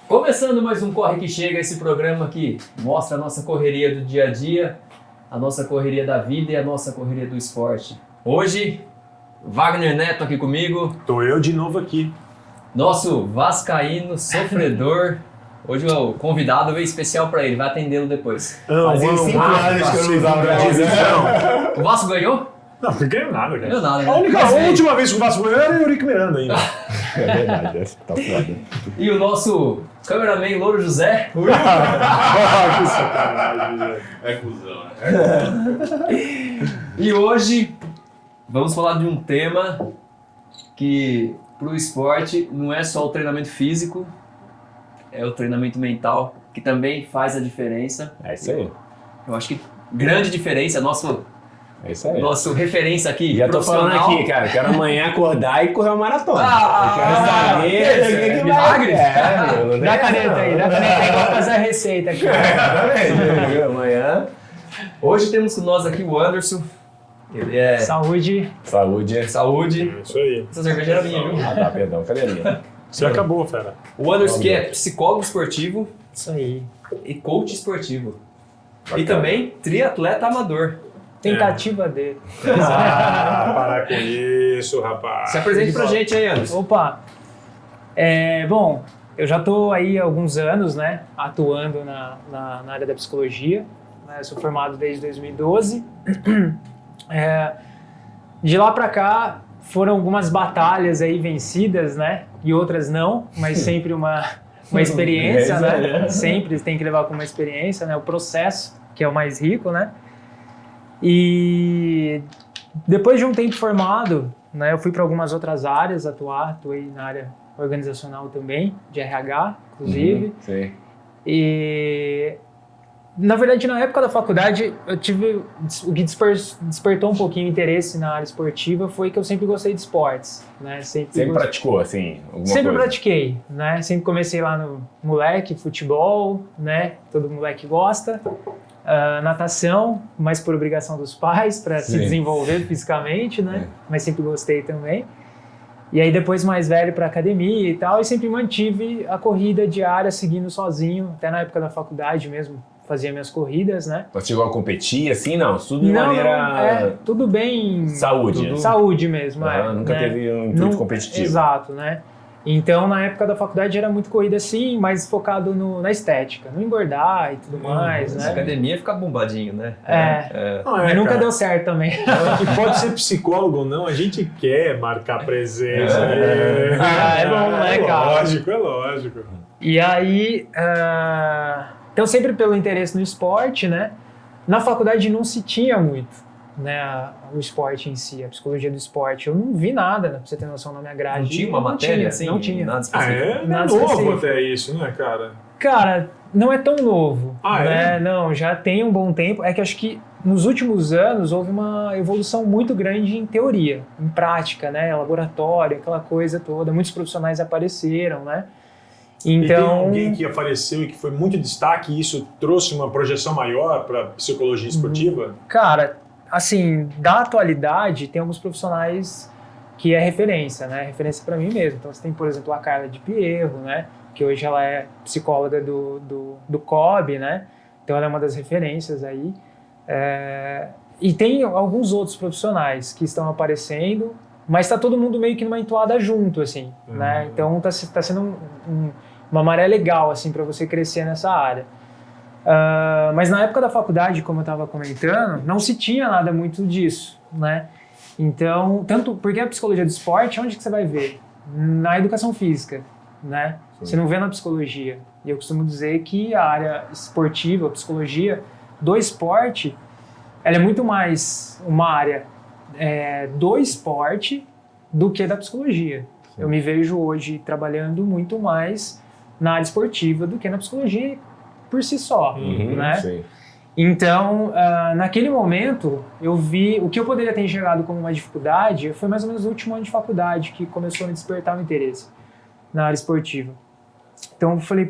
Começando mais um Corre que Chega, esse programa que mostra a nossa correria do dia a dia, a nossa correria da vida e a nossa correria do esporte. Hoje, Wagner Neto aqui comigo. Tô eu de novo aqui. Nosso vascaíno sofredor. Hoje o convidado veio especial pra ele, vai atendê-lo depois. Fazia 5 anos que eu não usava a divisão. O Vasco ganhou? Não ganhou nada, cara. Ganhou nada, né? A última vez que o Vasco ganhou era o Eurico Miranda ainda. É verdade, tá foda. E o nosso cameraman Louro José. Que sacanagem, velho. É cuzão, né? E hoje vamos falar de um tema que pro esporte não é só o treinamento físico, é o treinamento mental, que também faz a diferença. É isso aí. Eu acho que grande diferença, nosso referência aqui, Já tô falando profissional. aqui, cara. Quero amanhã acordar e correr uma maratona. Ah, eu quero é saber o que milagre? vai. Não Dá a caneta aí, igual fazer a receita aqui. Exatamente. Amanhã. Hoje temos com nós aqui o Anderson. Ele é Saúde. Saúde. saúde. Isso aí. Essa cerveja era minha, viu? Ah, tá, perdão. Cadê a minha? Você acabou, fera. O Anderson que é psicólogo esportivo Isso aí. e coach esportivo. E também triatleta amador. Tentativa dele. Parar com isso, rapaz. Se apresente pra gente aí, Anderson. Opa. Bom, eu já estou aí há alguns anos, né, atuando na área da psicologia. Né, eu sou formado desde 2012. De lá para cá foram algumas batalhas aí vencidas, né, e outras não, mas sempre uma experiência, né? Sempre tem que levar com uma experiência, né? O processo, que é o mais rico, né? E depois de um tempo formado, né, eu fui para algumas outras áreas atuei na área organizacional também, de RH, inclusive. Sim. E na verdade, na época da faculdade, eu tive o que despertou um pouquinho o interesse na área esportiva foi que eu sempre gostei de esportes, né? Sempre praticou, assim, alguma Sempre coisa? pratiquei, né? Sempre comecei lá no moleque, futebol, né? Todo moleque gosta. Natação, mas por obrigação dos pais, para se desenvolver fisicamente, né? Mas sempre gostei também. E aí depois mais velho para academia e tal, e sempre mantive a corrida diária seguindo sozinho, até na época da faculdade mesmo, fazia minhas corridas, né? Você chegou a competir, assim, não? Tudo de maneira... tudo bem... Saúde. Saúde mesmo, Nunca né? teve um intuito competitivo. Exato, né? Então, na época da faculdade era muito corrida assim, mas focado na estética, no engordar e tudo mais, Na né? academia fica bombadinho, né? Mas nunca deu certo também. E pode ser psicólogo ou não, a gente quer marcar presença. É bom, né, cara? É lógico. E aí, então sempre pelo interesse no esporte, né? Na faculdade não se tinha muito, né? O esporte em si, a psicologia do esporte. Eu não vi nada, né? Pra você ter noção na minha grade. Não tinha uma matéria assim? Não tinha. Nada específico. Nada novo específico. até isso, né, cara? Cara, não é tão novo. Ah, né? é? Não, já tem um bom tempo. É que acho que nos últimos anos houve uma evolução muito grande em teoria, em prática, né? Laboratório, aquela coisa toda. Muitos profissionais apareceram, né? E tem Então, alguém que apareceu e que foi muito destaque e isso trouxe uma projeção maior para psicologia esportiva? cara, assim, da atualidade, tem alguns profissionais que é referência, né? Referência para mim mesmo. Então, você tem, por exemplo, a Carla de Pierro, né? Que hoje ela é psicóloga do COB, né? Então, ela é uma das referências aí. E tem alguns outros profissionais que estão aparecendo, mas está todo mundo meio que numa entoada junto, assim, né? Então, tá sendo uma maré legal, assim, para você crescer nessa área. Mas na época da faculdade, como eu estava comentando, não se tinha nada muito disso, né? Então, tanto porque a psicologia do esporte, onde que você vai ver? Na educação física, né? Sim. Você não vê na psicologia. E eu costumo dizer que a área esportiva, a psicologia do esporte, ela é muito mais uma área do esporte do que da psicologia. Sim. Eu me vejo hoje trabalhando muito mais na área esportiva do que na psicologia por si só, né? Sim. Então, naquele momento, eu vi o que eu poderia ter enxergado como uma dificuldade, foi mais ou menos no último ano de faculdade que começou a me despertar o interesse na área esportiva. Então, eu falei,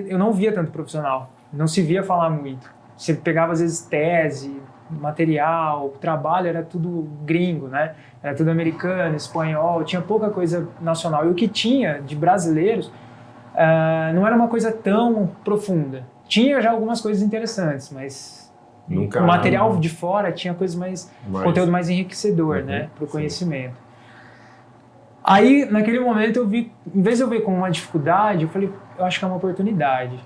eu não via tanto profissional, não se via falar muito. Você pegava, às vezes, tese, material, trabalho, era tudo gringo, né? Era tudo americano, espanhol, tinha pouca coisa nacional. E o que tinha de brasileiros não era uma coisa tão profunda. Tinha já algumas coisas interessantes, mas Nunca... o material de fora tinha coisas conteúdo mais enriquecedor, né, para o conhecimento. Aí, naquele momento, eu vi, em vez de eu ver como uma dificuldade, eu falei, eu acho que é uma oportunidade,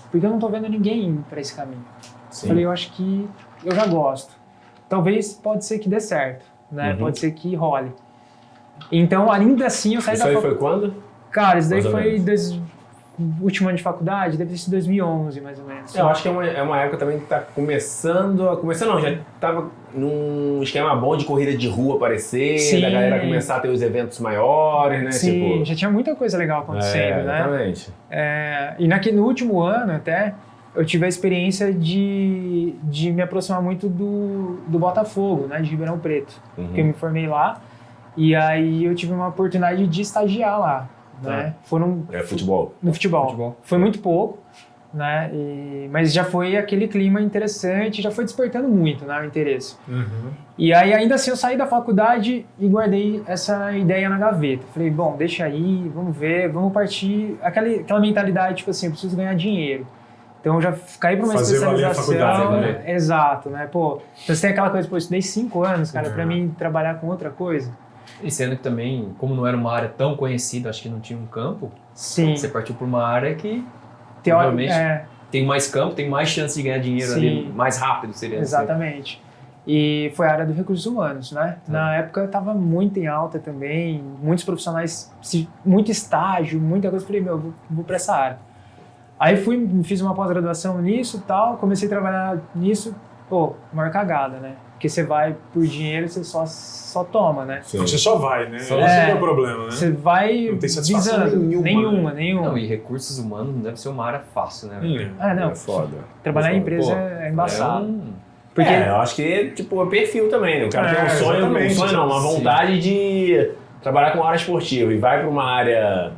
porque eu não estou vendo ninguém indo para esse caminho. Sim. Falei, eu acho que eu já gosto. Talvez pode ser que dê certo, né? Pode ser que role. Então, ainda assim, eu saí Isso da aí faculdade. foi quando? Cara, isso daí Mais ou foi menos. desde o último ano de faculdade, deve ter sido 2011, mais ou menos. Eu acho que é uma época também que tá começando não, já tava num esquema bom de corrida de rua aparecer, Sim. da galera começar a ter os eventos maiores, né? Sim, Tipo, já tinha muita coisa legal acontecendo, né? Exatamente. E no último ano, até, eu tive a experiência de me aproximar muito do Botafogo, né? De Ribeirão Preto. Porque eu me formei lá, e aí eu tive uma oportunidade de estagiar lá, né? Foram Futebol. no futebol. Foi muito pouco, né? Mas já foi aquele clima interessante, já foi despertando muito, né, o interesse. E aí, ainda assim, eu saí da faculdade e guardei essa ideia na gaveta. Falei, bom, deixa aí, vamos ver, vamos partir... Aquela mentalidade, tipo assim, eu preciso ganhar dinheiro. Então, eu já caí para uma Fazer valer a especialização. faculdade, né? Exato, né? Pô, então você tem aquela coisa, pô, eu estudei 5 anos, cara, para mim trabalhar com outra coisa. E sendo que também, como não era uma área tão conhecida, acho que não tinha um campo, Sim. você partiu por uma área que Teoricamente, provavelmente tem mais campo, tem mais chance de ganhar dinheiro Sim. ali mais rápido, seria assim. Exatamente. E foi a área dos recursos humanos, né? Na época estava muito em alta também, muitos profissionais, muito estágio, muita coisa. Falei, meu, vou para essa área. Aí fiz uma pós-graduação nisso e tal, comecei a trabalhar nisso, pô, maior cagada, né? Porque você vai por dinheiro, você só toma, né? Sim. Você só vai, né? Esse É. é o problema, né? Você vai Não tem satisfação visando. nenhuma, Nenhuma. Não, e recursos humanos não deve ser uma área fácil, né? velho? Não. É foda. Trabalhar em empresa Pô, é embaçado. É Porque Eu acho que tipo, é perfil também, né? O cara tem um sonho, exatamente. uma vontade de trabalhar com área esportiva e vai para uma área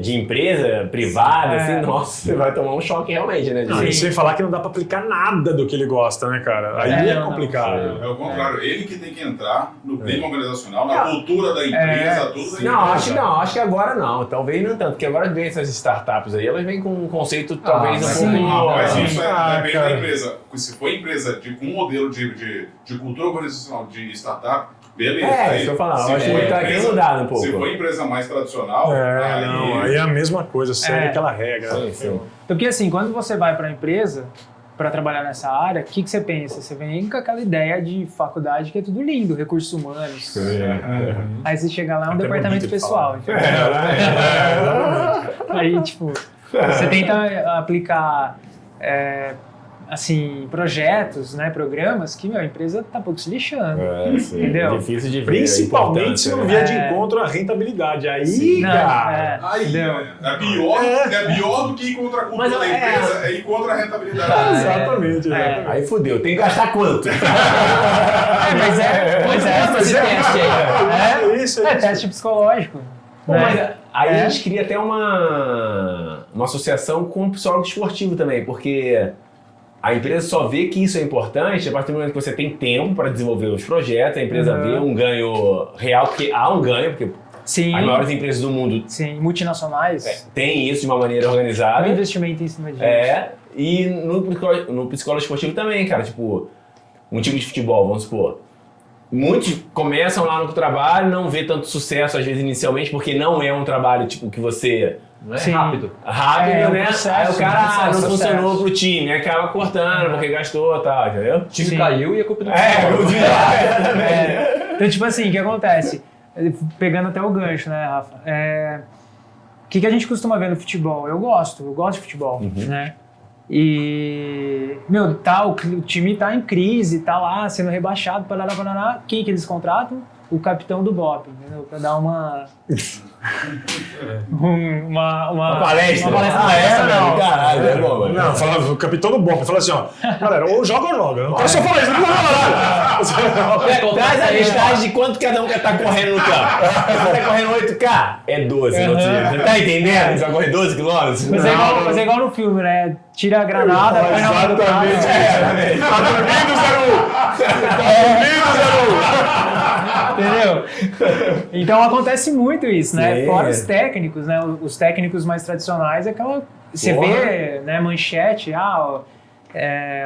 de empresa privada, assim, nossa, você vai tomar um choque realmente, né? Não, e sem falar que não dá pra aplicar nada do que ele gosta, né, cara? Aí é não, complicado. É o contrário, ele que tem que entrar no clima organizacional, na cultura da empresa, tudo da Não, empresa. acho que agora não. Talvez não tanto, porque agora vem essas startups aí, elas vêm com um conceito talvez mas um pouco sim, maior. Mas isso depende cara. da empresa. Se for empresa com um modelo de cultura organizacional de startup, beleza. Isso que eu falava. Se Acho que for tá aqui empresa- mudado um pouco. Se for empresa mais tradicional, Aí é a mesma coisa, segue É. aquela regra. Sim, sim. Porque assim, quando você vai para a empresa para trabalhar nessa área, o que você pensa? Você vem com aquela ideia de faculdade que é tudo lindo, recursos humanos. Aí você chega lá, é um Até departamento bonito de pessoal. falar. entendeu? Aí, tipo, você tenta aplicar assim, projetos, né, programas que a empresa tá pouco se lixando. Entendeu? É difícil de ver. Principalmente se não vier de É. encontro à rentabilidade. Aí, Não, cara. Aí, entendeu? é pior do que ir contra a cultura Mas da é- empresa, é ir contra a rentabilidade. Exatamente. Aí fudeu, tem que gastar quanto? Mas é esse teste aí. É isso, É é isso. teste psicológico. Pô, né? mas aí É. a gente cria até uma associação com o psicólogo esportivo também, porque a empresa só vê que isso é importante a partir do momento que você tem tempo para desenvolver os projetos, a empresa vê um ganho real, porque há um ganho, porque Sim, as maiores empresas do mundo sim, multinacionais. têm isso de uma maneira Há um organizada. investimento em cima disso. E no psicólogo esportivo também, cara, tipo, um time de futebol, vamos supor. Muitos começam lá no trabalho, não vê tanto sucesso às vezes inicialmente, porque não é um trabalho tipo que você Não é Sim. rápido. É um né? processo, Aí o cara um processo. não funcionou pro time, aí acaba cortando porque gastou e tal, entendeu? O time Sim. caiu e a culpa do Então, tipo assim, o que acontece? Pegando até o gancho, né, Rafa? O que a gente costuma ver no futebol? Eu gosto de futebol, né? E, meu, o time tá em crise, tá lá sendo rebaixado, parará. Quem que eles contratam? O capitão do doping, entendeu? Pra dar uma palestra. Uma palestra Não, caralho, é bom, mano. Não, falava, o capitão do bom, fala assim, ó, galera, ou joga ou joga. Não posso só falar isso, não precisa Traz a listagem de quanto cada um tá correndo no campo. Você tá correndo 8K? É 12 no outro dia. Você tá entendendo? Você vai correr 12 quilômetros? Mas é igual no filme, né? Tira a granada, põe na mão do cara. Exatamente. Tá dormindo, 01! Tá dormindo, 01! Entendeu? Então acontece muito isso, né? Sim. Fora os técnicos, né? Os técnicos mais tradicionais, é aquela. Você vê, né, manchete,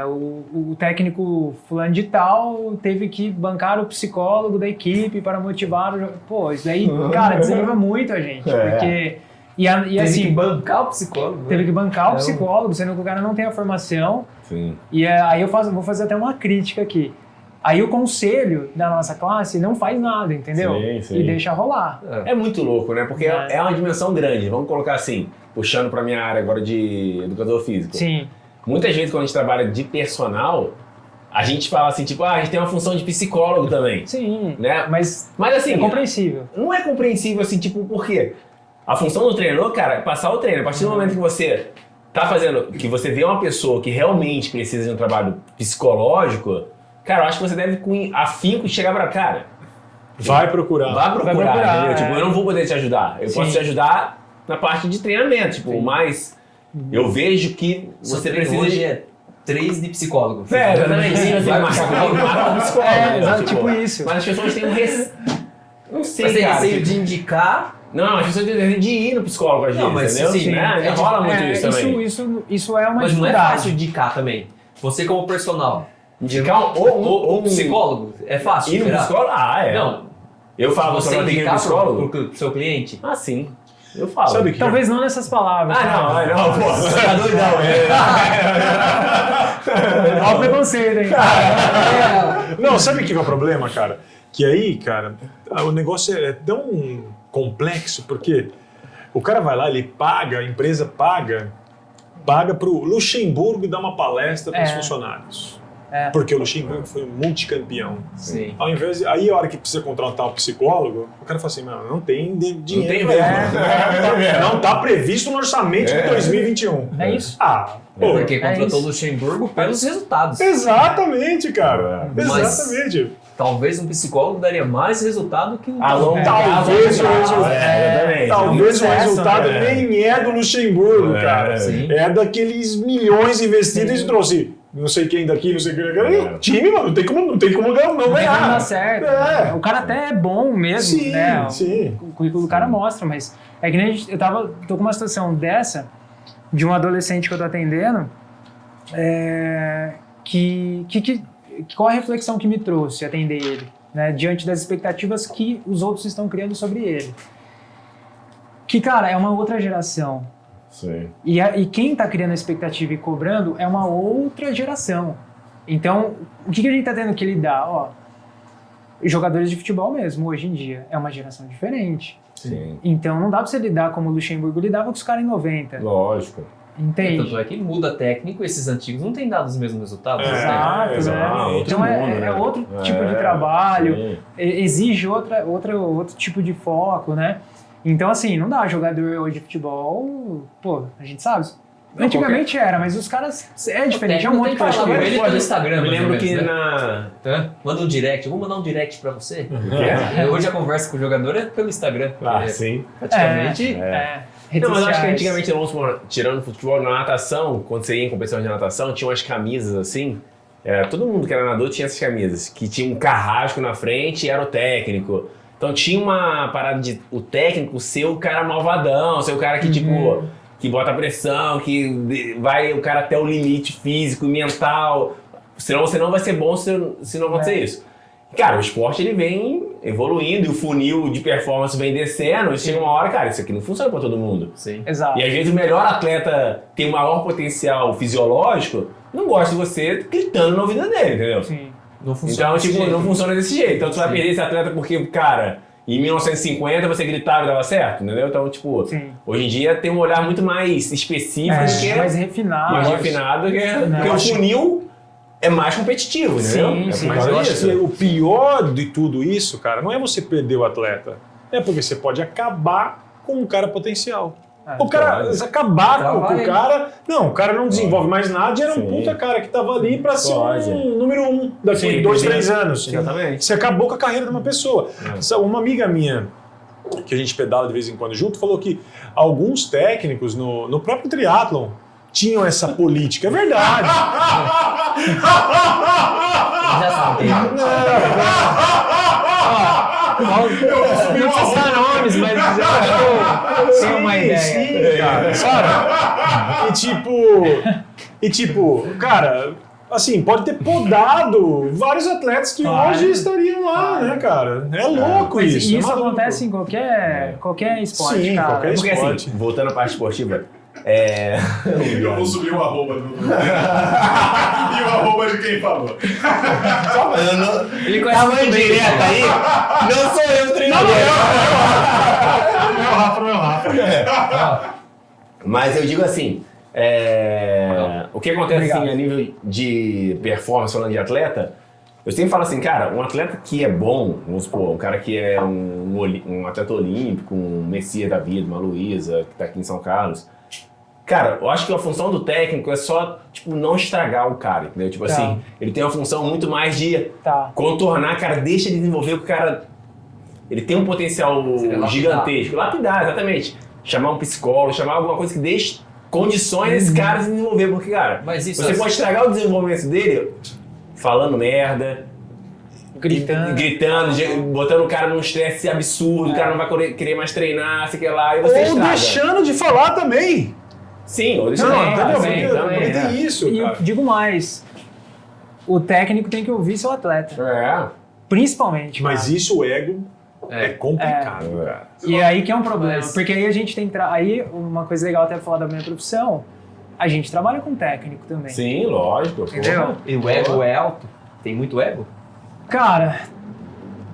o técnico fulano de tal teve que bancar o psicólogo da equipe para motivar o. Pô, isso daí, cara, desanima muito a gente. Porque. E Teve assim, que bancar o psicólogo. teve que bancar o Não. psicólogo, sendo que o cara não tem a formação. Sim. E aí vou fazer até uma crítica aqui. Aí o conselho da nossa classe não faz nada, entendeu? Sim, sim. E deixa rolar. É muito louco, né? Porque é uma dimensão grande. Vamos colocar assim, puxando pra minha área agora de educador físico. Sim. Muitas vezes quando a gente trabalha de personal, a gente fala assim, tipo, a gente tem uma função de psicólogo também. Sim. Né? Mas assim, é compreensível. não é compreensível assim, tipo, por quê? A função do treinador, cara, é passar o treino. A partir do momento que você tá fazendo, que você vê uma pessoa que realmente precisa de um trabalho psicológico, cara, eu acho que você deve com afinco chegar pra cara. Vai procurar. Vai procurar, entendeu? é. Tipo, eu não vou poder te ajudar. Eu posso te ajudar na parte de treinamento, tipo, mas eu vejo que você precisa hoje de... é 3 de psicólogo. Exatamente. Sim, Vai marca pro um psicólogo. entendeu? Tipo isso. Mas as pessoas têm não sei, Mas tem cara. receio de indicar. Não, as pessoas têm receio de ir no psicólogo às Não, vezes, mas entendeu? sim, Né? é Rola muito isso também. Isso é uma Mas não é dificuldade. fácil indicar também. Você como personal. Indicar Ou um psicólogo. É fácil. Ir no será? psicólogo? É. Não. Eu falo, Você você vai ter que ir no indicar psicólogo? pro seu cliente. Ah, sim. Eu falo. Sabe que Talvez não nessas palavras. Não, pô. Você tá doidão. Olha o preconceito, hein? Não, sabe o que é o problema, cara? Que aí, cara, o negócio é tão complexo, porque o cara vai lá, ele paga, a empresa paga pro Luxemburgo dar uma palestra para os funcionários. Porque o Luxemburgo foi um multicampeão. Sim. Ao invés de, aí a hora que precisa contratar um psicólogo, o cara fala assim, mano, não tem dinheiro. Não tem verba. Não tá previsto no orçamento de 2021. É isso. Pô, Porque contratou isso. o Luxemburgo pelos resultados. exatamente, cara. Mas- Exatamente. Talvez um psicólogo daria mais resultado que um A longo Talvez prazo, o resultado- exatamente. Talvez o sucesso, resultado né? nem é do Luxemburgo, cara. sim. É daqueles milhões investidos e trouxe não sei quem daqui, não sei quem daqui. Time, mano, não tem como não Não tem como ganhar. dar certo. É. O cara até é bom mesmo, Sim, né? sim. O currículo do cara mostra, mas é que nem tô com uma situação dessa, de um adolescente que eu tô atendendo, qual a reflexão que me trouxe atender ele, né? Diante das expectativas que os outros estão criando sobre ele. Que, cara, é uma outra geração. Sim. E quem tá criando a expectativa e cobrando é uma outra geração. Então, o que a gente tá tendo que lidar? Ó, jogadores de futebol mesmo, hoje em dia, é uma geração diferente. Sim. Então, não dá pra você lidar como o Luxemburgo lidava com os caras em 90. Lógico. Entende? Tanto é que muda técnico, esses antigos não têm dado os mesmos resultados. né? Exato, exato. né? Então Outro é mundo, né? outro tipo de trabalho, sim. exige outro tipo de foco, né? Então, assim, não dá jogador hoje de futebol, pô, a gente sabe. Antigamente era, mas os caras é diferente, é um monte de coisa. Falar com ele pelo Instagram, Eu me mais ou lembro menos, que né? na... Manda um direct, vou mandar um direct pra você. É? Hoje a conversa com o jogador é pelo Instagram. Ah, É, sim. praticamente. Redes Não, mas eu acho que sociais. antigamente, vamos supor, tirando futebol, na natação, quando você ia em competição de natação, tinha umas camisas assim. Todo mundo que era nadador tinha essas camisas, que tinha um carrasco na frente e era o técnico. Então tinha uma parada de o técnico ser o cara malvadão, ser o cara que, tipo, que bota pressão, que vai o cara até o limite físico e mental. Senão você não vai ser bom se não acontecer isso. Cara, o esporte ele vem evoluindo e o funil de performance vem descendo e chega uma hora, cara, isso aqui não funciona pra todo mundo. Sim. Exato. E às vezes o melhor atleta tem o maior potencial fisiológico, não gosta de você gritando na vida dele, entendeu? Sim. Não funciona. Então, tipo, não funciona desse jeito. Então, tu vai perder esse atleta porque, cara, em 1950 você gritava e dava certo, entendeu? Então, tipo, Sim. hoje em dia tem um olhar muito mais específico, que é mais refinado. mais refinado, porque o funil é mais competitivo, entendeu? Sim, É sim. por Mas causa eu acho disso. que o pior de tudo isso, cara, não é você perder o atleta. É porque você pode acabar com um cara potencial. O cara, acabar com o cara... Não, o cara não desenvolve mais nada e era um Sim. puta cara que tava ali pra ser um número 1 daqui Sim, 2, sim. 3 anos. Exatamente. Você acabou com a carreira de uma pessoa. Uma amiga minha, que a gente pedala de vez em quando junto, falou que alguns técnicos no próprio triatlon tinham essa política. É verdade. Já sabe. Não precisa citar nomes, mas eu acho que tem uma ideia. Sim, cara. Sabe? E tipo, cara, assim, pode ter podado vários atletas que Claro. hoje estariam lá, né, cara? É louco Mas isso. isso é maluco. acontece em qualquer esporte, Sim, cara. qualquer Porque assim, esporte. voltando à parte esportiva, Eu vou subir o arroba do e o arroba de quem falou. Ele conhece muito bem, direta aí, não sou eu o treinador. Não é o Rafa. Mas eu digo assim, o que acontece Obrigado. assim, a nível de performance, falando de atleta, eu sempre falo assim, cara, um atleta que é bom, vamos supor, um cara que é um atleta olímpico, um Messias da vida, uma Luísa, que tá aqui em São Carlos, cara, eu acho que a função do técnico é só, tipo, não estragar o cara, entendeu? Tipo Tá. assim, ele tem uma função muito mais de Tá. contornar, cara, deixa ele desenvolver o cara. Ele tem um potencial lapidar. gigantesco. Lapidar, exatamente. Chamar um psicólogo, chamar alguma coisa que deixe condições desse cara se desenvolver. Porque, cara, Mas isso você pode estragar o desenvolvimento dele falando merda, gritando, botando o cara num estresse absurdo, o cara não vai querer mais treinar, sei lá, e você Ou estraga. deixando de falar também. Sim, ou deixando. Não, entendeu? também, Porque também, tem isso, E eu cara. digo mais, o técnico tem que ouvir seu atleta, principalmente. Mas cara. isso, o ego, é complicado, É. cara. E aí que é um problema, Mas- porque aí a gente tem aí uma coisa legal até falar da minha profissão, a gente trabalha com técnico também. Sim, lógico. Entendeu? E o ego é alto? Tem muito ego? Cara,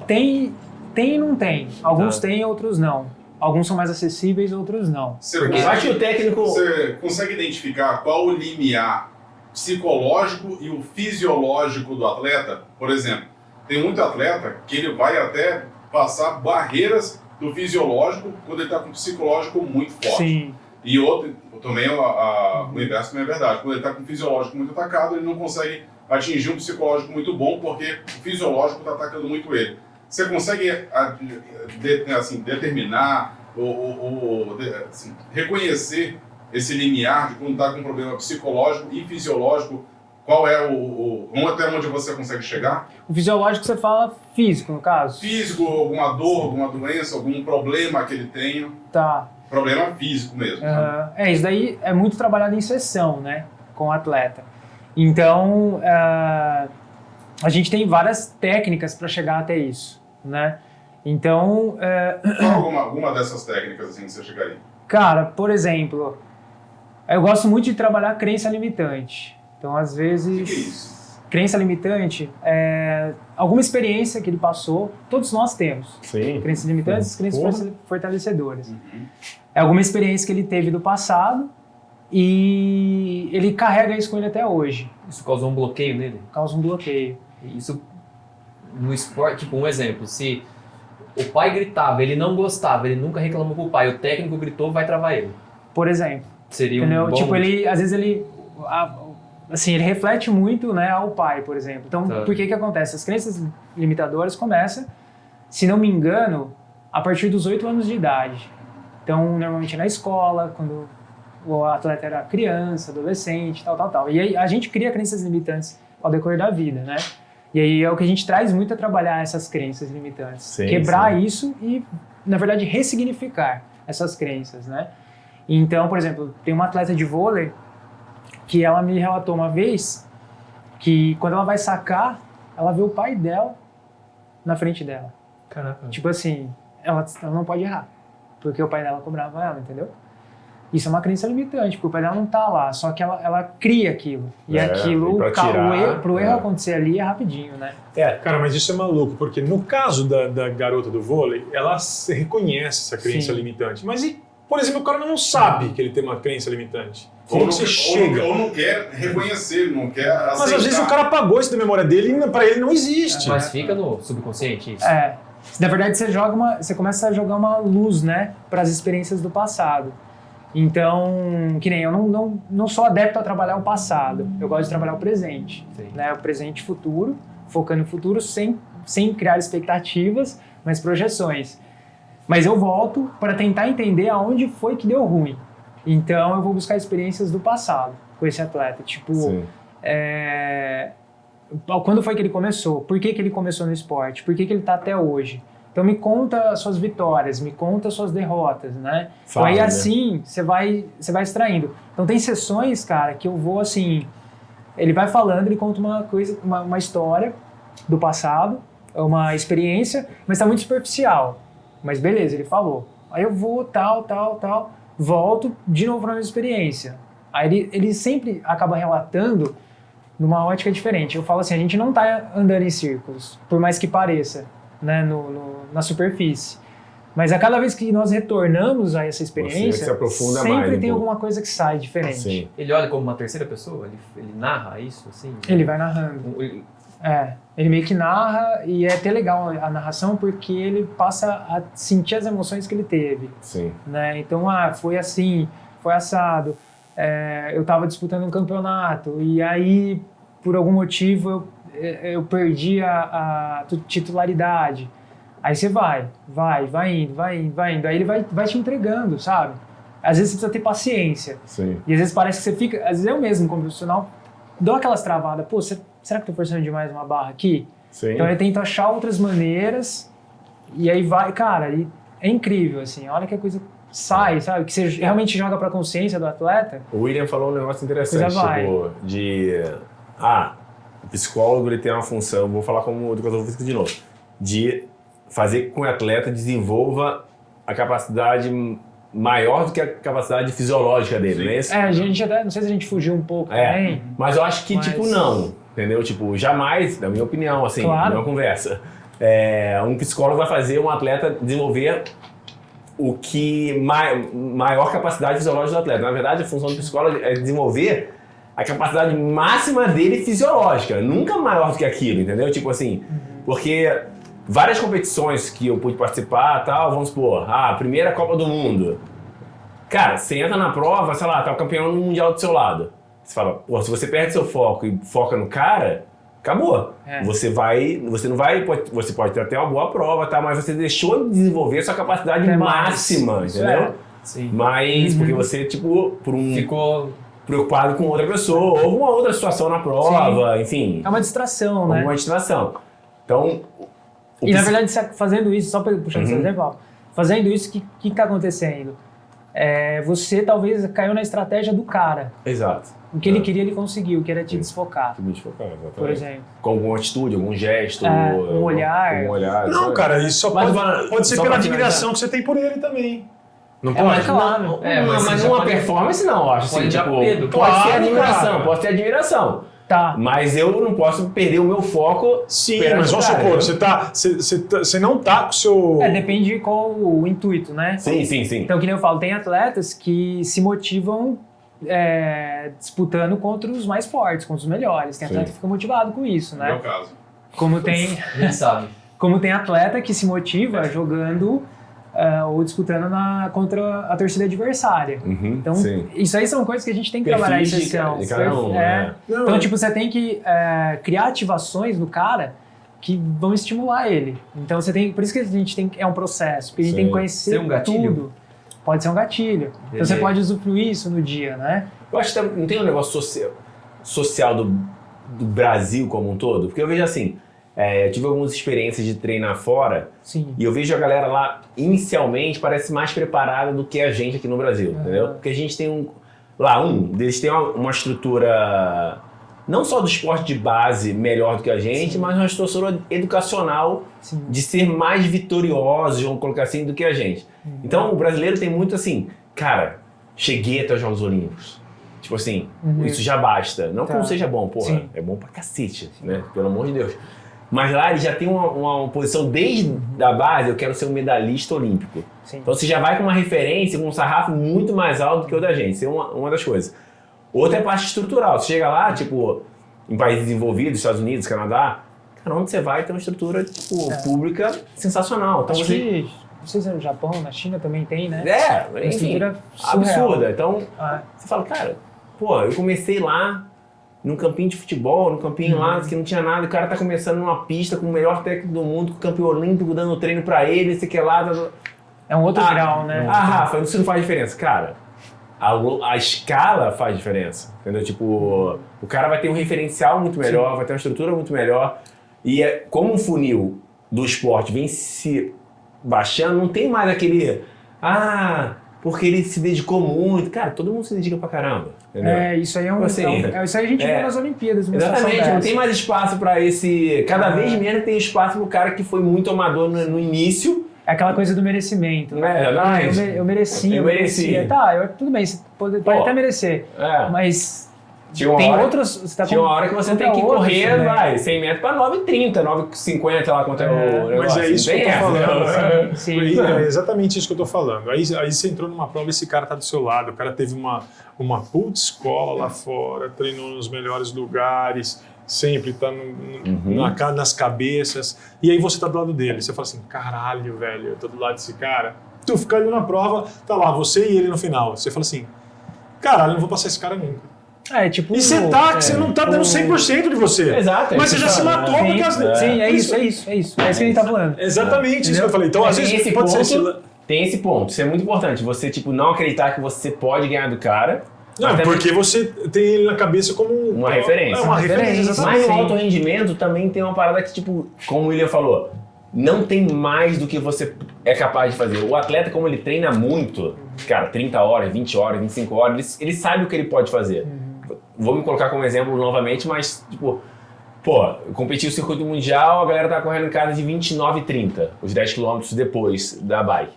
tem e não tem. Alguns Tá. têm, outros não. Alguns são mais acessíveis, outros não. Eu acho que o técnico. Você consegue identificar qual o limiar psicológico e o fisiológico do atleta? Por exemplo, tem muito atleta que ele vai até passar barreiras do fisiológico quando ele está com o psicológico muito forte. Sim. E outro, também o inverso também é verdade. Quando ele está com o fisiológico muito atacado, ele não consegue atingir um psicológico muito bom porque o fisiológico está atacando muito ele. Você consegue assim, determinar ou assim, reconhecer esse limiar de quando está com um problema psicológico e fisiológico? Qual é até onde você consegue chegar? O fisiológico você fala físico, no caso? Físico, alguma dor, alguma doença, algum problema que ele tenha? Tá. Problema físico mesmo. Né? Isso daí é muito trabalhado em sessão, né? Com o atleta. Então, a gente tem várias técnicas para chegar até isso, né? Então, Qual alguma dessas técnicas assim que você chegaria? cara, por exemplo, eu gosto muito de trabalhar crença limitante. Então, às vezes... O que é isso? Crença limitante é alguma experiência que ele passou, todos nós temos. Sim. Crenças limitantes, crenças Porra. fortalecedoras. É alguma experiência que ele teve do passado e ele carrega isso com ele até hoje. Isso causou um bloqueio nele? Causa um bloqueio. Isso no esporte, tipo um exemplo, se o pai gritava, ele não gostava, ele nunca reclamou com o pai, o técnico gritou, vai travar ele. Por exemplo. Seria Entendeu? um bom... Tipo, ele, às vezes ele reflete muito, né, ao pai, por exemplo. Então, Tá. por que acontece? As crenças limitadoras começam, se não me engano, a partir dos 8 anos de idade. Então, normalmente na escola, quando o atleta era criança, adolescente, tal. E aí a gente cria crenças limitantes ao decorrer da vida, né? E aí é o que a gente traz muito a trabalhar essas crenças limitantes. Sim, Quebrar sim. isso e, na verdade, ressignificar essas crenças, né? Então, por exemplo, tem uma atleta de vôlei que ela me relatou uma vez que quando ela vai sacar, ela vê o pai dela na frente dela. Caraca. Tipo assim, ela não pode errar, porque o pai dela cobrava ela, entendeu? Isso é uma crença limitante, porque o pai dela não tá lá, só que ela cria aquilo. E aquilo, e pra tirar, pro erro acontecer ali é rapidinho, né? Cara, mas isso é maluco, porque no caso da garota do vôlei, ela reconhece essa crença Sim. limitante. Mas e, por exemplo, o cara não sabe que ele tem uma crença limitante. Como Ou que você chega? ou não quer reconhecer, não quer aceitar. Mas às vezes o cara apagou isso da memória dele e pra ele não existe. Mas fica no subconsciente isso. Na verdade, você começa a jogar uma luz, né, para as experiências do passado. Então, que nem eu não sou adepto a trabalhar o passado, eu gosto de trabalhar o presente, Sim. né, o presente e futuro, focando no futuro sem criar expectativas, mas projeções. Mas eu volto para tentar entender aonde foi que deu ruim. Então, eu vou buscar experiências do passado com esse atleta, tipo... Sim. Quando foi que ele começou? Por que ele começou no esporte? Por que ele está até hoje? Então me conta as suas vitórias, me conta as suas derrotas, né? Então aí né? assim você vai extraindo. Então tem sessões, cara, que eu vou assim, ele vai falando, ele conta uma coisa, uma história do passado, uma experiência, mas tá muito superficial. Mas beleza, ele falou. Aí eu vou tal, volto de novo para a mesma experiência. Aí ele sempre acaba relatando numa ótica diferente. Eu falo assim, a gente não tá andando em círculos, por mais que pareça, né, na superfície. Mas a cada vez que nós retornamos a essa experiência, se aprofunda sempre mais, tem né? alguma coisa que sai diferente. Sim. Ele olha como uma terceira pessoa? Ele narra isso, assim? Ele vai narrando. Ele meio que narra, e é até legal a narração porque ele passa a sentir as emoções que ele teve. Sim. Né? Então, foi assim, foi assado. Eu estava disputando um campeonato e aí, por algum motivo, eu perdi a titularidade. Aí você vai indo. Aí ele vai te entregando, sabe? Às vezes você precisa ter paciência. Sim. E às vezes parece que você fica... Às vezes eu mesmo, como profissional, dou aquelas travadas. Pô, será que eu tô forçando demais uma barra aqui? Sim. Então eu tento achar outras maneiras e aí vai... Cara, e é incrível, assim. A hora que a coisa sai, sabe? Que você realmente joga pra consciência do atleta. O William falou um negócio interessante, Coisa vai. tipo, o psicólogo ele tem uma função, vou falar como educador físico de novo, de fazer com que o atleta desenvolva a capacidade maior do que a capacidade fisiológica dele, não é isso? A gente até, não sei se a gente fugiu um pouco também. Mas eu acho que, Mas- tipo, não, entendeu? Tipo, jamais, na minha opinião, assim, Claro. numa conversa, um psicólogo vai fazer um atleta desenvolver o que maior capacidade fisiológica do atleta. Na verdade, a função do psicólogo é desenvolver a capacidade máxima dele fisiológica, nunca maior do que aquilo, entendeu? Tipo assim, porque várias competições que eu pude participar, tal, vamos supor, primeira Copa do Mundo. Cara, você entra na prova, sei lá, tá o campeão mundial do seu lado. Você fala, pô, se você perde seu foco e foca no cara, acabou. Você pode ter até uma boa prova, tá? Mas você deixou de desenvolver a sua capacidade Até mais. máxima, Isso entendeu? Sim. Mas porque você, tipo, Ficou... preocupado com outra pessoa, ou alguma outra situação na prova, enfim, É uma distração, né? alguma distração. Então, E na verdade, fazendo isso, só puxando esse exemplo, fazendo isso, o que tá acontecendo? Você talvez caiu na estratégia do cara. exato. O que ele queria, ele conseguiu, que era te desfocar, Me desfocar, exatamente. por exemplo. Com alguma atitude, algum gesto, Um olhar. Não, cara, isso só Mas pode ser só pela pra admiração que você tem por ele também. Não pode? mas claro. Mas numa performance não, eu acho pode assim, dar tipo, medo. pode ser Claro, admiração, cara. pode ser admiração. Tá. Mas eu não posso perder o meu foco. Sim, perante mas o vamos cara, supor, entendeu? você não tá com o seu... Depende de qual o intuito, né? Sim. Então, que nem eu falo, tem atletas que se motivam disputando contra os mais fortes, contra os melhores. Tem atleta que fica motivado com isso, No meu né? caso. Como tem, A gente sabe. como tem atleta que se motiva jogando ou disputando contra a torcida adversária. Então, sim. isso aí são coisas que a gente tem que trabalhar em Perfis de sessão. cada um, né? Não, Então, tipo, você tem que criar ativações no cara que vão estimular ele. Então, você tem... Por isso que a gente tem... É um processo. Porque a gente tem que conhecer Ser um gatilho? tudo. Pode ser um gatilho. Então, você pode usufruir isso no dia, né? Eu acho que não tem um negócio social do Brasil como um todo, porque eu vejo assim, eu tive algumas experiências de treinar fora Sim. e eu vejo a galera lá, inicialmente, parece mais preparada do que a gente aqui no Brasil, entendeu? Porque a gente tem eles têm uma estrutura, não só do esporte de base melhor do que a gente, mas uma estrutura educacional Sim. de ser mais vitoriosos, vamos colocar assim, do que a gente. Então, o brasileiro tem muito assim, cara, cheguei até os Jogos Olímpicos. Tipo assim, isso já basta. Não que Tá. não seja bom, porra, Sim. é bom pra cacete, né? Pelo amor de Deus. Mas lá ele já tem uma posição desde a base, eu quero ser um medalhista olímpico. Sim. Então você já vai com uma referência, com um sarrafo muito mais alto do que o da gente. Isso é uma das coisas. Outra é a parte estrutural. Você chega lá, tipo, em países desenvolvidos, Estados Unidos, Canadá, cara, onde você vai tem uma estrutura, tipo, pública sensacional. Então Acho você... que, não sei se é no Japão, na China também tem, né? Uma enfim, estrutura surreal. absurda. Então, Ah, você fala, cara, pô, eu comecei lá num campinho de futebol, num campinho lá que não tinha nada, o cara tá começando numa pista com o melhor técnico do mundo, com o campeão olímpico dando treino pra ele, sei que lá. é um outro grau, né? Rafa, isso não faz diferença. Cara, a escala faz diferença, entendeu? Tipo, o cara vai ter um referencial muito melhor, vai ter uma estrutura muito melhor. E como um funil do esporte vem se baixando, não tem mais aquele... porque ele se dedicou muito. Cara, todo mundo se dedica pra caramba. Entendeu? Isso aí é Assim, isso aí a gente viu nas Olimpíadas. uma Exatamente, situação não dessa. tem mais espaço pra esse... Cada vez menos tem espaço pro cara que foi muito amador no início. É aquela coisa do merecimento. Né? Exatamente. Eu mereci. Eu mereci. Tá, tudo bem, você pode até merecer. Mas Tinha uma tem hora, outros... Você tá tinha uma hora que você tem que correr, 100 metros pra 9,30, 9,50 lá contra o negócio. Mas é isso que eu tô falando. Sim. É exatamente isso que eu tô falando. Aí você entrou numa prova e esse cara tá do seu lado. O cara teve uma puta escola lá fora, treinou nos melhores lugares, sempre tá nas cabeças. E aí você tá do lado dele. Você fala assim, caralho, velho, eu tô do lado desse cara. Tu fica ali na prova, tá lá, você e ele no final. Você fala assim, caralho, eu não vou passar esse cara nunca. Tipo... E você não tá dando 100% de você. Exato. Mas você já se matou por causa... Sim, é isso que a gente tá falando. Exatamente isso que eu falei. Então, às vezes, esse pode ponto, ser... Tem esse ponto, isso é muito importante. Você, não acreditar que você pode ganhar do cara. Não, porque você tem ele na cabeça como... Uma referência. É uma referência, exatamente. Mas no alto rendimento também tem uma parada que, como o William falou, não tem mais do que você é capaz de fazer. O atleta, como ele treina muito, cara, 30 horas, 20 horas, 25 horas, ele sabe o que ele pode fazer. Vou me colocar como exemplo novamente, mas, eu competi o circuito mundial, a galera tava correndo em casa de 29,30, os 10 km depois da bike.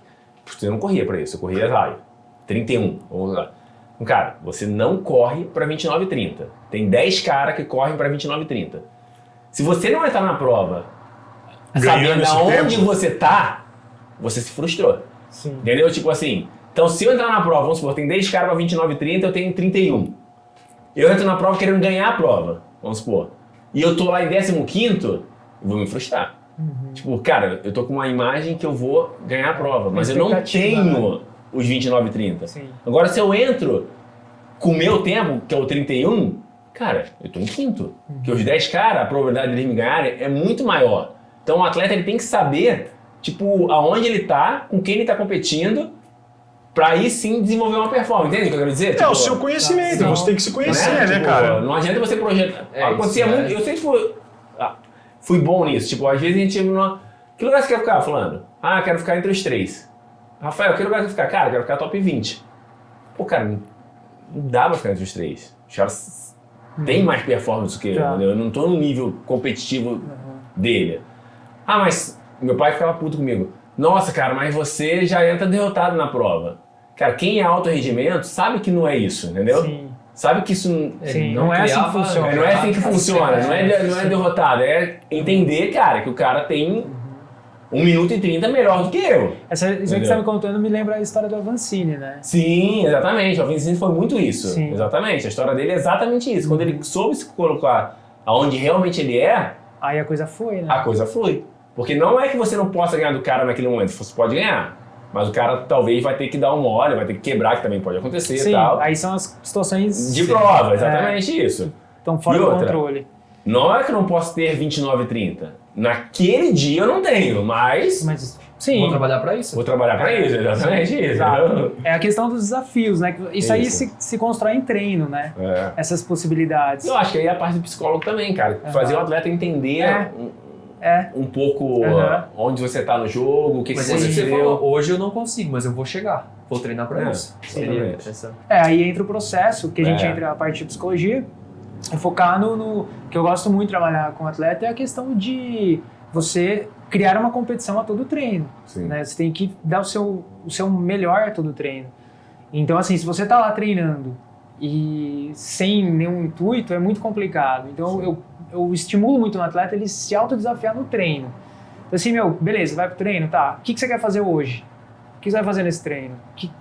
Você não corria pra isso, eu corria, 31, vamos lá. Cara, você não corre pra 29,30. Tem 10 caras que correm pra 29,30. Se você não entrar na prova sabendo aonde você tá, você se frustrou. Sim. Entendeu? Então se eu entrar na prova, vamos supor, tem 10 caras pra 29,30, eu tenho 31. Eu entro na prova querendo ganhar a prova, vamos supor. E eu tô lá em 15º, eu vou me frustrar. Cara, eu tô com uma imagem que eu vou ganhar a prova, mas eu não tenho os 29,30. Sim. Agora, se eu entro com o meu tempo, que é o 31, cara, eu tô em quinto. Porque os 10 caras, a probabilidade deles me ganharem é muito maior. Então o atleta ele tem que saber, aonde ele tá, com quem ele tá competindo, pra aí sim desenvolver uma performance. Entende o que eu quero dizer? É o seu conhecimento, você tem que se conhecer, né, cara? Não adianta você projetar. Acontecia muito. Eu sempre fui bom nisso. Às vezes a gente ia que lugar você quer ficar, fulano? Quero ficar entre os 3. Rafael, que lugar você quer ficar? Cara, quero ficar top 20. Cara, não dá pra ficar entre os 3. Os caras têm mais performance do que eu, entendeu? Eu não tô no nível competitivo dele. Mas meu pai ficava puto comigo. Nossa, cara, mas você já entra derrotado na prova. Cara, quem é alto rendimento sabe que não é isso, entendeu? Sim. Sabe que isso não é assim que funciona. Não é assim que funciona, não é derrotado. É entender, cara, que o cara tem 1 minuto e 30 melhor do que eu. Isso aí que você tá me contando me lembra a história do Avancini, né? Sim, exatamente. O Avancini foi muito isso. Sim. Exatamente. A história dele é exatamente isso. Quando ele soube se colocar aonde realmente ele é, aí a coisa foi, né? a coisa flui. Porque não é que você não possa ganhar do cara naquele momento, você pode ganhar. Mas o cara talvez vai ter que dar um mole, vai ter que quebrar, que também pode acontecer e tal. Aí são as situações... De prova, exatamente isso. Estão fora do controle. Não é que eu não posso ter 29,30. Naquele dia eu não tenho, mas sim. Vou trabalhar pra isso. Vou trabalhar pra isso, exatamente isso. Exato. É a questão dos desafios, né? Isso aí se constrói em treino, né? Essas possibilidades. Eu acho que aí é a parte do psicólogo também, cara. Fazer o atleta entender um pouco onde você tá no jogo, o que mas você você viveu. falou, hoje eu não consigo, mas eu vou chegar. Vou treinar pra isso. Seria essa. Aí entra o processo, que a gente entra a parte de psicologia, e focar no que eu gosto muito de trabalhar com o atleta, é a questão de você criar uma competição a todo treino. Né? Você tem que dar o seu melhor a todo treino. Então, assim, se você tá lá treinando e sem nenhum intuito, é muito complicado. Então, eu estimulo muito no atleta ele se autodesafiar no treino. Então, assim, beleza, vai pro treino, tá? O que você quer fazer hoje? O que você vai fazer nesse treino?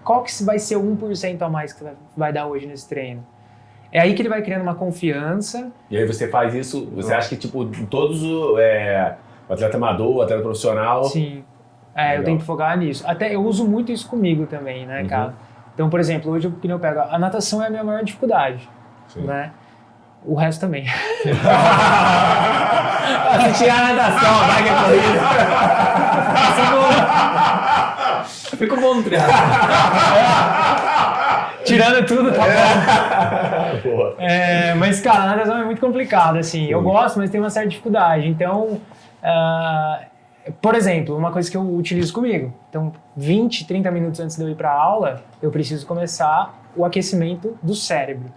Qual que vai ser o 1% a mais que você vai dar hoje nesse treino? É aí que ele vai criando uma confiança. E aí você faz isso, você acha que, todos o atleta amador, o atleta profissional... Sim, eu tento focar nisso. Até eu uso muito isso comigo também, né, cara? Então, por exemplo, hoje eu pego, a natação é a minha maior dificuldade, né? O resto também. Se tirar a natação, vai que é corrida. Fico bom no triatlo. Tirando tudo, tá bom. Mas, cara, a natação é muito complicada, assim. Eu gosto, mas tem uma certa dificuldade. Então, Por exemplo, uma coisa que eu utilizo comigo. Então, 20, 30 minutos antes de eu ir para a aula, eu preciso começar o aquecimento do cérebro,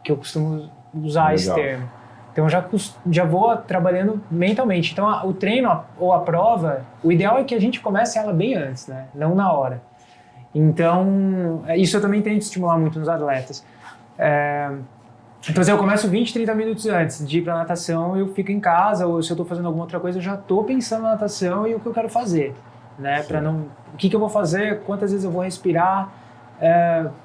que eu costumo usar esse Legal. termo. Então, eu já vou trabalhando mentalmente. Então, o treino ou a prova, o ideal é que a gente comece ela bem antes, né? Não na hora. Então, isso eu também tento estimular muito nos atletas. Então, se eu começo 20, 30 minutos antes de ir para natação, eu fico em casa, ou se eu estou fazendo alguma outra coisa, eu já estou pensando na natação e o que eu quero fazer, né? Para não, o que eu vou fazer, quantas vezes eu vou respirar,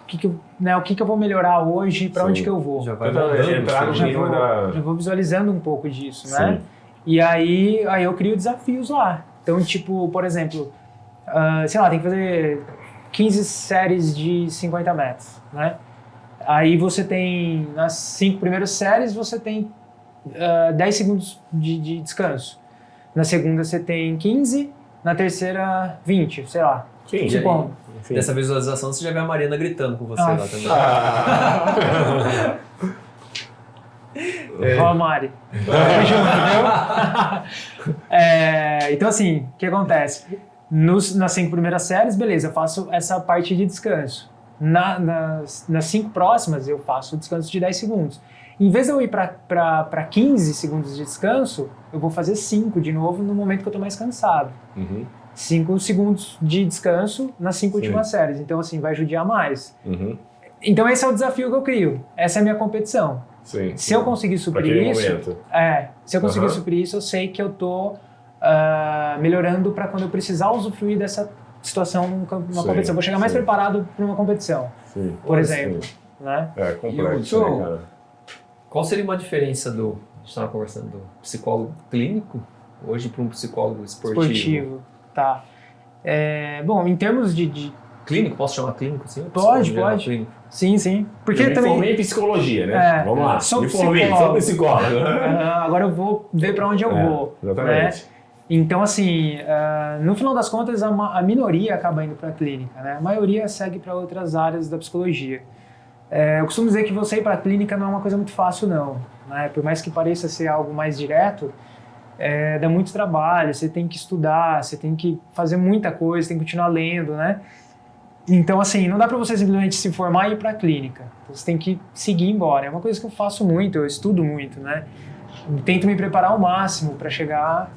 o que eu vou melhorar hoje, para onde que eu vou. Já vai Tenta moldando, entrar no assim, clima Já vou visualizando um pouco disso, Sim. né? E aí eu crio desafios lá. Então, tipo, por exemplo, sei lá, tem que fazer 15 séries de 50 metros, né? Aí você tem, nas 5 primeiras séries, você tem 10 segundos de descanso. Na segunda você tem 15, na terceira 20, sei lá. Sim. E aí, Supondo. Sim. dessa visualização você já vê a Mariana gritando com você Ah. lá também. Ó, Mari. Tamo junto, entendeu? Então, assim, o que acontece? Nas 5 primeiras séries, beleza, eu faço essa parte de descanso. Nas 5 próximas, eu faço o descanso de 10 segundos. Em vez de eu ir para 15 segundos de descanso, eu vou fazer 5 de novo no momento que eu tô mais cansado. Uhum. 5 segundos de descanso nas 5 últimas séries. Então, assim, vai judiar mais. Uhum. Então, esse é o desafio que eu crio. Essa é a minha competição. Sim. Se eu conseguir Pra suprir aquele isso, momento. se eu conseguir Aham. suprir isso, eu sei que eu tô melhorando para quando eu precisar usufruir dessa situação numa Sim, competição. Vou chegar mais sim. preparado para uma competição, Sim. por exemplo, né? É complexo, E o né, cara? Qual seria uma diferença a gente estava conversando, do psicólogo clínico hoje para um psicólogo esportivo? Tá. Bom, em termos de Clínico? Posso chamar clínico? Sim? Pode, Psicólogo pode. clínico. sim. Porque Eu me também formei em psicologia, né? Vamos lá. sou Me formei, psicólogo. sou psicólogo. Agora eu vou ver para onde eu vou. Exatamente. Né? Então, assim, no final das contas, a minoria acaba indo para a clínica, né? A maioria segue para outras áreas da psicologia. Eu costumo dizer que você ir para a clínica não é uma coisa muito fácil, não. Né? Por mais que pareça ser algo mais direto, dá muito trabalho, você tem que estudar, você tem que fazer muita coisa, tem que continuar lendo, né? Então, assim, não dá para você simplesmente se formar e ir para a clínica. Você tem que seguir embora. É uma coisa que eu faço muito, eu estudo muito, né? Tento me preparar ao máximo para chegar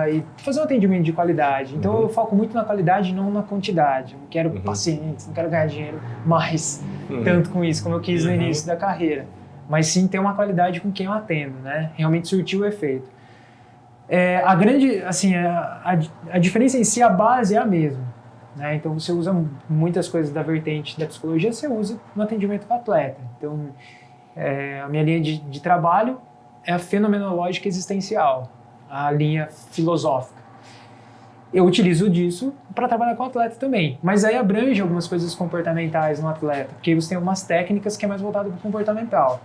e fazer um atendimento de qualidade. Então, eu foco muito na qualidade e não na quantidade. Eu não quero pacientes, não quero ganhar dinheiro mais tanto com isso, como eu quis no início da carreira. Mas sim ter uma qualidade com quem eu atendo, né? Realmente surtir o efeito. A grande, assim, a diferença em si, a base é a mesma. Né? Então, você usa muitas coisas da vertente da psicologia, você usa no atendimento com o atleta. Então, a minha linha de trabalho é a fenomenológica existencial, a linha filosófica. Eu utilizo disso para trabalhar com o atleta também, mas aí abrange algumas coisas comportamentais no atleta, porque você tem algumas técnicas que é mais voltado para o comportamental.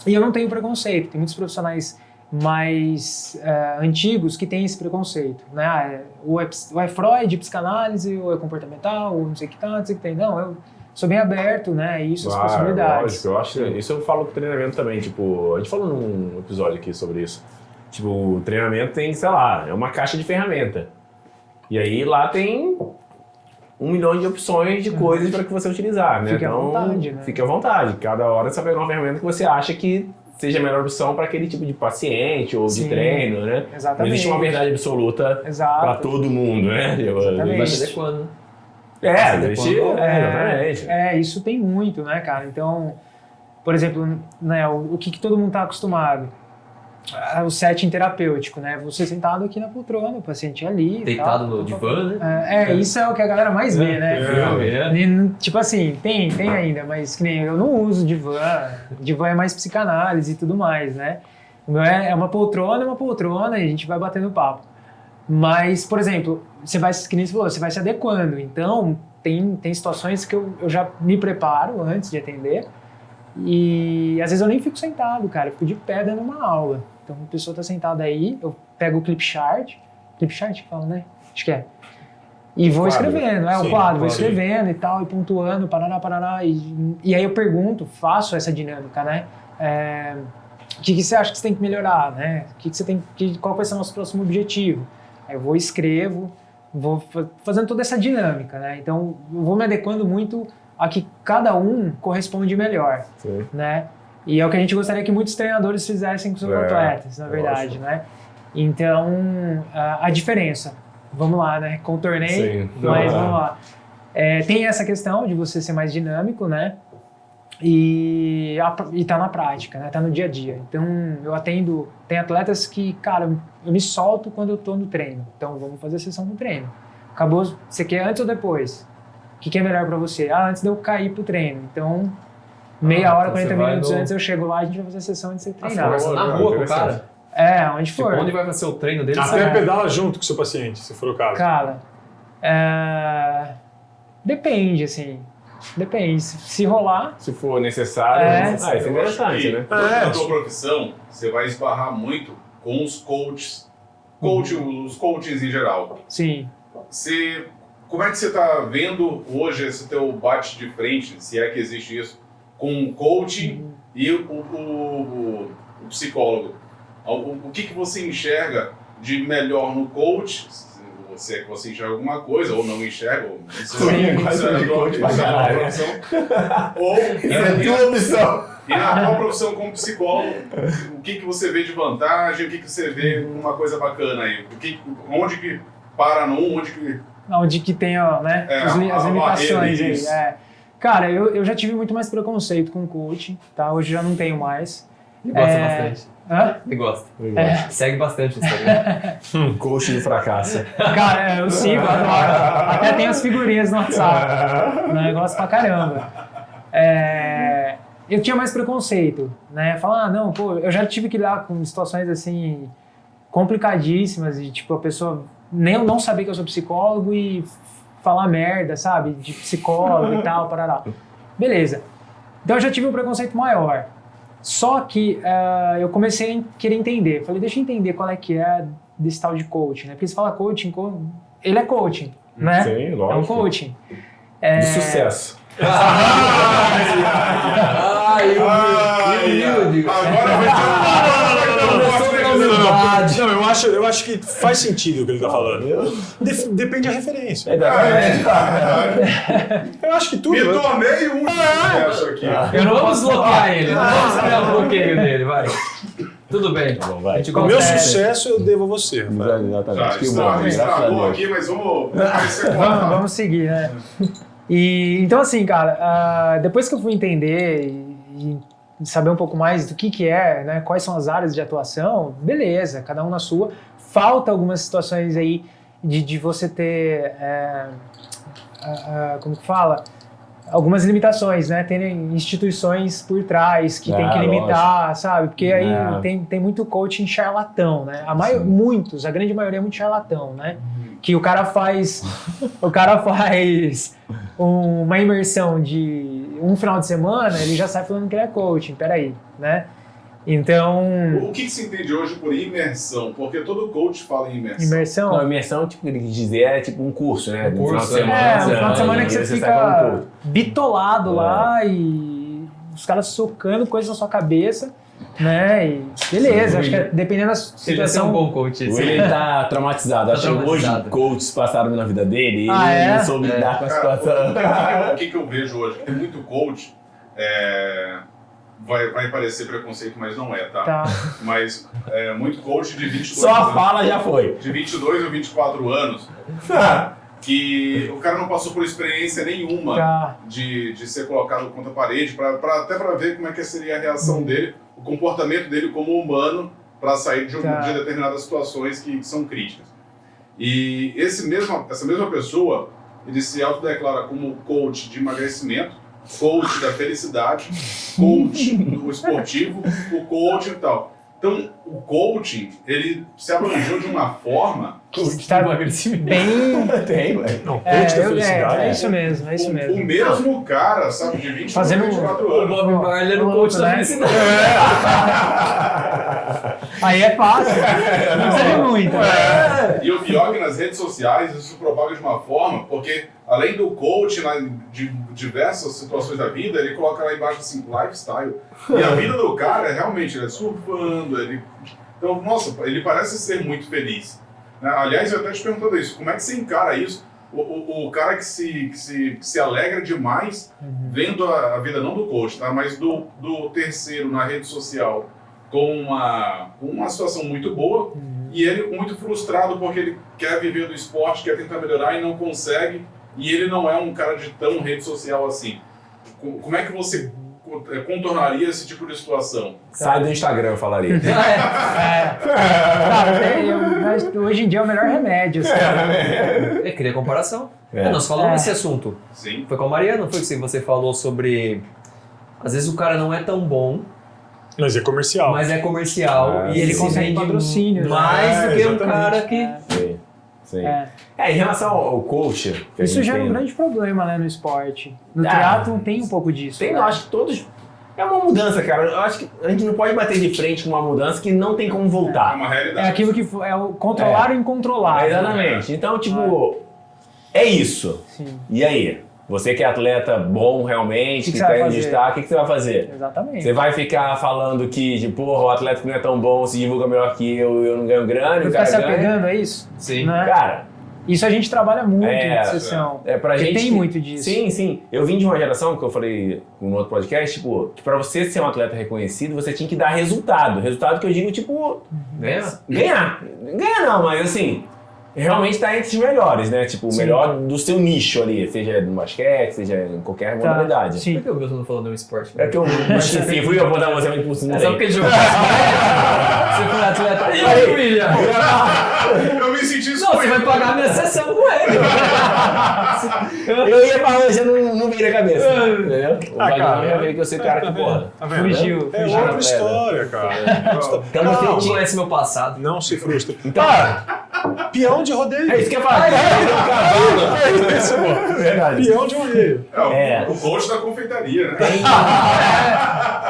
E eu não tenho preconceito, tem muitos profissionais mais antigos que têm esse preconceito, né? Ou é Freud, psicanálise, ou é comportamental, ou não sei o que tá, não sei o que tem. Não, eu sou bem aberto, né? A isso, as possibilidades. Lógico, eu acho isso eu falo com treinamento também, tipo, a gente falou num episódio aqui sobre isso. Tipo, o treinamento tem, sei lá, é uma caixa de ferramenta. E aí lá tem 1 milhão de opções de coisas para que você utilizar, né? Fique à Então, vontade, né? fique à vontade. Cada hora você vai pegar uma ferramenta que você acha que seja a melhor opção para aquele tipo de paciente ou Sim, de treino, né? exatamente. Não existe uma verdade absoluta Exato. para todo mundo, né? Exatamente. Vai se adequando. Existe, exatamente. Isso tem muito, né, cara? Então, por exemplo, né, o que todo mundo está acostumado? O setting terapêutico, né? Você sentado aqui na poltrona, o paciente ali. Deitado tal, no divã, né? Isso é o que a galera mais vê, né? Tipo assim, tem ainda, mas que nem eu não uso divã. Divã é mais psicanálise e tudo mais, né? O meu é uma poltrona e a gente vai batendo papo. Mas, por exemplo, que nem você falou, você vai se adequando. Então, tem situações que eu já me preparo antes de atender. E às vezes eu nem fico sentado, cara, eu fico de pé dando uma aula. Então a pessoa tá sentada aí, eu pego o clip chart que fala, né? Acho que é. E vou escrevendo, o quadro, vou escrevendo e tal, e pontuando, paraná. E aí eu pergunto, faço essa dinâmica, né? O que você acha que você tem que melhorar, né? Qual vai ser o nosso próximo objetivo? Aí eu vou escrevo, vou fazendo toda essa dinâmica, né? Então eu vou me adequando muito a que cada um corresponde melhor, Sim. né? E é o que a gente gostaria que muitos treinadores fizessem com seus atletas, na verdade, né? Então, a diferença, vamos lá, né? Contornei, Sim. mas vamos lá. Tem essa questão de você ser mais dinâmico, né? E tá na prática, né? Tá no dia a dia. Então, eu atendo... Tem atletas que, cara, eu me solto quando eu tô no treino. Então, vamos fazer a sessão no treino. Acabou, você quer antes ou depois? O que é melhor pra você? Antes de eu cair pro treino. Então, meia hora, 40 minutos antes eu chego lá, a gente vai fazer a sessão antes de você treinar. Conversa na rua com o cara. Onde for. Tipo, onde vai ser o treino dele? Até pedala junto com o seu paciente, se for o caso. Cara, depende, assim. Depende. Se rolar... Se for necessário. Isso é Eu interessante, acho que né? Na tua profissão, você vai esbarrar muito com os coaches, os coaches em geral. Sim. Como é que você está vendo hoje esse teu bate de frente, se é que existe isso, com o coach e o psicólogo? O que você enxerga de melhor no coach? Se é que você enxerga alguma coisa, ou não enxerga, ou isso é a tua profissão. Ou e na tua profissão como psicólogo, o que você vê de vantagem, o que você vê uma coisa bacana aí? Onde que para Onde que tem, né, as limitações aí. Cara, eu já tive muito mais preconceito com o coaching, tá? Hoje já não tenho mais. Ele gosta bastante. Hã? Ele gosta. É. Segue bastante o Instagram. Coach do fracasso. Cara, eu sigo, adoro. Até tem as figurinhas no WhatsApp. Negócio pra caramba. Eu tinha mais preconceito, né? Falar, não, pô, eu já tive que lidar com situações assim complicadíssimas e tipo a pessoa nem não saber que eu sou psicólogo e falar merda, sabe? De psicólogo e tal, parará. Beleza. Então eu já tive um preconceito maior. Só que eu comecei a querer entender. Falei, deixa eu entender qual é que é desse tal de coaching, né? Porque se fala coaching, ele é coaching, né? Sim, lógico. É um coaching. De sucesso. Agora vai ter Não, eu acho que faz sentido o que ele tá falando. Depende da referência. Eu acho que tudo. Me tornei um sucesso aqui. Eu não vamos bloquear ele, não vamos saber o bloqueio dele, vai. Tudo bem. Tá bom, vai. A gente O meu consegue. sucesso eu devo a você, Rafael. Exatamente. Que bom, graças a Estragou Deus. aqui, mas vai ser cortado. Vamos seguir, né? Então assim, cara, depois que eu fui entender e saber um pouco mais do que é, né, quais são as áreas de atuação, beleza, cada um na sua. Falta algumas situações aí de você ter, como que fala? Algumas limitações, né? Tem instituições por trás que tem que limitar, sabe? Porque aí tem muito coaching charlatão, né? Muitos, a grande maioria é muito charlatão, né? Que o cara faz uma imersão de um final de semana, ele já sai falando que ele é coaching, peraí, né? Então... O que se entende hoje por imersão? Porque todo coach fala em imersão. Imersão? Não, imersão, tipo, ele quis dizer, é tipo um curso, né? Um curso, final de semana. Um final de semana que você sai fica falando curso. bitolado lá e os caras socando coisas na sua cabeça, né? E beleza, acho que dependendo da Ele é um situação... bom coach. Ou ele tá traumatizado. Acho que hoje coaches passaram na vida dele e ele não soube lidar com a situação. O que eu vejo hoje? Tem muito coach, vai parecer preconceito, mas não é, tá? Mas muito coach de 22 Só a anos. fala já foi. De 22 ou 24 anos, que o cara não passou por experiência nenhuma de ser colocado contra a parede, até para ver como é que seria a reação dele, o comportamento dele como humano para sair de determinadas situações que são críticas. E essa mesma pessoa, ele se autodeclara como coach de emagrecimento, coach da felicidade, coach do esportivo, o coach e tal. Então, o coaching, ele se abrangeu de uma forma... Está bem... Tem, velho. Não, coach da felicidade. É isso mesmo, é isso mesmo. O mesmo cara, sabe, de 20 Fazendo 24 O anos. Bob Marley era o coach da felicidade. Aí é fácil. Não precisa de muito. E o pior é que nas redes sociais isso se propaga de uma forma, porque além do coach de diversas situações da vida, ele coloca lá embaixo assim, lifestyle. E a vida do cara, realmente, ele é surfando, então, nossa, ele parece ser muito feliz. Né? Aliás, eu até te perguntando isso, como é que você encara isso? O cara que se alegra demais vendo a vida não do coach, tá? Mas do terceiro na rede social com uma situação muito boa e ele muito frustrado porque ele quer viver do esporte, quer tentar melhorar e não consegue, e ele não é um cara de tão rede social assim. Como é que você contornaria esse tipo de situação? Sai do Instagram, eu falaria. Cara, hoje em dia é o melhor remédio. Assim. É, cria comparação. É. Nós falamos desse assunto. Sim. Foi com a Mariana, foi que você falou sobre... Às vezes o cara não é tão bom, Mas é comercial. mas é comercial e ele sim. Consegue vende patrocínio, né? mais do que um exatamente. cara que... Sim, sim. É. Em relação ao coach... que a Isso gente já é tem, um grande problema, né, no esporte. No Ah, triatlon tem um pouco disso. Tem, né? eu acho que todos... É uma mudança, cara. Eu acho que a gente não pode bater de frente com uma mudança que não tem como É voltar. uma realidade. É aquilo que é o controlar o incontrolável. Exatamente. Então, tipo, é isso. Sim, E aí? Você que é atleta bom realmente, que que você vai tá em fazer? destaque, o que você vai fazer? exatamente. Você vai ficar falando que, porra, o atleta que não é tão bom se divulga melhor que eu não ganho grana, e Vai o ficar cara se ganha. apegando a isso? Sim. Né? Cara, Isso a gente trabalha muito É, em sessão. pra Porque gente... tem muito disso. Sim, sim. Eu vim de uma geração, que eu falei no outro podcast, tipo, que pra você ser um atleta reconhecido, você tinha que dar resultado. Resultado que eu digo, tipo, Ganhar. ganhar. Ganhar não, mas assim, realmente tá entre os melhores, né? Tipo, o Sim. melhor do seu nicho ali, seja no basquete, seja em qualquer Tá, modalidade. sim. Por que o Milton não falou no esporte? É que eu enfim, fui apontar você muito por cima. É só porque ele jogou. Você foi atleta. E aí, William? Eu me senti Não, você vai pagar a minha sessão com ele. Eu ia falar, você não veio na cabeça. Entendeu? O Ah, Wagner cara, já veio que eu sei o cara que, porra. Tá vendo? Fugiu, É fugiu. outra história, cara. Então Não, você Não tinha. conhece meu passado. Não se frustre. Então, Peão de rodeio. é isso que eu ia falar. É isso, pô. Verdade. Peão de rodeio. É. O coach da confeitaria, né?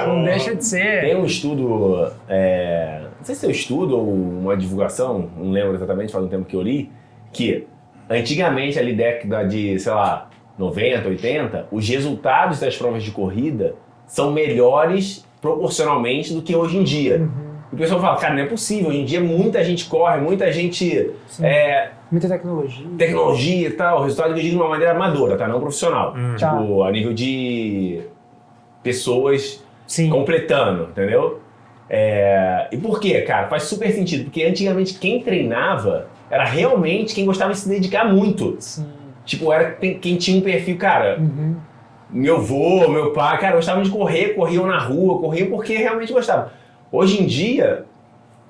Não deixa de ser. Tem um estudo, não sei se é um estudo ou uma divulgação, não lembro exatamente, faz um tempo que eu li, que antigamente, ali década de, sei lá, 90, 80, os resultados das provas de corrida são melhores proporcionalmente do que hoje em dia. E o pessoal fala, cara, não é possível, hoje em dia muita gente corre, muita gente... Sim. Muita tecnologia. Tecnologia e tal, o resultado que eu digo de uma maneira amadora, tá? Não profissional. Tá. Tipo, a nível de pessoas Sim. completando, entendeu? E por quê, cara? Faz super sentido, porque antigamente quem treinava era realmente quem gostava de se dedicar muito. Sim. Tipo, era quem tinha um perfil, cara, Uhum. meu avô, meu pai, cara, gostavam de correr, corriam na rua, corriam porque realmente gostavam. Hoje em dia,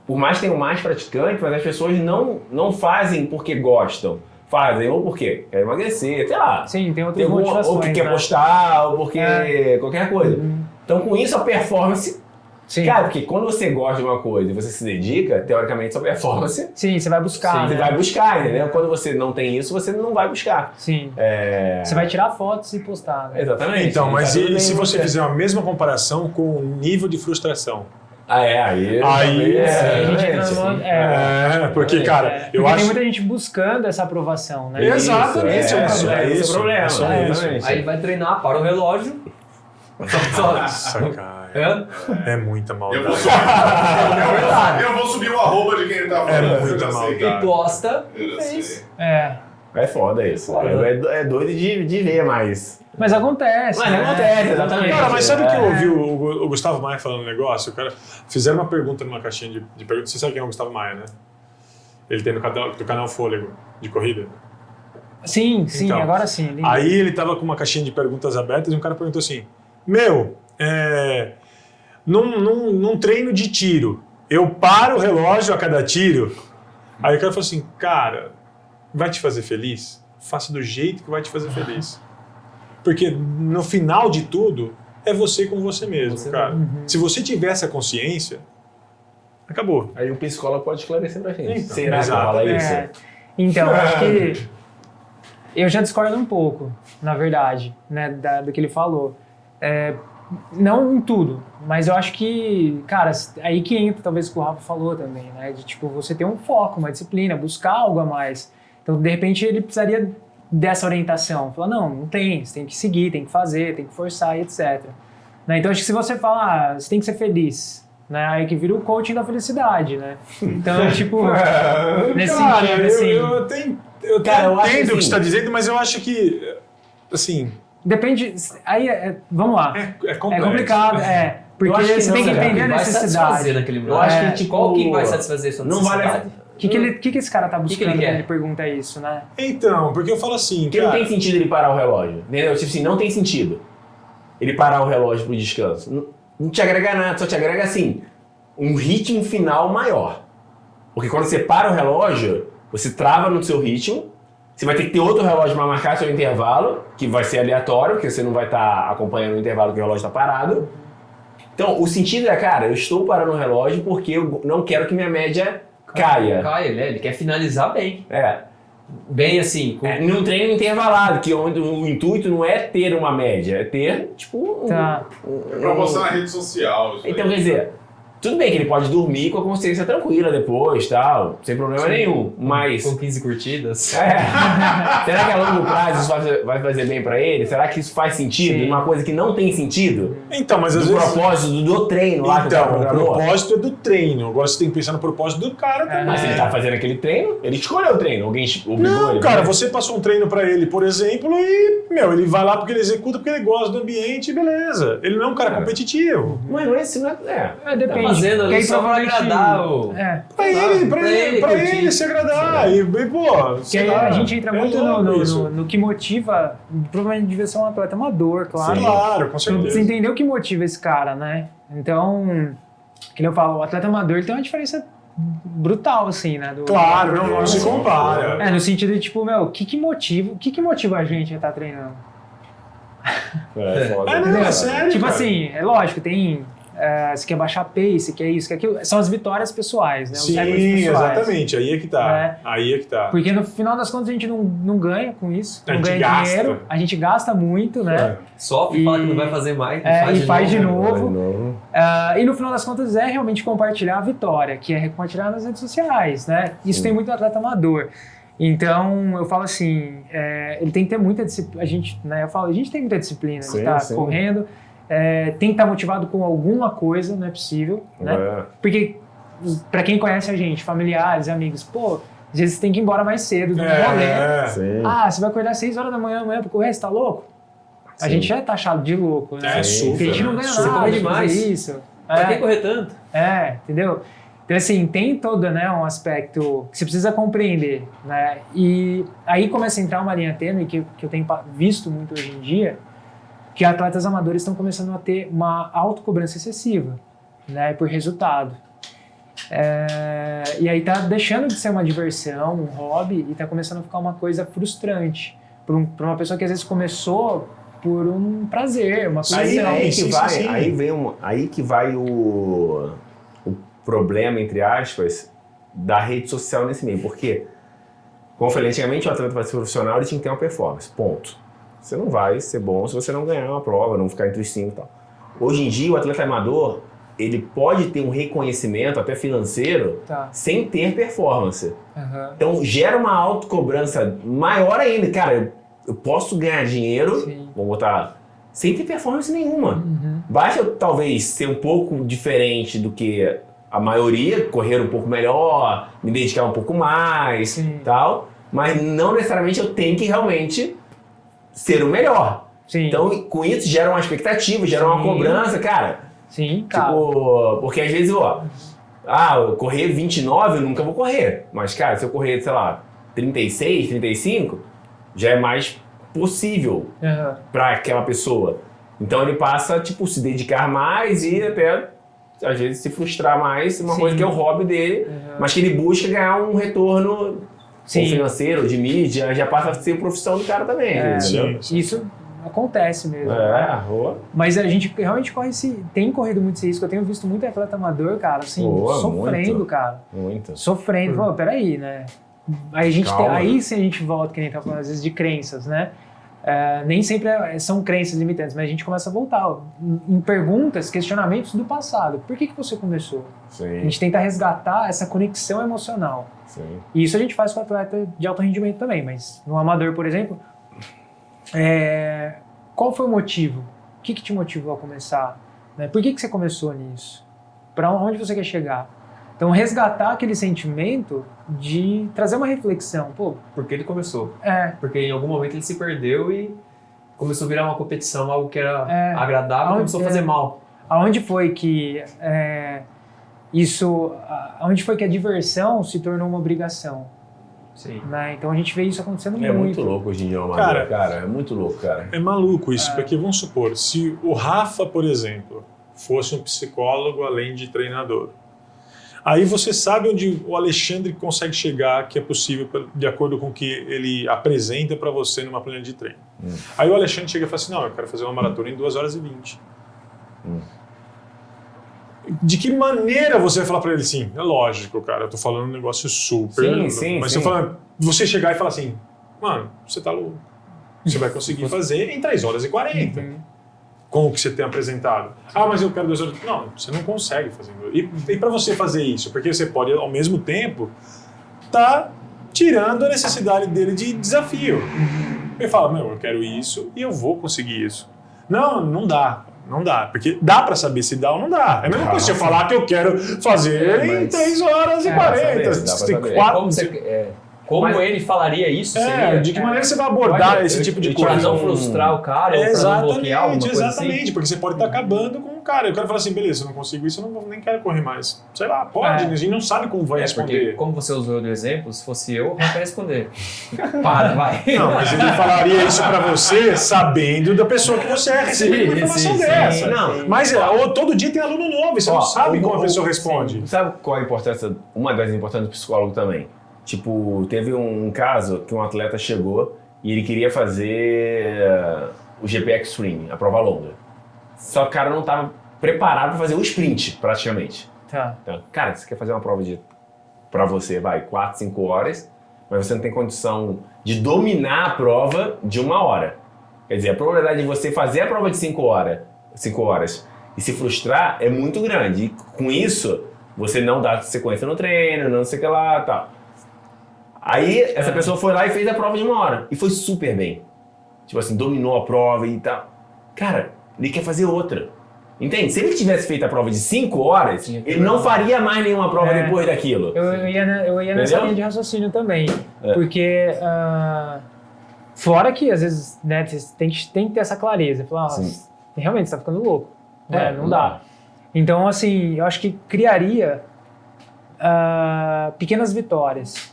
por mais que tenham mais praticantes, mas as pessoas não fazem porque gostam. Fazem ou porque quer emagrecer, sei lá. Sim, tem outras Tem alguma, motivações. ou porque quer né? postar, ou porque qualquer coisa. Uhum. Então, com isso, a performance... Sim. Cara, porque quando você gosta de uma coisa e você se dedica, teoricamente, sua performance, Sim, você vai buscar. você né? vai buscar, entendeu? Quando você não tem isso, você não vai buscar. Sim. Você vai tirar fotos e postar. Né? Exatamente. Então, mas Tá tudo e bem se com você fizer a mesma comparação com o nível de frustração? Aí... a gente entra numa- Porque, cara, eu porque acho... tem muita gente buscando essa aprovação, né? Exatamente, Isso, esse é o problema. é só exatamente. isso. Aí vai treinar, para o relógio. Nossa, cara, é muita Eu maldade. vou subir, eu vou subir o arroba de quem ele tá falando. É eu muita já sei maldade. E posta. Eu já sei. É foda isso. É doido de ver, mas... Mas acontece. Mas né? acontece, exatamente. Cara, mas sabe que eu ouvi o Gustavo Maia falando um negócio? O cara fizeram uma pergunta numa caixinha de perguntas. Você sabe quem é o Gustavo Maia, né? Ele tem do canal Fôlego, de corrida. Sim, Então, agora sim. Lindo. Aí ele tava com uma caixinha de perguntas abertas e um cara perguntou assim: num treino de tiro, eu paro o relógio a cada tiro? Aí o cara falou assim: cara, vai te fazer feliz? Faça do jeito que vai te fazer feliz. Porque no final de tudo, é você com você mesmo, cara. Se você tiver essa consciência, acabou. Aí o psicólogo pode esclarecer pra gente. Então, Será que exato. rola isso? Então, acho que eu já discordo um pouco, na verdade, né, do que ele falou. Não em tudo, mas eu acho que, cara, aí que entra talvez o que o Rafa falou também, né? De tipo, você ter um foco, uma disciplina, buscar algo a mais. Então, de repente, ele precisaria dessa orientação. Falar, não tem, você tem que seguir, tem que fazer, tem que forçar e etc. Né? Então, acho que se você falar, você tem que ser feliz, né? Aí que vira o coaching da felicidade, né? Então, tipo, nesse Cara, sentido, assim... eu Cara, eu acho entendo o que assim- você está dizendo, mas eu acho que, assim, Depende... Aí, vamos lá. é É complexo. complicado, porque Eu acho que você não, tem que cara, entender a vai satisfazer necessidade. naquele momento. Eu acho que, tipo, Qual que vai satisfazer sua não vale- necessidade? O que esse cara tá que buscando ele quando quer? ele pergunta isso, né? Então, porque eu falo assim, Porque não cara, tem sentido ele parar o relógio. Entendeu? Tipo assim, não tem sentido ele parar o relógio pro descanso. Não te agrega nada, só te agrega assim, um ritmo final maior. Porque quando você para o relógio, você trava no seu ritmo, você vai ter que ter outro relógio para marcar seu intervalo, que vai ser aleatório, porque você não vai estar acompanhando o intervalo que o relógio está parado. Então, o sentido é, cara, eu estou parando o relógio porque eu não quero que minha média caia. Caia, né? Ele quer finalizar bem. Bem assim, com... Num treino intervalado, que onde o intuito não é ter uma média, é ter, tipo, Tá. É pra mostrar na rede social. Isso Então, aí. quer dizer, tudo bem que ele pode dormir com a consciência tranquila depois, tal, sem problema nenhum, mas... com 15 curtidas. Será que a longo prazo isso vai fazer bem pra ele? Será que isso faz sentido? Sim. Uma coisa que não tem sentido? então, mas às Do vezes... propósito do treino lá que o cara Então, o programou? propósito é do treino. Agora você tem que pensar no propósito do cara também. Mas se ele tá fazendo aquele treino, ele escolheu o treino. Alguém obrigou Não, ele? cara, né? você passou um treino pra ele, por exemplo, e, ele vai lá porque ele executa, porque ele gosta do ambiente, beleza. Ele não é um cara competitivo. Mas não é esse, não é... Depende. Tá fazendo Porque ali aí só pra provavelmente- agradar o... Pra ele se agradar. E, pô, Que sei aí lá, a gente entra é muito louco isso. no que motiva. Provavelmente devia ser um atleta amador, claro. Claro, com Você certeza. entendeu o que motiva esse cara, né? Então, que nem eu falo, o atleta amador ele tem uma diferença brutal, assim, né? Claro, não se compara. No sentido de, tipo, o que motiva a gente a estar treinando? foda. Não, é sério, Tipo cara. assim, é lógico, tem... você quer baixar pace, quer isso, quer aquilo. São as vitórias pessoais, né? Os Sim, recordes pessoais. exatamente. Aí é que tá. É. Aí é que tá. Porque no final das contas a gente não ganha com isso, A não gente ganha gasta. dinheiro, a gente gasta muito, né? Sofre, E- fala que não vai fazer mais. E faz de né? novo. E no final das contas é realmente compartilhar a vitória, que é compartilhar nas redes sociais, né? Isso tem muito atleta amador. Então, eu falo assim, ele tem que ter muita disciplina. A gente tem muita disciplina de Sim, estar sim. correndo, tem que estar motivado com alguma coisa, não é possível, né? Porque, pra quem conhece a gente, familiares, amigos, pô, às vezes você tem que ir embora mais cedo do rolê. Sim. Você vai acordar 6 horas da manhã amanhã pra correr, você tá louco? A Sim. gente já é taxado de louco, né? É, super, Porque a gente não né? ganha Você nada corre de demais. fazer isso. Pra que correr tanto? Entendeu? Então, assim, tem todo, né, um aspecto que você precisa compreender, né? E aí começa a entrar uma linha tênue que eu tenho visto muito hoje em dia, que atletas amadores estão começando a ter uma autocobrança excessiva, né, por resultado. E aí tá deixando de ser uma diversão, um hobby, e tá começando a ficar uma coisa frustrante pra uma pessoa que às vezes começou por um prazer, uma coisa Sim, Aí que vai o problema, entre aspas, da rede social nesse meio. Porque, como eu falei, antigamente o atleta para ser profissional ele tinha que ter uma performance, ponto. Você não vai ser bom se você não ganhar uma prova, não ficar entre os 5 e tal. Hoje em dia, o atleta amador, ele pode ter um reconhecimento, até financeiro, sem ter performance. Então, gera uma autocobrança maior ainda. Cara, eu posso ganhar dinheiro, vamos botar, sem ter performance nenhuma. Basta eu, talvez, ser um pouco diferente do que a maioria, correr um pouco melhor, me dedicar um pouco mais, tal, mas não necessariamente eu tenho que realmente ser o melhor. Então, com isso, gera uma expectativa, gera uma cobrança, cara. Tipo, porque às vezes, eu correr 29, eu nunca vou correr. Mas, cara, se eu correr, sei lá, 36, 35, já é mais possível para aquela pessoa. Então ele passa, tipo, se dedicar mais e até, às vezes, se frustrar mais, uma coisa que é o hobby dele, mas que ele busca ganhar um retorno ou financeiro, de mídia, já passa a ser profissão do cara também, entendeu? Isso acontece mesmo. Mas a gente realmente tem corrido muito esse risco. Eu tenho visto muito atleta amador, cara, assim, sofrendo, muito. cara. Muito. Sofrendo. Pô, peraí, né? Aí sim a gente volta, que nem tá falando, às vezes, de crenças, né? Nem sempre são crenças limitantes, mas a gente começa a voltar em perguntas, questionamentos do passado. Por que você começou? A gente tenta resgatar essa conexão emocional. E isso a gente faz com o atleta de alto rendimento também, mas no amador, por exemplo, qual foi o motivo? O que te motivou a começar? Né? Por que você começou nisso? para onde você quer chegar. Então, resgatar aquele sentimento de trazer uma reflexão. Pô, Porque ele começou. é, Porque em algum momento ele se perdeu e começou a virar uma competição, algo que era É. agradável, Aonde- começou a fazer mal. aonde foi que aonde foi que a diversão se tornou uma obrigação? Sim. Né? Então, a gente vê isso acontecendo É muito muito. louco hoje em dia, o Cara, amador, cara. É muito louco, cara. É maluco isso, porque vamos supor, se o Rafa, por exemplo, fosse um psicólogo além de treinador, aí você sabe onde o Alexandre consegue chegar, que é possível de acordo com o que ele apresenta para você numa planilha de treino. Aí o Alexandre chega e fala assim, não, eu quero fazer uma maratona em 2 horas e 20. De que maneira você vai falar para ele assim? É lógico, cara, eu tô falando um negócio super... Sim, sim, mas sim. eu tô falando, você chegar e falar assim, mano, você tá louco. Você vai conseguir fazer em 3 horas e 40. Com o que você tem apresentado. Ah, mas eu quero 2 horas. Não, você não consegue fazer. E para você fazer isso? Porque você pode, ao mesmo tempo, tá tirando a necessidade dele de desafio. Ele fala, meu, eu quero isso e eu vou conseguir isso. Não, não dá. Não dá. Porque dá para saber se dá ou não dá. É a mesma coisa se eu falar que eu quero fazer em 3 horas e 40. dá pra saber. Tem É 4... como como Mas- ele falaria isso? Seria, de que maneira você vai abordar Olha, esse tipo de pra coisa? não frustrar o cara ou pra não bloquear alguma coisa Exatamente, assim? porque você pode estar acabando com o cara. E o cara fala assim, beleza, eu não consigo isso, eu não, nem quero correr mais. Sei lá, pode, É. a gente não sabe como vai Porque, responder. como você usou do exemplo, se fosse eu ia responder. Para, vai. Não, mas ele falaria isso pra você sabendo da pessoa que você é recebendo uma informação sim, dessa. Não, Mas todo dia tem aluno novo, e você não sabe como a pessoa responde. Sabe qual a importância? Uma das importâncias do psicólogo também. Tipo, teve um caso que um atleta chegou e ele queria fazer o GP Extreme, a prova longa. Só que o cara não estava preparado para fazer o sprint, praticamente. Tá. Então, cara, você quer fazer uma prova pra você, vai, 4, 5 horas, mas você não tem condição de dominar a prova de 1 hora. Quer dizer, a probabilidade de você fazer a prova de 5 horas e se frustrar é muito grande. E com isso, você não dá sequência no treino, não sei o que lá, tal. Aí, essa pessoa foi lá e fez a prova de 1 hora. E foi super bem. Tipo assim, dominou a prova e tal. Cara, ele quer fazer outra. Entende? Se ele tivesse feito a prova de 5 horas, ele não faria mais nenhuma prova É. depois daquilo. Eu ia nessa Entendeu? linha de raciocínio também. É. Porque, fora que às vezes, né, você tem que ter essa clareza. Falar, Sim. realmente, você tá ficando louco. É, Não dá. Então, assim, eu acho que criaria pequenas vitórias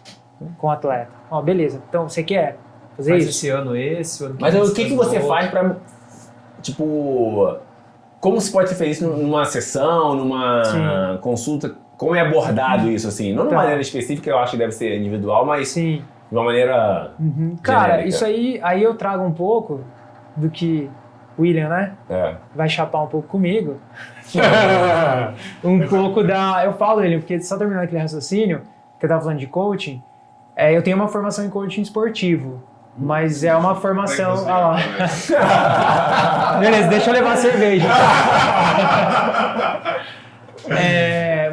com o atleta. Ó, beleza, então você quer fazer Faz isso? esse ano esse, o ano Mas vem o que faz você outro. faz pra, tipo, como se pode ser feito isso numa sessão, numa Sim. consulta? Como é abordado isso, assim? Não de uma Tá. maneira específica, eu acho que deve ser individual, mas Sim. de uma maneira... Cara, genérica. isso aí eu trago um pouco do que o William, né, É. vai chapar um pouco comigo. Um pouco da... Eu falo ele, porque só terminando aquele raciocínio, que eu tava falando de coaching, eu tenho uma formação em coaching esportivo, mas é uma formação... Como é que você Ah lá. né? Beleza, deixa eu levar a cerveja.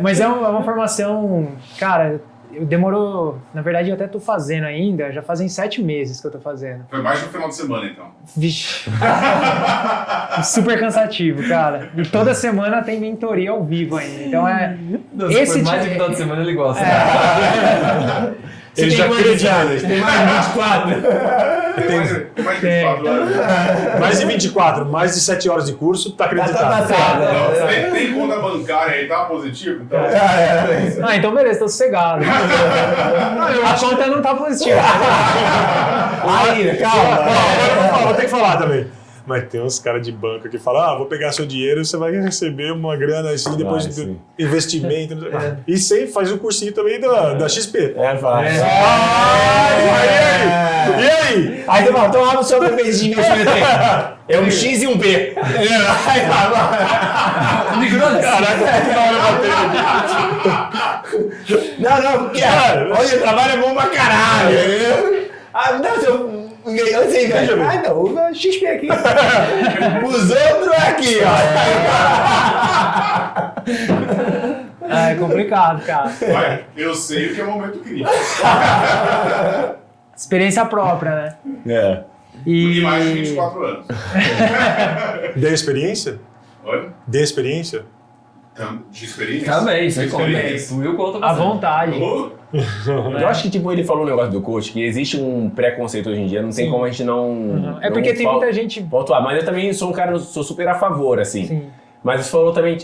Mas é uma formação, cara, demorou, na verdade eu até tô fazendo ainda, já fazem 7 meses que eu tô fazendo. Foi mais no final de semana, então. Vixe. Super cansativo, cara. E toda semana tem mentoria ao vivo ainda. Então Não, esse se for mais de tipo- final de semana ele gosta. Ele já acredita. Tem mais 24. Tem mais de 24 horas. Mais de 24, mais de 7 horas de curso, tá acreditado. Tem conta bancária aí, tá positivo? Então, então beleza, tô sossegado. A conta não tá positiva. Aí, calma. Vou ter que falar também. Mas tem uns caras de banco que falam, vou pegar seu dinheiro, você vai receber uma grana assim, depois Vai, do sim. investimento. E você faz o cursinho também da XP. Faz. E aí? Aí você fala, então abre o seu BPzinho de investimento aí. É um X e um B. Não, porque olha, o trabalho é bom pra caralho. Entendeu? Não, se eu ganhei, você ganha. Então, usa XP aqui. Os outros aqui, ó. É complicado, cara. vai, eu sei o que é momento crítico. Experiência própria, né? E mais de 24 anos. Dê experiência? Oi? Dê experiência? De experiência? Também, isso aí De conta. experiência. O Will conta À bastante. vontade. Oh, Eu acho que, tipo, ele falou um negócio do coach, que existe um preconceito hoje em dia, não tem Sim. como a gente não... Uhum. É não porque tem muita gente... pontuar. Mas eu também sou um cara, sou super a favor, assim. Sim. Mas você falou também...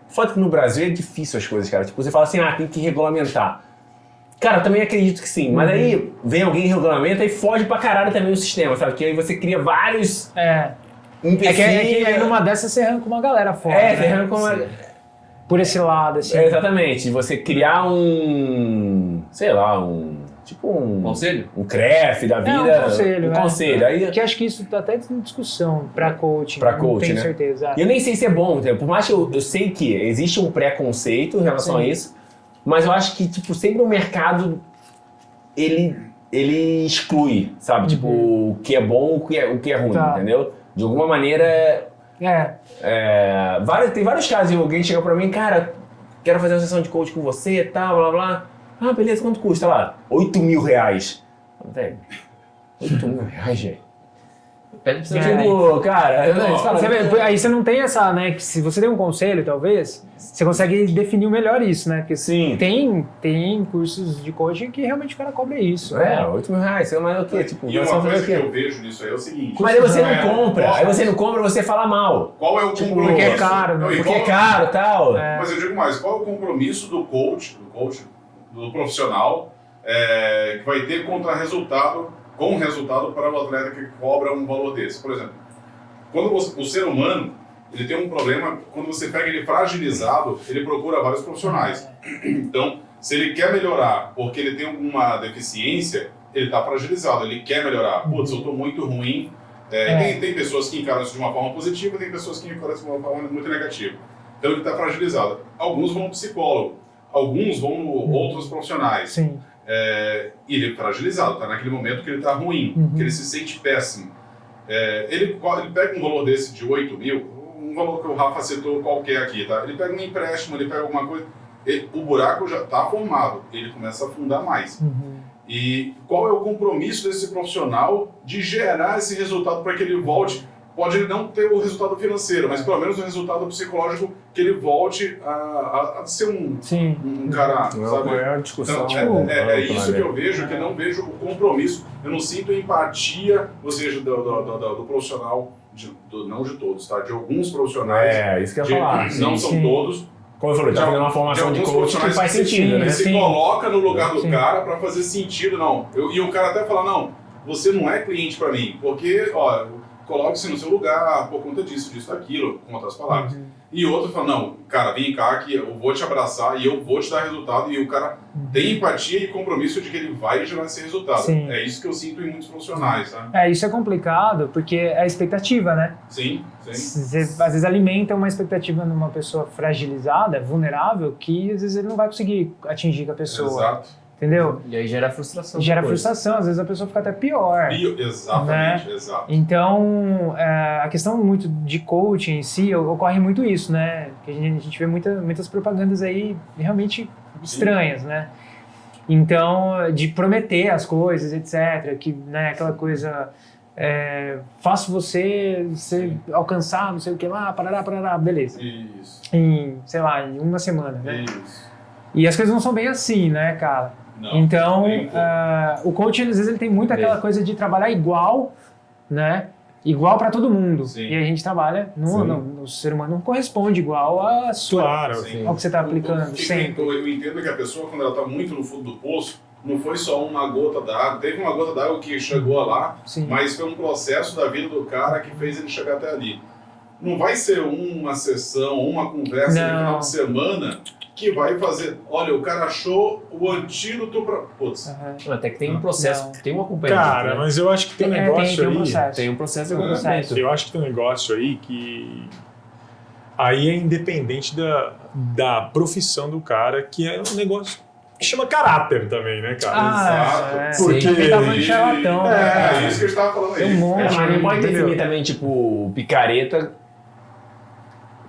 Foda que no Brasil é difícil as coisas, cara. Tipo, você fala assim, tem que regulamentar. Cara, eu também acredito que sim. Mas aí vem alguém e regulamenta e foge pra caralho também o sistema, sabe? Que aí você cria vários É que empecilhos. aí numa dessas você arranca uma galera fora. É, né? você arranca uma... Por esse lado, assim. É, exatamente. Você criar um... Sei lá, tipo um... Conselho? Um CREF da vida. É um conselho, Um né? conselho. Aí, Que acho que isso tá até em discussão pra coaching. Pra não coaching, tenho né? certeza. e eu nem sei se é bom, entendeu? Por mais que eu sei que existe um preconceito em relação Sim. a isso, mas eu acho que, tipo, sempre o mercado, ele exclui, sabe? Tipo, o que é bom, o que é ruim, Tá. entendeu? De alguma maneira, tem vários casos de alguém chega pra mim, cara, quero fazer uma sessão de coach com você e tal, blá blá. Ah, beleza, quanto custa? Lá, R$8.000. Velho, R$8.000, gente. Pede pra você É. Tipo, cara, você fala, Você vê, aí você não tem essa, né? Que se você tem um conselho, talvez, você consegue definir melhor isso, né? Porque Sim. tem cursos de coaching que realmente o cara cobra isso. É, né? R$8.000, sei lá, mas é o quê? Tipo, E vai só uma fazer coisa o que quê? eu vejo nisso aí é o seguinte. Mas aí você não É, compra. posso- Aí você não compra, você fala mal. Qual é o compromisso? porque é caro, né? Não, e Porque é qual- caro e tal. Mas eu digo mais, qual é o compromisso do coach, do profissional, que vai ter com o resultado para o atleta que cobra um valor desse? Por exemplo, quando o ser humano ele tem um problema, quando você pega ele fragilizado, ele procura vários profissionais. Então, se ele quer melhorar porque ele tem alguma deficiência, ele está fragilizado, ele quer melhorar. Putz, eu estou muito ruim. Tem pessoas que encaram isso de uma forma positiva, tem pessoas que encaram isso de uma forma muito negativa. Então ele está fragilizado. Alguns vão no psicólogo, alguns vão no outros profissionais. Sim. E ele é fragilizado, está naquele momento que ele está ruim, que ele se sente péssimo. Ele pega um valor desse de 8 mil, um valor que o Rafa citou qualquer aqui, tá? Ele pega um empréstimo, ele pega alguma coisa, o buraco já está formado, ele começa a afundar mais. E qual é o compromisso desse profissional de gerar esse resultado para que ele volte? Pode ele não ter o resultado financeiro, mas pelo menos o resultado psicológico, que ele volte a ser um cara, sabe? É uma discussão. Então, é isso que eu vejo, que eu não vejo o compromisso, eu não sinto empatia, ou seja, do profissional, não de todos, tá? De alguns profissionais, É, isso que eu ia falar. não são Sim. todos, Como eu falei, tá fazendo uma formação de alguns coach que profissionais faz que sentido, né? se Sim. coloca no lugar do Sim. cara para fazer sentido, não. E o cara até fala, não, você não é cliente para mim, porque, ó, coloque-se no seu lugar por conta disso, daquilo, com outras palavras. E outro fala, não, cara, vem cá que eu vou te abraçar e eu vou te dar resultado. E o cara tem empatia e compromisso de que ele vai gerar esse resultado. Sim. É isso que eu sinto em muitos profissionais, tá? Isso é complicado, porque é a expectativa, né? Sim. Você, às vezes alimenta uma expectativa numa pessoa fragilizada, vulnerável, que às vezes ele não vai conseguir atingir com a pessoa. Exato. Entendeu? E aí gera frustração. Gera depois. frustração, às vezes a pessoa fica até pior. Exatamente, exato. Então, a questão muito de coaching em si, ocorre muito isso, né? Que a gente vê muitas propagandas aí realmente estranhas, né? Então, de prometer as coisas, etc. Que, né, aquela coisa, faço você alcançar, não sei o que lá, parará, beleza. Isso. Sei lá, em uma semana, né? Isso. E as coisas não são bem assim, né, cara? Não, Então, nem um pouco. o coach, às vezes, ele tem muito aquela coisa de trabalhar igual, né? Igual para todo mundo. Sim. E a gente trabalha, o ser humano não corresponde igual a sua, Claro. Sim. ao que você está aplicando O que sempre. Eu entendo que a pessoa, quando ela está muito no fundo do poço, não foi só uma gota d'água. Teve uma gota d'água que chegou lá, Sim. mas foi um processo da vida do cara que fez ele chegar até ali. Não vai ser uma sessão, uma conversa no final de semana que vai fazer, olha, o cara achou o antídoto para... Putz, Até que tem um processo, Não. tem um acompanhamento. Cara, né? mas eu acho que tem um negócio tem um aí. processo. Tem um processo de É. acompanhamento. Eu acho que tem um negócio aí que. Aí é independente da profissão do cara, que é um negócio que chama caráter também, né, cara? Exato. Porque- Ele tá falando de charlatão, né, é cara? isso que eu estava falando aí. Tem um monte. Mas não pode entendeu? definir também, tipo, picareta.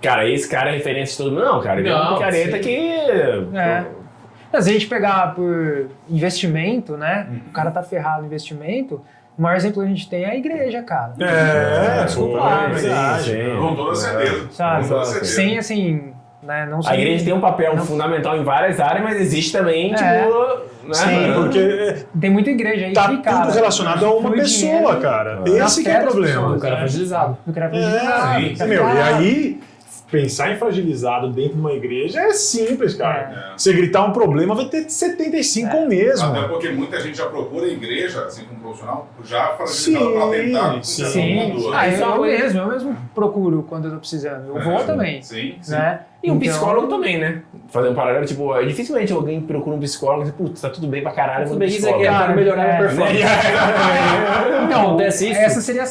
Cara, esse cara é referência de todo mundo. Não, cara, ele é um Não, picareta sim. que. Mas se a gente pegar por investimento, né? O cara tá ferrado no investimento, o maior exemplo que a gente tem é a igreja, cara. É, Desculpa, pô, é mas- verdade. sim. Com toda certeza. Sabe? Com toda certeza. Sem, assim, né? Não só A igreja tem um papel fundamental em várias áreas, mas existe também, tipo... Né? Sim, porque tem muita igreja aí tá que, cara, tudo relacionado a uma flui pessoa, dinheiro cara. na Esse que é fé o das problema. pessoas, O cara né? fragilizado. O cara fragilizado. É, tá meu, e ligado? aí pensar em fragilizado dentro de uma igreja é simples, cara. É. Você gritar um problema, vai ter 75 mesmo. Até porque muita gente já procura a igreja, assim como profissional, já fragilizado para tentar com sim. todo mundo. Ah, né? eu mesmo procuro quando eu tô precisando. Eu vou também, Sim, sim. né? E um Então, psicólogo também, né? Fazer um paralelo, tipo, dificilmente alguém procura um psicólogo e diz, putz, tá tudo bem pra caralho, vou Tudo no bem, isso aqui psicólogo. é para melhorar a performance. Então, Acontece isso? essa seria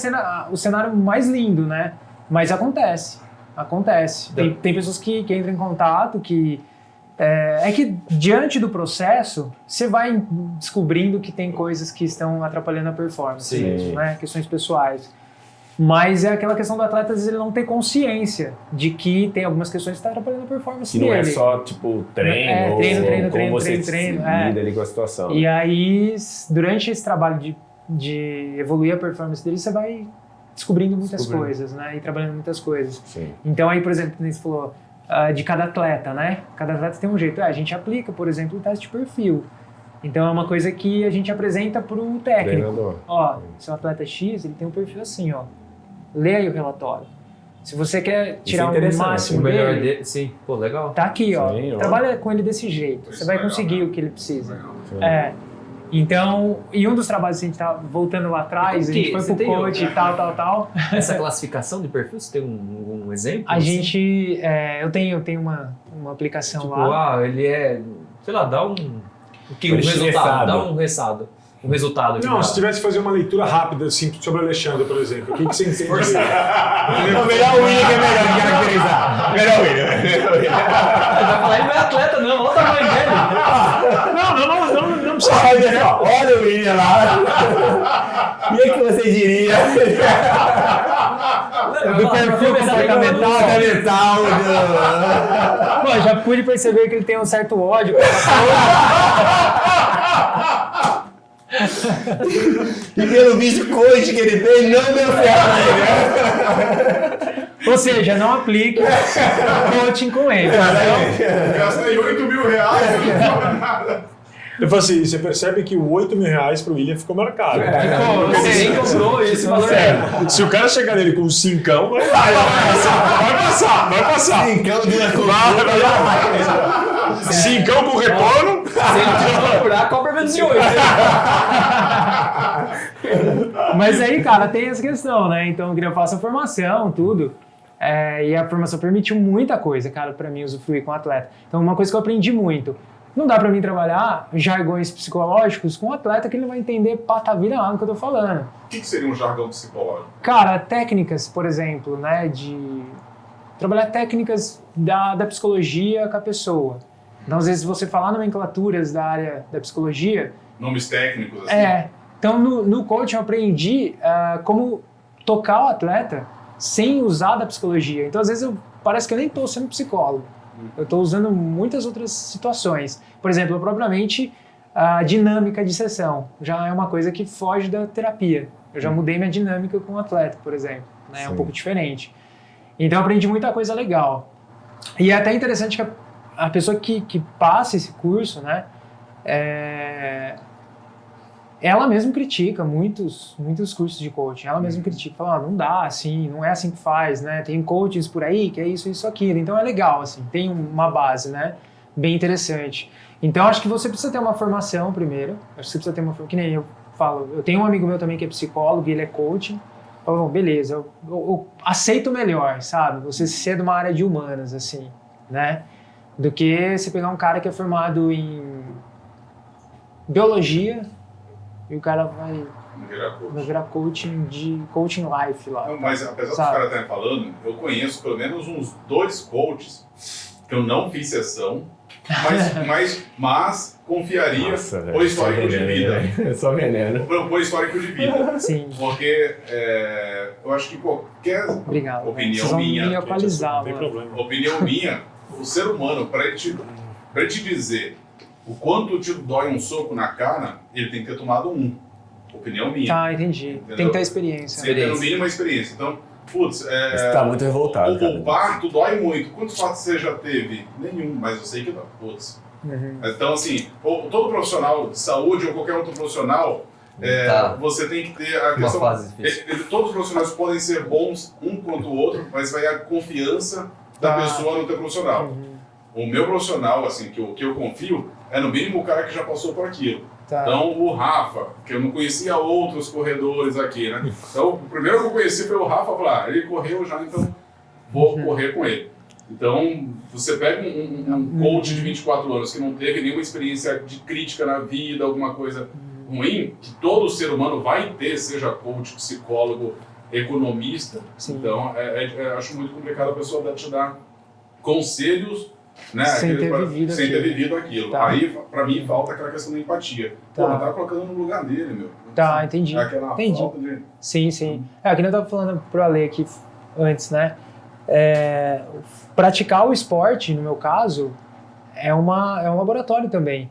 o cenário mais lindo, né? Mas acontece. Acontece. Tem pessoas que entram em contato, que... É que diante do processo, você vai descobrindo que tem coisas que estão atrapalhando a performance, Sim. mesmo, né? Questões pessoais. Mas é aquela questão do atleta, às vezes, ele não ter consciência de que tem algumas questões que estão atrapalhando a performance Que não dele. é só, tipo, treino, É, treino, ou treino, como treino, você treino, se treino, lida ali com a situação. E aí, durante esse trabalho de evoluir a performance dele, você vai descobrindo muitas coisas, né? E trabalhando muitas coisas. Sim. Então aí, por exemplo, como você falou, de cada atleta, né? Cada atleta tem um jeito. A gente aplica, por exemplo, o teste de perfil. Então é uma coisa que a gente apresenta para o técnico. Treinador. Ó, seu atleta X, ele tem um perfil assim, ó. Lê aí o relatório. Se você quer tirar o interessante. máximo O melhor dele, dele. Sim, pô, legal. tá aqui, ó. Sim, ó. Trabalha com ele desse jeito. Isso Você vai é legal, conseguir né? o que ele precisa. Legal. É. Então, e um dos trabalhos que a gente tá voltando lá atrás, a gente foi Você pro tem coach e tal. Essa classificação de perfil, você tem um exemplo? A assim? gente, eu tenho uma aplicação Tipo, lá. ele é... Sei lá, dá um Ele resultado. estressado. Dá um resultado. Um resultado. Não, se tivesse que fazer uma leitura rápida assim, sobre o Alexandre, por exemplo, o que você entende dele? Não, melhor o William que é melhor de caracterizar. Melhor o William. Vai falar, ele não é atleta não, olha o tamanho dele. Não precisa. Olha só, olha o William lá. E o que você diria? Do perfil comportamental. Pô, já pude perceber que ele tem um certo ódio. E pelo visto coach que ele tem, não deu certo. Ou seja, não aplique coaching com ele. Gastei R$8.000. Eu falo assim, você percebe que o R$8.000 pro William ficou marcado. Pô, você nem comprou esse valor. Se o cara chegar nele com um 5, vai passar. Cincão de uma 5 com retorno. Se ele te procurar, cobra menos de 8. Mas aí, cara, tem essa questão, né? Então, eu faço a formação, tudo. E a formação permitiu muita coisa, cara, pra mim usufruir com o atleta. Então, uma coisa que eu aprendi muito. Não dá pra mim trabalhar jargões psicológicos com um atleta que ele não vai entender patavina lá no que eu tô falando. O que seria um jargão psicológico? Cara, técnicas, por exemplo, né, de trabalhar técnicas da psicologia com a pessoa. Então, às vezes, você falar nomenclaturas da área da psicologia... Nomes técnicos, assim? Então, no coaching eu aprendi como tocar o atleta sem usar da psicologia. Então, às vezes, parece que eu nem estou sendo psicólogo. Eu estou usando muitas outras situações. Por exemplo, propriamente a dinâmica de sessão. Já é uma coisa que foge da terapia. Eu já mudei minha dinâmica com o atleta, por exemplo. Né? É um pouco diferente. Então, eu aprendi muita coisa legal. E é até interessante que a pessoa que passa esse curso, né? Ela mesma critica muitos cursos de coaching. Ela mesma critica, fala, não dá assim, não é assim que faz, né? Tem coaches por aí que é isso, aquilo. Então é legal, assim, tem uma base, né? Bem interessante. Então acho que você precisa ter uma formação primeiro. Acho que você precisa ter uma formação, que nem eu falo. Eu tenho um amigo meu também que é psicólogo e ele é coaching. Falo, beleza, eu aceito melhor, sabe? Você ser de uma área de humanas, assim, né? Do que você pegar um cara que é formado em biologia e o cara vai virar coaching life lá. Não, mas apesar dos Sabe? caras estarem falando, eu conheço pelo menos uns 2 coaches que eu não fiz sessão, mas confiaria por histórico de vida. Só veneno. Por histórico de vida. Sim. Porque eu acho que qualquer Obrigado. opinião Vocês vão minha, me equalizar, Não tem mano. problema. opinião minha, o ser humano, para ele te dizer o quanto te dói um soco na cara, ele tem que ter tomado um. Opinião minha. Tá, entendi. Entendeu? Tem que ter experiência. Você tem no mínimo uma experiência. Então, putz, Você tá muito revoltado, cara. o parto dói muito. Quantos partos você já teve? Nenhum, mas eu sei que dói. Putz. Então, assim, todo profissional de saúde ou qualquer outro profissional, você tem que ter a Uma questão... fase difícil. Todos os profissionais podem ser bons um quanto o outro, mas vai a confiança da pessoa no teu profissional. O meu profissional, assim, que eu confio, é no mínimo o cara que já passou por aquilo. Então, o Rafa, que eu não conhecia outros corredores aqui, né? Então, o primeiro que eu conheci foi o Rafa, falar, ele correu já, então vou correr com ele. Então, você pega um coach de 24 anos que não teve nenhuma experiência de crítica na vida, alguma coisa ruim, que todo ser humano vai ter, seja coach, psicólogo, economista. Sim. Então, acho muito complicado a pessoa te dar conselhos, né, Sem ter vivido aquilo. aquilo. Tá. Aí, pra mim, falta aquela questão da empatia. Tá. Pô, mas tá colocando no lugar dele, meu. Tá, entendi. É aquela Entendi. falta de... Sim, sim. É, que nem eu tava falando pro Ale aqui antes, né? Praticar o esporte, no meu caso, é um laboratório também.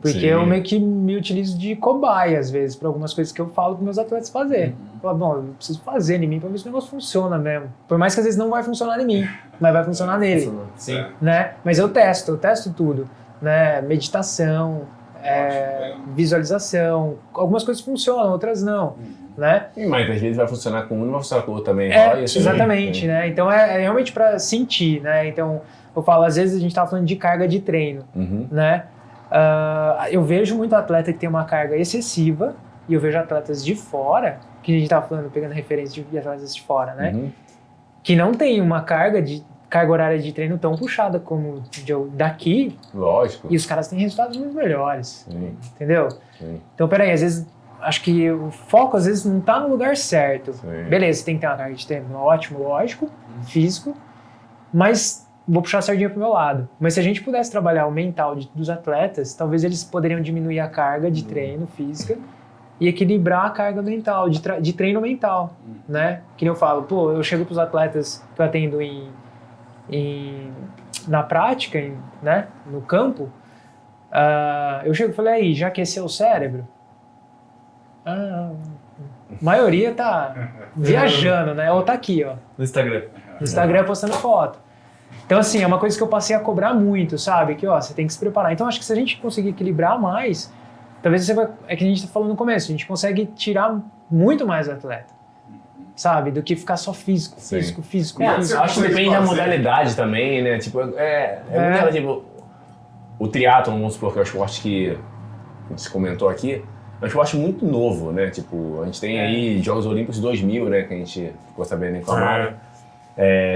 Porque Sim. eu meio que me utilizo de cobaia, às vezes, para algumas coisas que eu falo para meus atletas fazer. Falo, bom, eu preciso fazer em mim para ver se o negócio funciona mesmo. Por mais que às vezes não vai funcionar em mim, mas vai funcionar nele. Sim. Né? Mas eu testo tudo. Né? Meditação, visualização. Algumas coisas funcionam, outras não. Né? Mas às vezes vai funcionar com um e não vai funcionar com o outro também. Rola isso, Exatamente, né? Então é realmente para sentir, né? Então eu falo, às vezes a gente tá falando de carga de treino, né? Eu vejo muito atleta que tem uma carga excessiva e eu vejo atletas de fora, que a gente tava falando, pegando referência de atletas de fora, né? Que não tem uma carga horária de treino tão puxada como daqui. Lógico. E os caras têm resultados muito melhores. Sim. Entendeu? Sim. Então, peraí, às vezes, acho que o foco às vezes não tá no lugar certo. Sim. Beleza, você tem que ter uma carga de treino ótimo, lógico, físico, mas vou puxar a sardinha pro meu lado. Mas se a gente pudesse trabalhar o mental dos atletas, talvez eles poderiam diminuir a carga de treino física e equilibrar a carga mental, de treino mental, né? Que nem eu falo, pô, eu chego pros atletas que eu atendo na prática, né, no campo, eu chego e falei, aí, já aqueceu o cérebro? A maioria tá viajando, né? Ou tá aqui, ó, No Instagram. no Instagram postando foto. Então, assim, é uma coisa que eu passei a cobrar muito, sabe? Que, ó, você tem que se preparar. Então, acho que se a gente conseguir equilibrar mais, talvez é que a gente tá falando no começo, a gente consegue tirar muito mais atleta, sabe? Do que ficar só físico. Acho que depende da modalidade também, né? Tipo, muito relativo. O triatlon, vamos supor, que é o esporte que a gente comentou aqui, é um esporte muito novo, né? Tipo, a gente tem aí Jogos Olímpicos 2000, né? Que a gente ficou sabendo informar.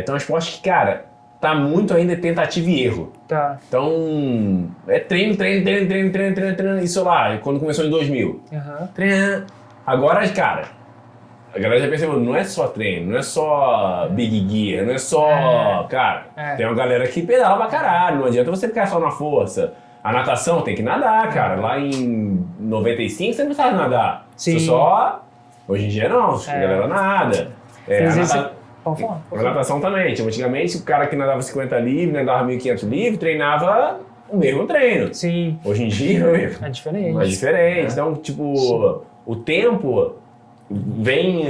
Então é um esporte que, cara, tá muito ainda tentativa e erro. Tá. Então, é treino, isso lá, quando começou em 2000. Treino. Agora, cara, a galera já percebeu, não é só treino, não é só Big Gear, não é só... Cara, tem uma galera que pedala pra caralho, não adianta você ficar só na força. A natação tem que nadar, cara. Lá em 95 você não precisava nadar. Sim. Você só... Hoje em dia não, a galera nada. A natação também. Tipo, antigamente o cara que nadava 50 livre, nadava 1500 livre, treinava o mesmo treino. Sim. Hoje em dia, É diferente. é diferente. Então, tipo, o tempo vem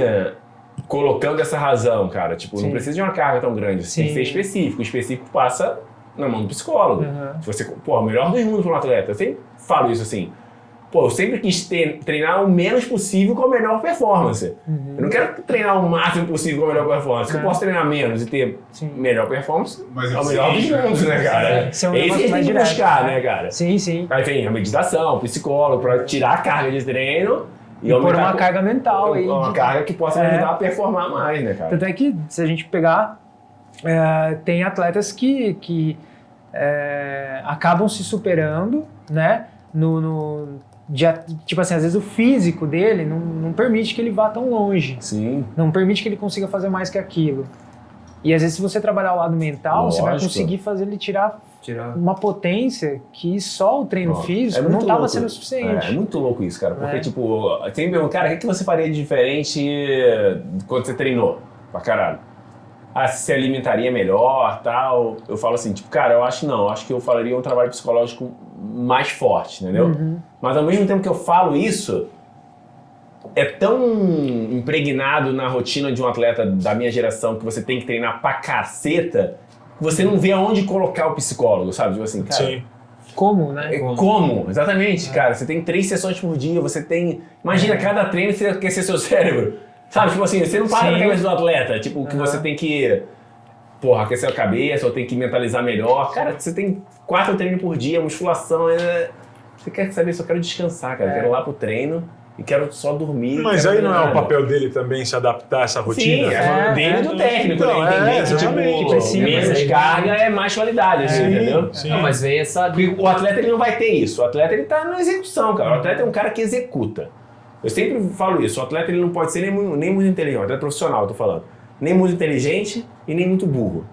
colocando essa razão, cara. Tipo, não precisa de uma carga tão grande. Você tem que ser específico. O específico passa na mão do psicólogo. Se você, pô, o melhor dos mundos para um atleta. Eu sempre falo isso assim. Pô, eu sempre quis treinar o menos possível com a melhor performance. Eu não quero treinar o máximo possível com a melhor performance. Se eu posso treinar menos e ter melhor performance, Mas é o melhor dos mundos, né, cara? Esse é um Esse que a gente tem que direto, buscar, né, cara? Sim, sim. Aí vem a meditação, o psicólogo, para tirar a carga de treino E pôr uma carga mental aí. Uma carga que possa me ajudar a performar mais, né, cara? Tanto é que, se a gente pegar, tem atletas que acabam se superando, né? Tipo assim, às vezes o físico dele não permite que ele vá tão longe. Sim. Não permite que ele consiga fazer mais que aquilo. E às vezes, se você trabalhar o lado mental, você vai conseguir fazer ele tirar uma potência que só o treino físico não estava sendo suficiente. É muito louco isso, cara. Porque, tipo, tem me perguntam, cara, o que você faria de diferente quando você treinou pra caralho? Se se alimentaria melhor, tal. Eu falo assim, tipo, cara, eu acho que eu faria um trabalho psicológico mais forte, entendeu? Mas ao mesmo tempo que eu falo isso, é tão impregnado na rotina de um atleta da minha geração que você tem que treinar pra caceta, que você não vê aonde colocar o psicólogo, sabe? Tipo assim, cara, Sim. Como, né? como? Exatamente, cara. Você tem 3 sessões por dia, você tem... Imagina, cada treino você aquecer seu cérebro. Sabe, tipo assim, você não para na cabeça do atleta. Tipo, que você tem que... Porra, aquecer a cabeça, ou tem que mentalizar melhor. Cara, você tem 4 treinos por dia, musculação, Você quer saber, só quero descansar, cara. Eu quero ir lá pro treino e quero só dormir. Mas quero aí não é o nada. papel dele também se adaptar a essa rotina? Sim, é dele e do técnico, Então, né? Entender que, exatamente. tipo, Precisa, menos mas- carga é mais qualidade, assim, entendeu? Sim. Não, mas vem essa... Porque o atleta ele não vai ter isso. O atleta ele tá na execução, cara. O atleta é um cara que executa. Eu sempre falo isso. O atleta ele não pode ser nem muito inteligente. O atleta profissional, eu tô falando. Nem muito inteligente e nem muito burro.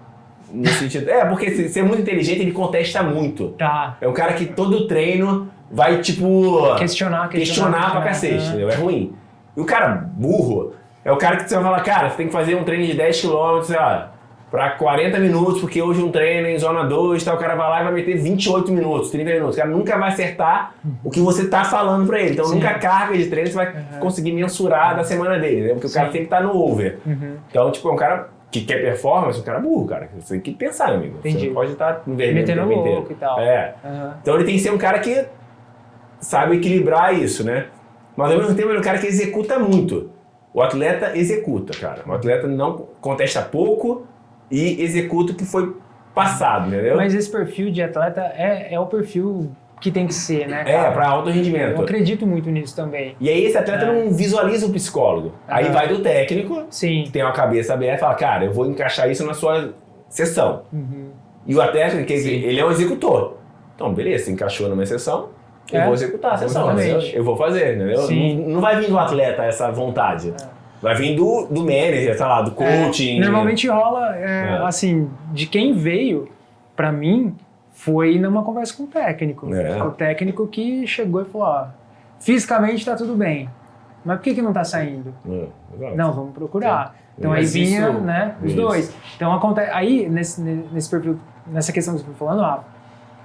No sentido... porque ser muito inteligente ele contesta muito. Tá. É um cara que todo treino vai, tipo... Questionar pra cacete, entendeu? É ruim. E o cara burro é o cara que você vai falar, cara, você tem que fazer um treino de 10 km, sei lá, pra 40 minutos, porque hoje um treino é em zona 2, tá? O cara vai lá e vai meter 28 minutos, 30 minutos. O cara nunca vai acertar o que você tá falando pra ele. Então, nunca carga de treino você vai conseguir mensurar da semana dele, né? Porque o cara sempre tá no over. Então, tipo, é um cara que quer performance, um cara burro, cara. Você tem que pensar, amigo. Entendi. Você não pode estar no vermelho o Metendo tempo inteiro. louco e tal. Então, ele tem que ser um cara que sabe equilibrar isso, né? Mas ao mesmo tempo ele é um cara que executa muito. O atleta executa, cara. O atleta não contesta pouco e executa o que foi passado, entendeu? Mas esse perfil de atleta é o perfil que tem que ser, né, cara? Pra alto rendimento. Eu acredito muito nisso também. E aí esse atleta não visualiza o psicólogo. Aí vai do técnico, Sim. que tem uma cabeça aberta e fala, cara, eu vou encaixar isso na sua sessão. E o atleta, ele é um executor. Então, beleza, você encaixou numa sessão, eu vou executar a sessão. Exatamente. Eu vou fazer, entendeu? Sim. Não vai vir do atleta essa vontade. Vai vir do manager, sei lá, do coaching. Normalmente rola, assim, de quem veio, pra mim, foi numa conversa com o técnico. O técnico que chegou e falou, ó, fisicamente tá tudo bem, mas por que não tá saindo? Não, vamos procurar. Então aí Mas vinha, isso- né, os isso. dois. Então acontece, aí nesse perfil, nessa questão que você foi falando,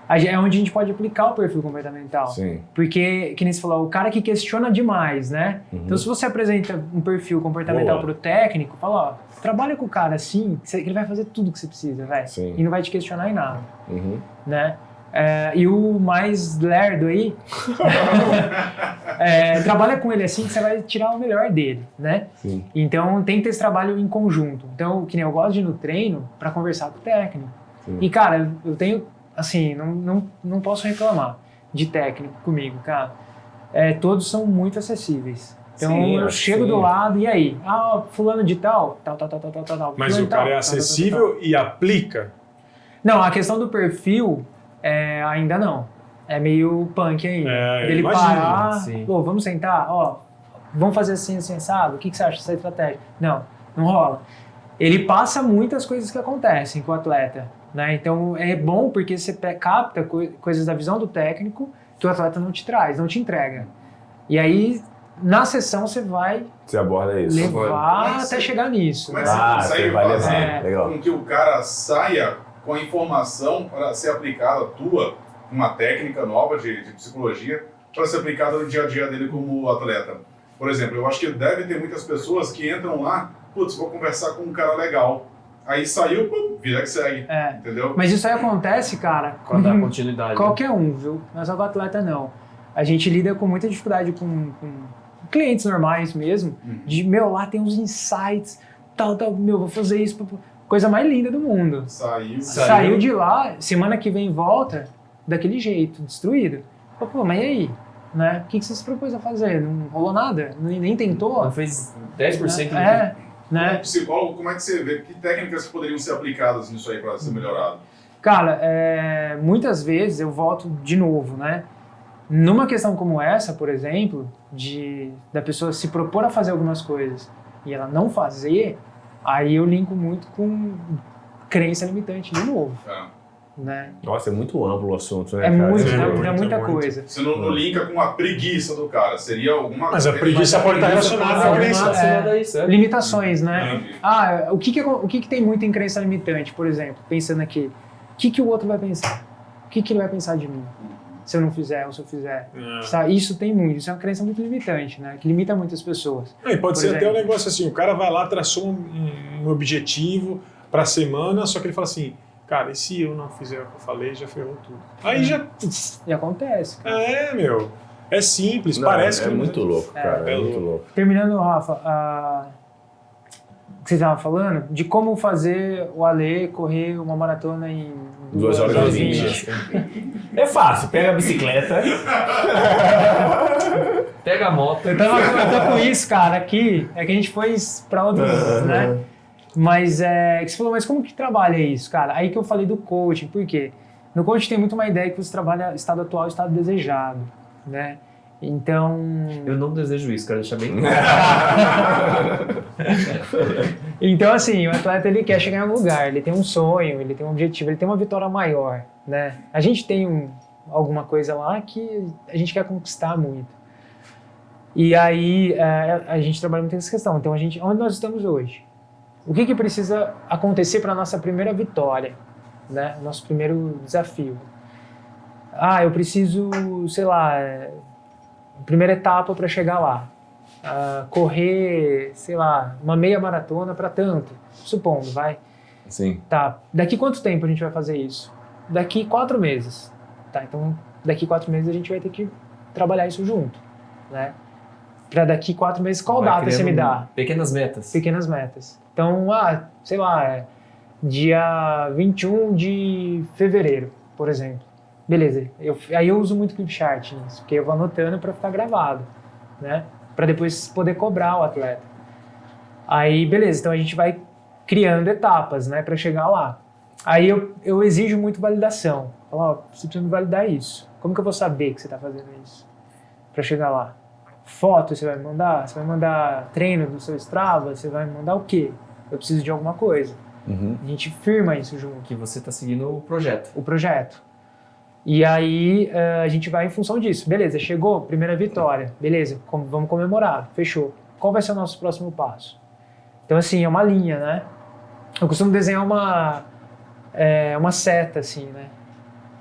é onde a gente pode aplicar o perfil comportamental. Sim. Porque, que nem você falou, o cara que questiona demais, né? Então, se você apresenta um perfil comportamental Boa. pro técnico, fala, ó, trabalha com o cara assim, que ele vai fazer tudo que você precisa, velho. Sim. E não vai te questionar em nada, Uhum. né? E o mais lerdo aí, trabalha com ele assim que você vai tirar o melhor dele, né? Sim. Então, tem que ter esse trabalho em conjunto. Então, que nem eu gosto de ir no treino pra conversar com o técnico. Sim. E, cara, eu tenho, assim, não posso reclamar de técnico comigo, cara. Todos são muito acessíveis. Então, Sim, eu acho que chego sim. do lado, e aí? Ah, fulano de tal. Mas fulano o de tal, cara é tal. acessível e aplica? Não, a questão do perfil, ainda não. É meio punk ainda. Dele imagino, parar, sim. pô, vamos sentar, ó, vamos fazer assim, assim, sabe? O que você acha dessa estratégia? Não rola. Ele passa muitas coisas que acontecem com o atleta, né? Então, é bom porque você capta coisas da visão do técnico que o atleta não te traz, não te entrega. E aí, na sessão, você vai Você aborda isso. levar Como é que até você- chegar nisso. Como é né? que você Ah, consegue você vai fazer levar. Legal. com que o cara saia com a informação para ser aplicada tua, uma técnica nova de psicologia, para ser aplicada no dia a dia dele como atleta? Por exemplo, eu acho que deve ter muitas pessoas que entram lá, putz, vou conversar com um cara legal. Aí saiu, pum, vida que segue. Entendeu? Mas isso aí acontece, cara, Pra dar continuidade. qualquer um, viu? Não é só com atleta, não. A gente lida com muita dificuldade com clientes normais mesmo, de, lá tem uns insights, tal, vou fazer isso, coisa mais linda do mundo. Saiu de lá, semana que vem volta, daquele jeito, destruído. Pô, mas e aí? Né? O que você se propôs a fazer? Não rolou nada? Nem tentou? Não fez 10% Né? Como Né? psicólogo, como é que você vê? Que técnicas poderiam ser aplicadas nisso aí para ser melhorado? Cara, muitas vezes eu volto de novo, né? Numa questão como essa, por exemplo, da pessoa se propor a fazer algumas coisas e ela não fazer, aí eu linko muito com crença limitante de novo, né? Nossa, é muito amplo o assunto, né, É cara? muito, muito, é muita muito. coisa. Você não linka com a preguiça do cara, seria alguma Mas a preguiça pode estar relacionada à crença. relacionada a isso, Limitações, né? Entendi. O que tem muito em crença limitante, por exemplo? Pensando aqui, o que o outro vai pensar? O que ele vai pensar de mim? se eu não fizer ou se eu fizer. É. Sabe? Isso tem muito, isso é uma crença muito limitante, né? Que limita muitas pessoas. E pode Por ser até um exemplo. negócio assim, o cara vai lá, traçou um objetivo pra semana, só que ele fala assim, cara, e se eu não fizer o que eu falei, já ferrou tudo. Aí já... E acontece. Cara. meu. É simples, Não, parece é que... muito louco, cara. é É muito louco. louco. Terminando, Rafa, o que você estava falando, de como fazer o Ale correr uma maratona em 2 horas e 20. É fácil, pega a bicicleta. Pega a moto. Eu tô com isso, cara, aqui, é que a gente foi pra outros, né? Mas que você falou, mas como que trabalha isso, cara? Aí que eu falei do coaching, por quê? No coaching tem muito uma ideia que você trabalha estado atual e estado desejado, né? Então... Eu não desejo isso, quero deixar bem Então, assim, o atleta ele quer chegar em algum lugar, ele tem um sonho, ele tem um objetivo, ele tem uma vitória maior, né? A gente tem alguma coisa lá que a gente quer conquistar muito. E aí a gente trabalha muito nessa questão. Então, onde nós estamos hoje? O que precisa acontecer para a nossa primeira vitória, né? Nosso primeiro desafio. Eu preciso, sei lá, primeira etapa para chegar lá. Correr, sei lá, uma meia maratona para tanto, supondo, vai. Sim. Tá, daqui quanto tempo a gente vai fazer isso? Daqui 4 meses. Tá, então daqui 4 meses a gente vai ter que trabalhar isso junto, né? Pra daqui 4 meses, qual Vai data você me criando dá? Pequenas metas. Pequenas metas. Então, sei lá, dia 21 de fevereiro, por exemplo. Beleza, aí eu uso muito Clipchart nisso, porque eu vou anotando para ficar gravado, né? Para depois poder cobrar o atleta. Aí, beleza, então a gente vai criando etapas, né, para chegar lá. Aí eu exijo muito validação. Falo, você precisa me validar isso. Como que eu vou saber que você está fazendo isso? Para chegar lá. Foto você vai me mandar? Você vai mandar treino do seu Strava? Você vai me mandar o quê? Eu preciso de alguma coisa. A gente firma isso junto. Que você está seguindo o projeto. O projeto. E aí a gente vai em função disso. Beleza, chegou, primeira vitória. Beleza, vamos comemorar. Fechou. Qual vai ser o nosso próximo passo? Então, assim, é uma linha, né? Eu costumo desenhar uma seta, assim, né?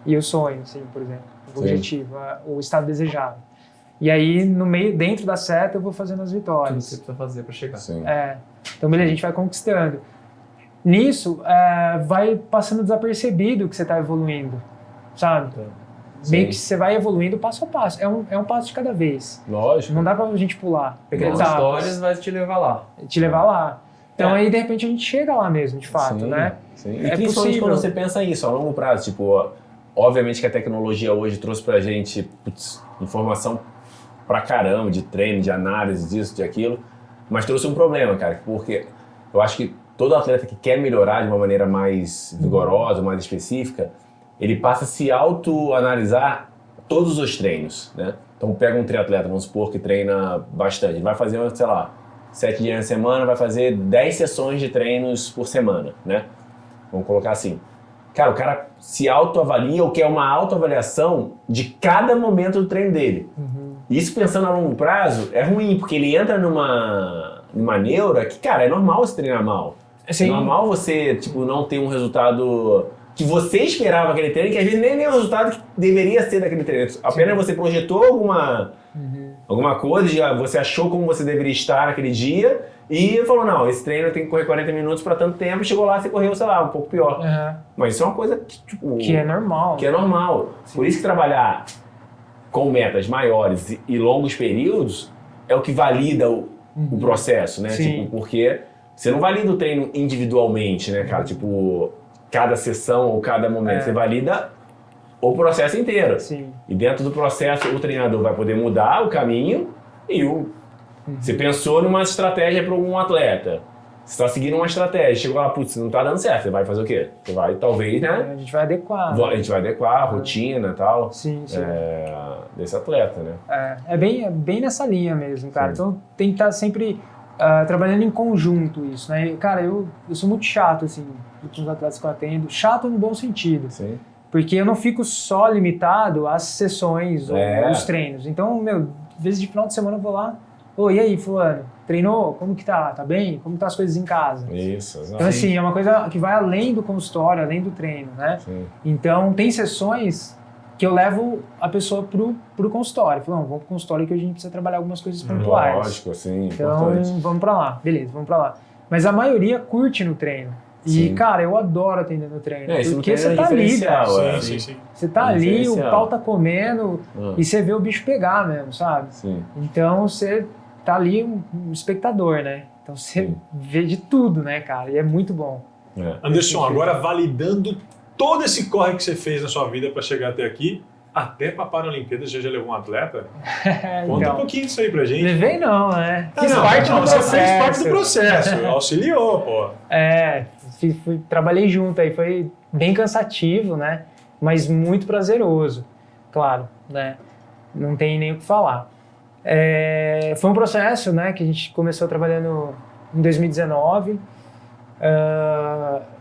E o sonho, assim, por exemplo. O objetivo, o estado desejado. E aí, no meio, dentro da seta, eu vou fazendo as Tudo que vitórias. você precisa fazer para chegar. Sim. Então, beleza, a gente vai conquistando. Nisso, vai passando desapercebido que você está evoluindo, sabe? Meio que você vai evoluindo passo a passo. É um passo de cada vez. Lógico. Não dá pra gente pular. Pequenas etapas, histórias vai te levar lá. te levar lá. Então aí, de repente, a gente chega lá mesmo, de fato, Sim, né? Sim. E É principalmente possível. quando você pensa isso a longo prazo, tipo, obviamente que a tecnologia hoje trouxe pra gente informação pra caramba de treino, de análise disso, de aquilo, mas trouxe um problema, cara, porque eu acho que todo atleta que quer melhorar de uma maneira mais vigorosa, mais específica, ele passa a se autoanalisar todos os treinos, né? Então pega um triatleta, vamos supor, que treina bastante, ele vai fazer, sei lá, 7 dias na semana, vai fazer 10 sessões de treinos por semana, né? Vamos colocar assim. Cara, o cara se autoavalia ou quer uma autoavaliação de cada momento do treino dele. Isso pensando a longo prazo é ruim, porque ele entra numa neura que, cara, é normal você treinar mal. Sim. É normal você, tipo, não ter um resultado que você esperava aquele treino, que às vezes nem é o resultado que deveria ser daquele treino. Apenas você projetou alguma coisa, você achou como você deveria estar naquele dia e falou, não, esse treino tem que correr 40 minutos para tanto tempo, chegou lá, você correu, sei lá, um pouco pior. Mas isso é uma coisa que, tipo, Que é normal. que é normal. Por isso que trabalhar com metas maiores e longos períodos é o que valida o processo, né? Sim. Tipo, porque você não valida o treino individualmente, né, cara? Tipo, cada sessão ou cada momento. Você valida o processo inteiro. Sim. E dentro do processo, o treinador vai poder mudar o caminho e você pensou numa estratégia para um atleta. Você está seguindo uma estratégia, chegou lá, putz, não está dando certo, você vai fazer o quê? Você vai, talvez, né? A gente vai adequar. A gente vai adequar a rotina e tal Sim, sim. desse atleta, né? É bem nessa linha mesmo, cara. Sim. Então tem que estar sempre trabalhando em conjunto isso, né? E, cara, eu sou muito chato, assim, com os atletas que eu atendo. Chato no bom sentido. Sim. Porque eu não fico só limitado às sessões ou aos treinos. Então, às vezes de final de semana eu vou lá, e aí, fulano, treinou? Como que tá? Tá bem? Como tá as coisas em casa? Isso, exato. Então, assim, é uma coisa que vai além do consultório, além do treino, né? Sim. Então, tem sessões que eu levo a pessoa pro consultório. Falo, não, vamos pro consultório que hoje a gente precisa trabalhar algumas coisas pontuais. Lógico, sim, Então, importante. vamos pra lá. Beleza, vamos pra lá. Mas a maioria curte no treino. E, Sim. cara, eu adoro atender no treino. Isso Porque não você tem tá ali, diferencial, velho. Sim. Você tá ali, o Diferencial. pau tá comendo e você vê o bicho pegar mesmo, sabe? Sim. Então você tá ali um espectador, né? Então você Sim. vê de tudo, né, cara? E é muito bom. É. Anderson, agora validando todo esse corre que você fez na sua vida para chegar até aqui, até para a Paralimpíada você já levou um atleta? Conta um Então, pouquinho disso aí pra gente. levei não, né? Ah, Fiz não, parte não, do você processo. fez parte do processo, auxiliou, pô. Trabalhei junto aí, foi bem cansativo, né? Mas muito prazeroso, claro, né? Não tem nem o que falar. Foi um processo, né, que a gente começou trabalhando em 2019.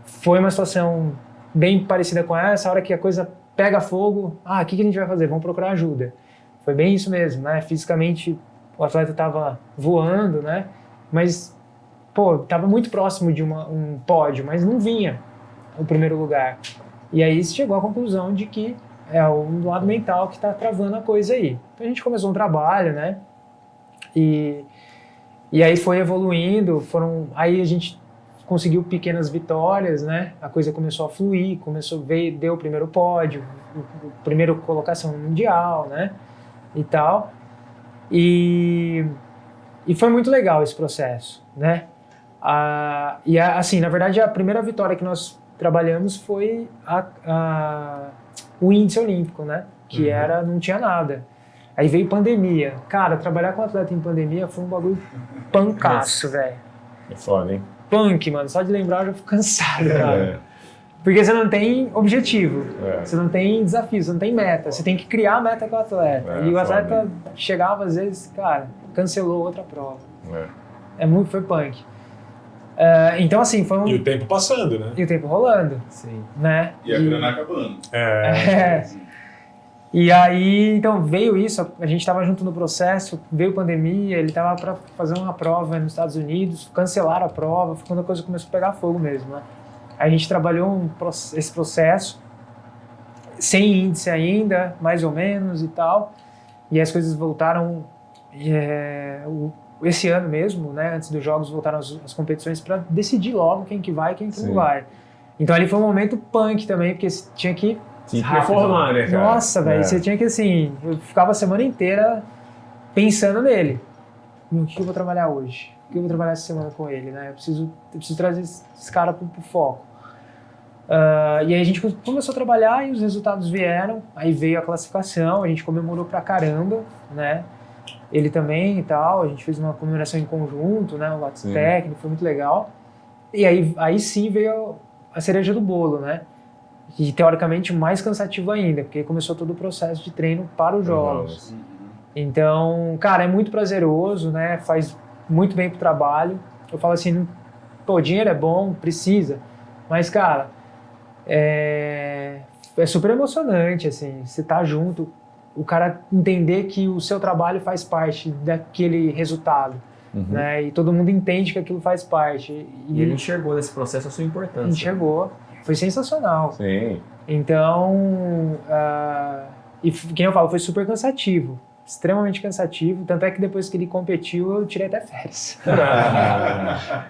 Foi uma situação bem parecida com essa, a hora que a coisa pega fogo, o que a gente vai fazer? Vamos procurar ajuda. Foi bem isso mesmo, né? Fisicamente o atleta estava voando, né? Mas, estava muito próximo de um pódio, mas não vinha o primeiro lugar. E aí chegou à conclusão de que é o lado mental que está travando a coisa aí. Então a gente começou um trabalho, né? E aí foi evoluindo, aí a gente conseguiu pequenas vitórias, né? A coisa começou a fluir, deu o primeiro pódio, a primeira colocação no mundial, né? E tal. E foi muito legal esse processo, né? Assim, na verdade, a primeira vitória que nós trabalhamos foi o índice olímpico, né? Que não tinha nada. Aí veio pandemia. Cara, trabalhar com atleta em pandemia foi um bagulho pancaço, velho. É foda, hein? Punk, mano. Só de lembrar eu já fico cansado, cara. Porque você não tem objetivo, você não tem desafio, você não tem meta. Você tem que criar a meta com o atleta. E o atleta chegava, às vezes, cara, cancelou outra prova. Foi punk. Então, assim, foi E o tempo passando, né? E o tempo rolando. Sim. Né? E a grana acabando. E aí, então, veio isso, a gente estava junto no processo, veio pandemia, ele estava para fazer uma prova nos Estados Unidos, cancelaram a prova, foi quando a coisa começou a pegar fogo mesmo, né? Aí a gente trabalhou esse processo, sem índice ainda, mais ou menos e tal, e as coisas voltaram esse ano mesmo, né? Antes dos jogos voltaram as competições para decidir logo quem que vai e quem que não vai. Então ali foi um momento punk também, porque você tinha que performar, né, cara? Nossa, velho, você tinha que, assim, eu ficava a semana inteira pensando nele. O que eu vou trabalhar hoje? O que eu vou trabalhar essa semana com ele, né? Eu preciso trazer esse cara pro foco. E aí a gente começou a trabalhar e os resultados vieram, aí veio a classificação, a gente comemorou pra caramba, né? Ele também e tal, a gente fez uma comemoração em conjunto, né? Um lado técnico, foi muito legal. E aí sim veio a cereja do bolo, né? E teoricamente mais cansativo ainda, porque começou todo o processo de treino para os jogos. Então, cara, é muito prazeroso, né? Faz muito bem pro trabalho. Eu falo assim, dinheiro é bom, precisa, mas, cara, é super emocionante, assim, você tá junto, o cara entender que o seu trabalho faz parte daquele resultado, né? E todo mundo entende que aquilo faz parte. E ele enxergou nesse processo a sua importância. Enxergou. Foi sensacional. Sim. Então, e quem eu falo, foi super cansativo, extremamente cansativo, tanto é que depois que ele competiu, eu tirei até férias.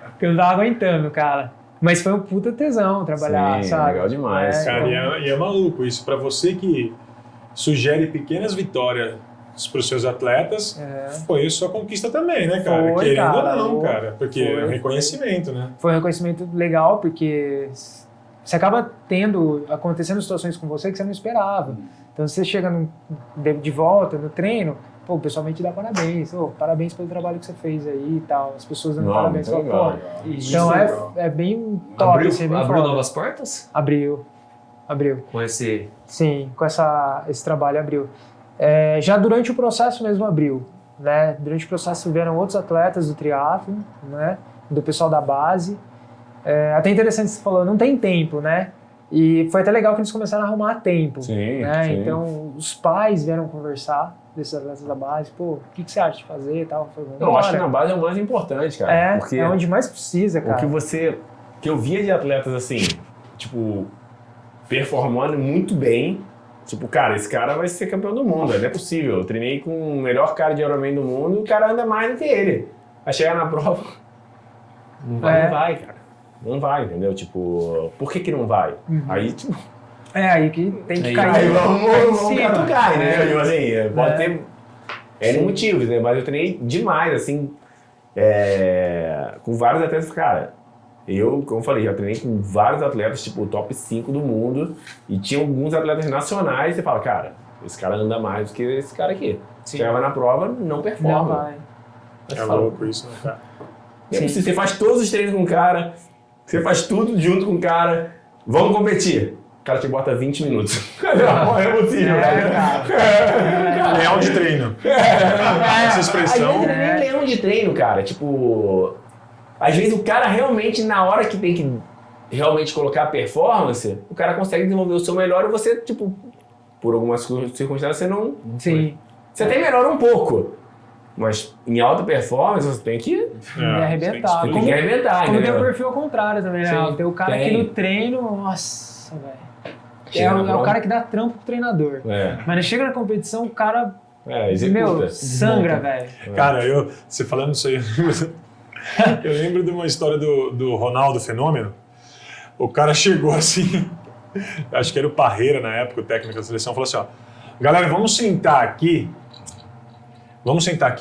Porque eu não tava aguentando, cara. Mas foi um puta tesão trabalhar, sabe? Legal demais. Cara, e é maluco isso. Pra você que sugere pequenas vitórias para os seus atletas, foi a sua conquista também, né, cara? Foi, Querendo cara, ou não, cara. Porque é um reconhecimento, né? Foi um reconhecimento legal, porque você acaba acontecendo situações com você que você não esperava. Então você chega de volta no treino, o pessoal vem te dar parabéns. Parabéns pelo trabalho que você fez aí e tal. As pessoas dando parabéns. Então é bem top. Abriu novas portas? Abriu. Com esse... Sim, com esse trabalho abriu. Já durante o processo mesmo abriu, né? Durante o processo vieram outros atletas do triatlo, né? Do pessoal da base. Até interessante você falou, não tem tempo, né? E foi até legal que eles começaram a arrumar tempo. Sim, né? sim. Então os pais vieram conversar desses atletas da base, o que você acha de fazer e tal. Eu acho que na base é o mais importante, cara. Porque é onde mais precisa, cara. Que eu via de atletas assim, tipo, performando muito bem, Tipo, cara, esse cara vai ser campeão do mundo, não é possível. Eu treinei com o melhor cara de Ironman do mundo e o cara anda mais do que ele. Vai chegar na prova, não vai, cara. Não vai, entendeu? Tipo, por que não vai? Aí, tipo... aí que tem que Aí cair. Aí sim, o cara cai, né? Tipo assim, pode ter N motivos, né? Mas eu treinei demais, assim, com vários atletas, cara. Eu, como eu falei, já treinei com vários atletas, tipo, top 5 do mundo. E tinha alguns atletas nacionais, você fala, cara, esse cara anda mais do que esse cara aqui. Chegava na prova, não performa. Não vai. Aí É você fala, louco isso, né, cara? se você faz todos os treinos com o cara, você faz tudo junto com o cara, vamos competir. O cara te bota 20 minutos. Não, é possível, cara. Leão de treino. Essa expressão. Às vezes não é nem leão de treino, cara. Tipo, às vezes o cara realmente, na hora que tem que realmente colocar a performance, o cara consegue desenvolver o seu melhor e você, tipo, por algumas circunstâncias, você não... Sim. Você até melhora um pouco. Mas em alta performance, você tem que arrebentar. tem que arrebentar, Como tem o entendeu? perfil ao contrário também, né? Sim, Tem o cara tem. que no treino, nossa, velho. Chega na É o prova. cara que dá trampo pro treinador. Mas chega na competição, o cara, Executa. meu, sangra, velho. Cara, você falando isso aí, eu lembro de uma história do Ronaldo Fenômeno. O cara chegou assim, acho que era o Parreira na época, o técnico da seleção, falou assim, ó, galera, vamos sentar aqui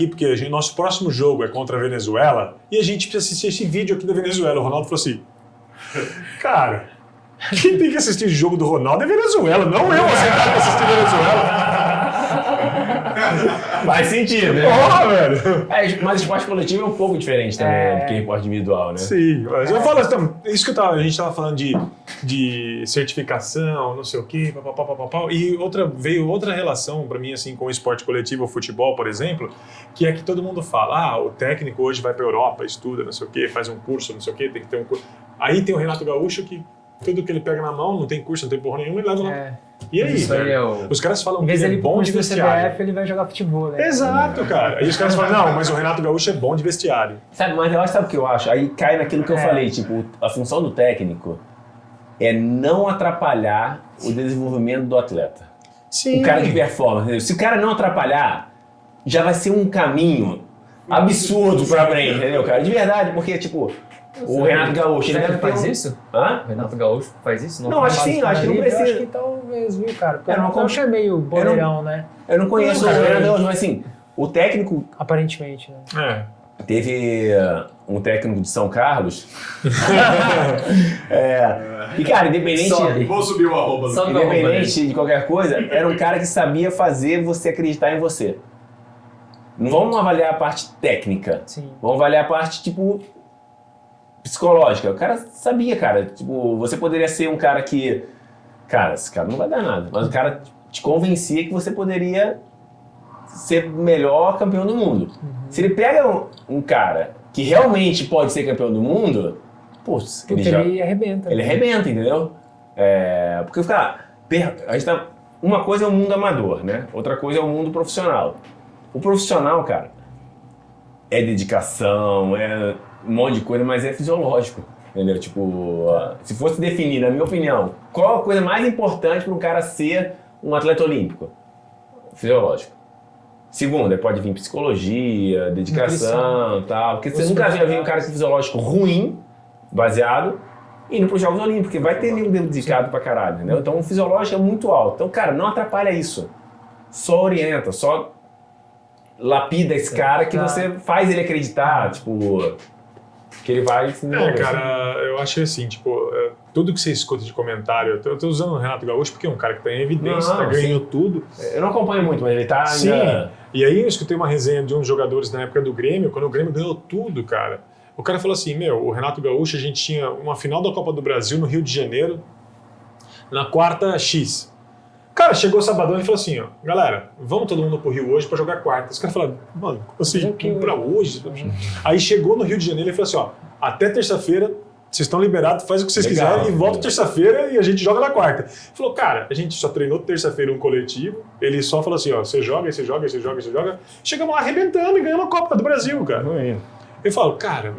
porque nosso próximo jogo é contra a Venezuela e a gente precisa assistir esse vídeo aqui da Venezuela. O Ronaldo falou assim, cara, quem tem que assistir o jogo do Ronaldo é Venezuela, não eu sentar pra assistir Venezuela. Faz sentido, né? Porra, velho. Mas esporte coletivo é um pouco diferente também do que esporte individual, né? Sim, mas eu falo assim, isso que a gente estava falando de certificação, não sei o quê, papapá, e veio outra relação para mim assim com o esporte coletivo, o futebol, por exemplo, que é que todo mundo fala, o técnico hoje vai para a Europa, estuda, não sei o quê, faz um curso, não sei o quê, tem que ter um curso. Aí tem o Renato Gaúcho que tudo que ele pega na mão, não tem curso, não tem porra nenhuma, ele leva lá. E aí, Isso aí velho? é o... Os caras falam Em que vez ele dele é bom de do vestiário. CBF, ele vai jogar futebol, né? Exato, cara. Aí os caras falam, não, mas o Renato Gaúcho é bom de vestiário. Sabe o que eu acho? Aí cai naquilo que eu falei, tipo, a função do técnico é não atrapalhar o desenvolvimento do atleta. Sim. O cara de performance, entendeu? Se o cara não atrapalhar, já vai ser um caminho absurdo pra frente, entendeu, cara? De verdade, porque, tipo, o Renato Gaúcho, ele Será deve que faz ter isso? Hã? O Renato Gaúcho faz isso? Não, acho que sim, acho que não Eu acho precisa. que talvez, viu, cara? Porque Eu não o Gaúcho é meio boleirão, né? Eu não conheço o Renato Gaúcho, mas assim, o técnico Aparentemente, né? teve um técnico de São Carlos. E, cara, independente. Sobe. Vou subir o arroba. Só- Independente de qualquer coisa, era um cara que sabia fazer você acreditar em você. Não vamos avaliar a parte técnica. Sim. Vamos avaliar a parte, tipo, psicológica. O cara sabia, cara. Tipo, você poderia ser um cara que... Cara, esse cara não vai dar nada. Mas o cara te convencia que você poderia ser o melhor campeão do mundo. Se ele pega um cara que realmente pode ser campeão do mundo, putz, Ele arrebenta. ele né? arrebenta, entendeu? Porque, cara, a gente tá, uma coisa é o mundo amador, né? Outra coisa é o mundo profissional. O profissional, cara, é dedicação, é um monte de coisa, mas é fisiológico, entendeu? Tipo, se fosse definir, na minha opinião, qual a coisa mais importante para um cara ser um atleta olímpico? Fisiológico. Segundo, aí pode vir psicologia, dedicação e tal, porque você nunca vai ver um cara com fisiológico ruim, baseado, indo para os Jogos Olímpicos, porque vai ter nego dedicado pra caralho, entendeu? Então o fisiológico é muito alto. Então, cara, não atrapalha isso. Só orienta, só lapida esse cara que você faz ele acreditar, tipo, que ele vai se desenvolver. Cara, eu acho assim, tipo, tudo que você escuta de comentário, eu tô usando o Renato Gaúcho porque é um cara que tá em evidência, ganhou tudo. Eu não acompanho muito, mas ele tá Sim. ainda... E aí eu escutei uma resenha de uns jogadores na época do Grêmio, quando o Grêmio ganhou tudo, cara. O cara falou assim, o Renato Gaúcho, a gente tinha uma final da Copa do Brasil no Rio de Janeiro, na quarta X. Cara, chegou o sabadão e falou assim, galera, vamos todo mundo pro Rio hoje pra jogar quarta. Os caras falaram, mano, assim, pra hoje? Aí chegou no Rio de Janeiro e falou assim, até terça-feira, vocês estão liberados, faz o que vocês quiserem e volta terça-feira e a gente joga na quarta. Falou, cara, a gente só treinou terça-feira um coletivo, ele só falou assim, você joga, você joga, você joga. Chegamos lá arrebentando e ganhamos a Copa do Brasil, cara. Eu falo, cara,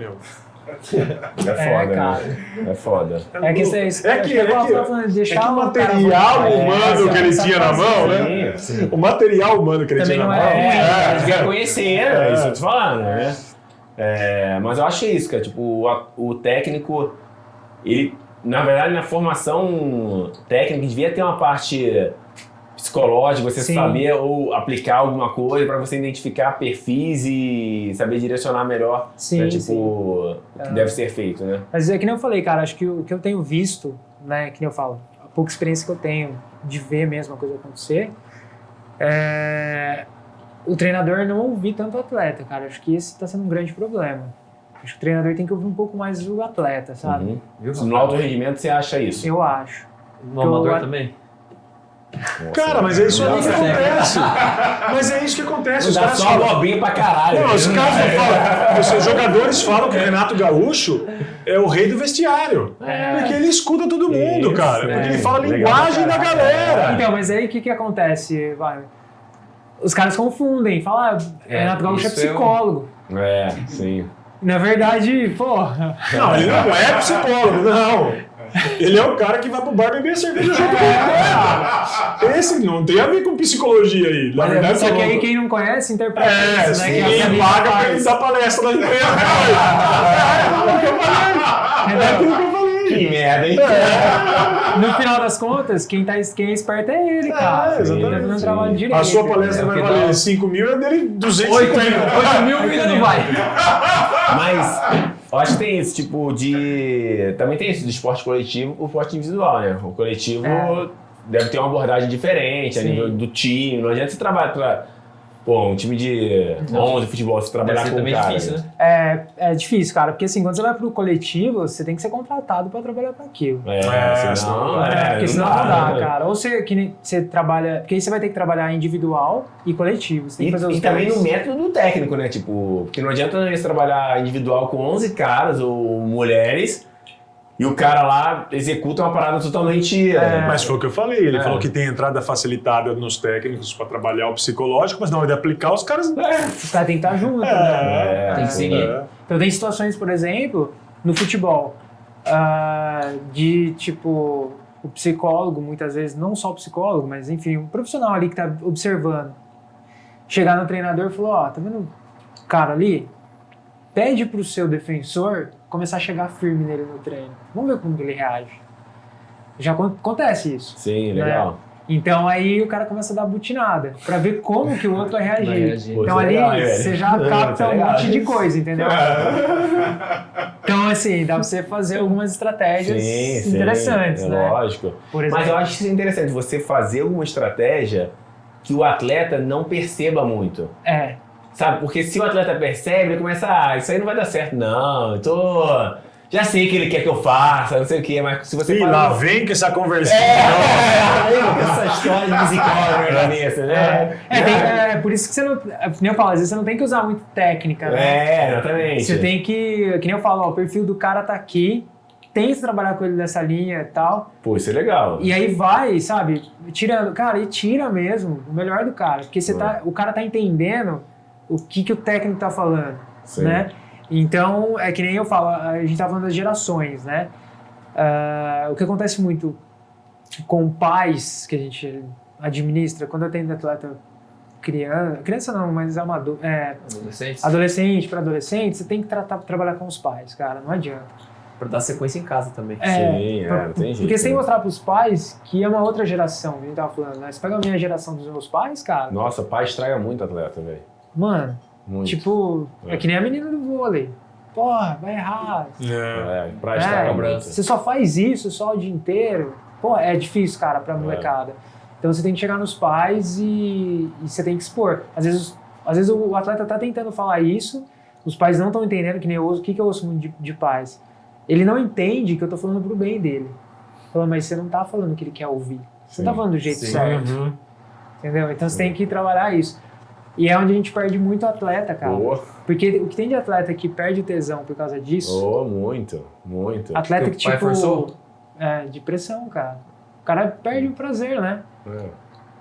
É foda, cara. né? É foda. É que isso É que o material humano que ele tinha na mão, né? Sim. O material humano que ele Também tinha na não mão. é ruim, Devia conhecer, é isso que eu tô falando, né? Mas eu acho isso, cara. Tipo, o técnico, ele, na verdade, na formação técnica, devia ter uma parte psicológica, você Sim. saber ou aplicar alguma coisa para você identificar perfis e saber direcionar melhor, Sim, né? Tipo, sim. o que deve ser feito, né? Mas é que nem eu falei, cara, acho que o que eu tenho visto, né, que nem eu falo, a pouca experiência que eu tenho de ver mesmo a coisa acontecer, o treinador não ouvir tanto o atleta, cara. Acho que esse tá sendo um grande problema. Acho que o treinador tem que ouvir um pouco mais o atleta, sabe? Uhum. Viu? No alto rendimento você acha isso? Eu acho. No amador também? Cara, mas é isso aí que Nossa, acontece. Mas é isso que acontece. Os Dá caras só falam. bobinha pra caralho. Não, os caras não falam. Os jogadores falam que o Renato Gaúcho é o rei do vestiário. Porque ele escuta todo mundo, Isso, cara. Porque ele fala a legal linguagem pra da caralho. galera. Então, mas aí o que acontece? Vai? Os caras confundem, falam, Renato Gaúcho é isso é um- psicólogo. Sim. Na verdade, porra. Não, ele não é psicólogo, não. Ele é o cara que vai pro bar beber cerveja junto com ele. Esse não tem a ver com psicologia aí. Na verdade, Só que aí quem não conhece interpreta isso, né? sim, Que é ele paga pra ele dar palestra na empresa. É aquilo que eu falei. Que merda, hein? No final das contas, quem é esperto é ele, cara. Ele exatamente. tá fazendo um trabalho direito. A sua palestra É, vai porque valer dá- 5 mil, é dele 250. 8 mil ainda não vai. Mas eu acho que tem isso, tipo, de. Também tem isso, do esporte coletivo o esporte individual, né? O coletivo deve ter uma abordagem diferente a Sim. nível do time. Não adianta você trabalhar pra. Pô, um time de 11 futebol, você Deve trabalhar ser com um também cara. difícil, né? É difícil, cara, porque assim, quando você vai pro coletivo, você tem que ser contratado pra trabalhar pra aquilo. Senão. Porque senão não dá, né? cara. Ou você, que nem você trabalha. Porque aí você vai ter que trabalhar individual e coletivo. Você tem que fazer os E também dois. no método do técnico, né? Tipo, porque não adianta eles trabalhar individual com 11 caras ou mulheres e o cara lá executa uma parada totalmente. Mas foi o que eu falei. Ele É. falou que tem entrada facilitada nos técnicos para trabalhar o psicológico, mas na hora de aplicar, os caras. Os caras têm que estar juntos, né? Tem que seguir. Então tem situações, por exemplo, no futebol, de tipo, o psicólogo, muitas vezes, não só o psicólogo, mas enfim, um profissional ali que tá observando, chegar no treinador e falar, tá vendo o cara ali? Pede pro seu defensor começar a chegar firme nele no treino. Vamos ver como que ele reage. Já acontece isso. Sim, legal. Né? Então aí o cara começa a dar butinada pra ver como que o outro vai reagir. Vai reagir. Pô, Então isso é ali legal, velho. você já capta Isso é um legal. monte de coisa, entendeu? Então assim, dá pra você fazer algumas estratégias Sim, interessantes, sim, né? Lógico. Por exemplo, Mas eu acho isso interessante, você fazer uma estratégia que o atleta não perceba muito. Sabe? Porque se o atleta percebe, ele começa, isso aí não vai dar certo, não. Eu tô. Já sei o que ele quer que eu faça, não sei o quê, mas se você E faz. lá vem com essa conversinha. Essa história de musical na minha cabeça, né? por isso que você não. Que nem eu falo, às vezes você não tem que usar muito técnica, né? Exatamente. Você tem que nem eu falo, ó, o perfil do cara tá aqui, tenta trabalhar com ele nessa linha e tal. Pô, isso é legal. E aí vai, sabe, tirando, cara, e tira mesmo o melhor do cara, porque você o cara tá entendendo o que o técnico tá falando, Sim. né? Então, é que nem eu falo, a gente tá falando das gerações, né? O que acontece muito com pais que a gente administra, quando eu tenho atleta criança não, mas amador, Adolescentes. adolescente para adolescente, você tem que trabalhar com os pais, cara, não adianta. Pra dar sequência em casa também. Sim, não tem jeito. Porque você tem que né? mostrar pros pais que é uma outra geração, que a gente tava falando, né? Você pega a minha geração dos meus pais, cara, Nossa, pai estraga muito atleta, velho. mano, Muito. tipo, é que nem a menina do vôlei. Porra, vai errar. Pra estragar muito. Você só faz isso só o dia inteiro. Pô, é difícil, cara, pra molecada. Então você tem que chegar nos pais e você tem que expor. Às vezes o atleta tá tentando falar isso, os pais não estão entendendo, que nem eu ouço. O que eu ouço muito de pais? Ele não entende que eu tô falando pro bem dele. Falando, mas você não tá falando o que ele quer ouvir. Você tá falando do jeito certo. Uhum. Entendeu? Então você tem que trabalhar isso. E é onde a gente perde muito atleta, cara. Boa. Porque o que tem de atleta que perde o tesão por causa disso, Oh, muito, muito. atleta que Porque o pai tipo... forçou? de pressão, cara. O cara perde o prazer, né? É.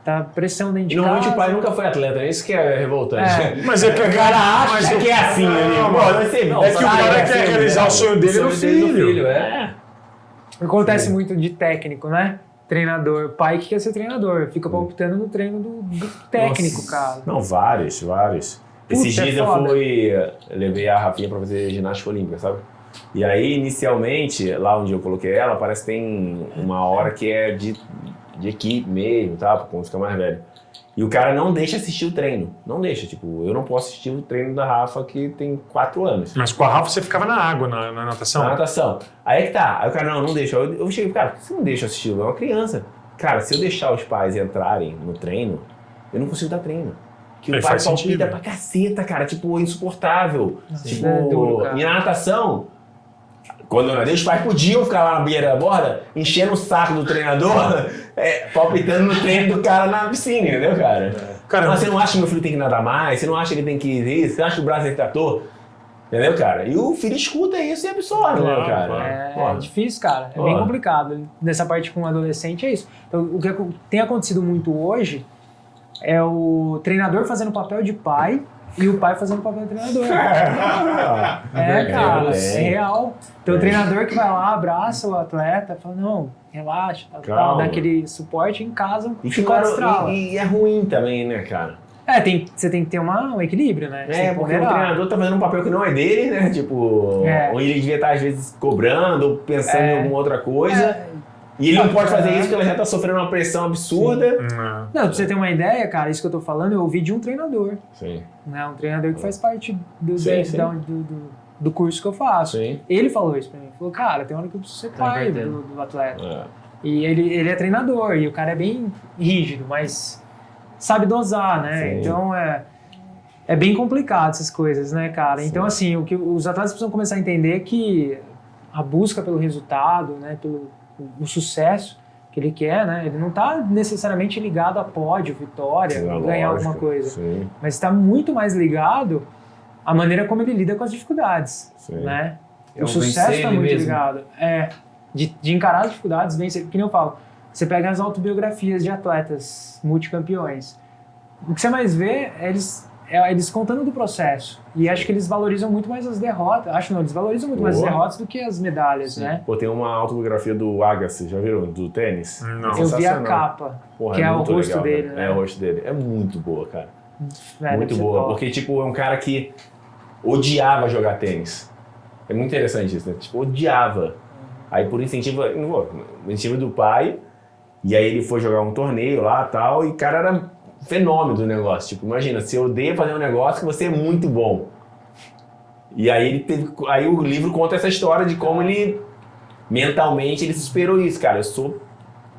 Tá pressão dentro E de normalmente casa. o pai nunca foi atleta, né? Isso que é revoltante. Mas é que O cara acha que é assim, ali. Não, é que o cara quer realizar o sonho dele no filho. Acontece muito de técnico, né? Treinador, pai que quer ser treinador, fica palpitando no treino do técnico, cara. Não, vários. Esses Puta, é dias eu foda. levei a Rafinha pra fazer ginástica olímpica, sabe? E aí, inicialmente, lá onde eu coloquei ela, parece que tem uma hora que é de equipe mesmo, tá? Quando fica mais velho. E o cara não deixa assistir o treino. Não deixa, tipo, eu não posso assistir o treino da Rafa que tem 4 anos. Mas com a Rafa você ficava na água, na natação? Na natação. Aí é que tá. Aí o cara, não deixa. Eu cheguei, cara, por que você não deixa assistir? É uma criança. Cara, se eu deixar os pais entrarem no treino, eu não consigo dar treino. Que o Aí pai faz palpita sentido. pra caceta, cara. Tipo, insuportável. Nossa, Tipo, é duro, cara. e na natação, quando eu nadei, os pais podiam ficar lá na beira da borda, enchendo o saco do treinador, palpitando no treino do cara na piscina, entendeu, cara? Cara, Mas você não acha que meu filho tem que nadar mais? Você não acha que ele tem que ir isso? Você acha que o braço é trator? Entendeu, cara? E o filho escuta isso e absorve, né, Claro, cara? claro. É Porra. difícil, cara. É Porra. bem complicado. Nessa parte com o adolescente é isso. Então, o que tem acontecido muito hoje é o treinador fazendo o papel de pai e o pai fazendo o papel de treinador. Cara, é real. Então o treinador que vai lá, abraça o atleta, fala, não, relaxa, tal, Calma. dá aquele suporte em casa, E, chicote estrala. e é ruim também, né, cara? Você tem que ter um equilíbrio, né? Você tem que Porque o ponderar. treinador tá fazendo um papel que não é dele, né? Tipo, onde ele devia estar, às vezes, cobrando ou pensando em alguma outra coisa. E ele não pode fazer isso porque ela já tá sofrendo uma pressão absurda. Não, pra você ter uma ideia, cara, isso que eu tô falando, eu ouvi de um treinador. Sim. Né? Um treinador que faz parte Sim. do curso que eu faço. Sim. Ele falou isso pra mim. Falou, cara, tem hora que eu preciso ser pai do atleta. É. E ele é treinador, e o cara é bem rígido, mas sabe dosar, né? Sim. Então é bem complicado essas coisas, né, cara? Então, assim, o que os atletas precisam começar a entender é que a busca pelo resultado, né, pelo o sucesso que ele quer, né? Ele não está necessariamente ligado a pódio, vitória, ganhar alguma coisa. Sim. Mas está muito mais ligado à maneira como ele lida com as dificuldades, Sim. né? É O um sucesso vencer está ele muito mesmo. ligado. De encarar as dificuldades, vencer. Que nem eu falo, você pega as autobiografias de atletas multicampeões. O que você mais vê é eles contando do processo. E acho que eles valorizam muito mais as derrotas. Acho não, eles valorizam muito mais as derrotas do que as medalhas, né? Pô, tem uma autobiografia do Agassi, já viram? Do tênis? Não. Eu vi a Sensacional. capa, Porra, que é o muito rosto legal, dele, cara. né? É o rosto dele. É muito boa, cara. Velho, Muito deve ser boa. top. Porque, tipo, é um cara que odiava jogar tênis. É muito interessante isso, né? Tipo, odiava. Aí por incentivo do pai, e aí ele foi jogar um torneio lá e tal, e o cara era fenômeno do negócio. Tipo, imagina, você odeia fazer um negócio que você é muito bom. E aí aí o livro conta essa história de como ele mentalmente ele superou isso, cara. Eu sou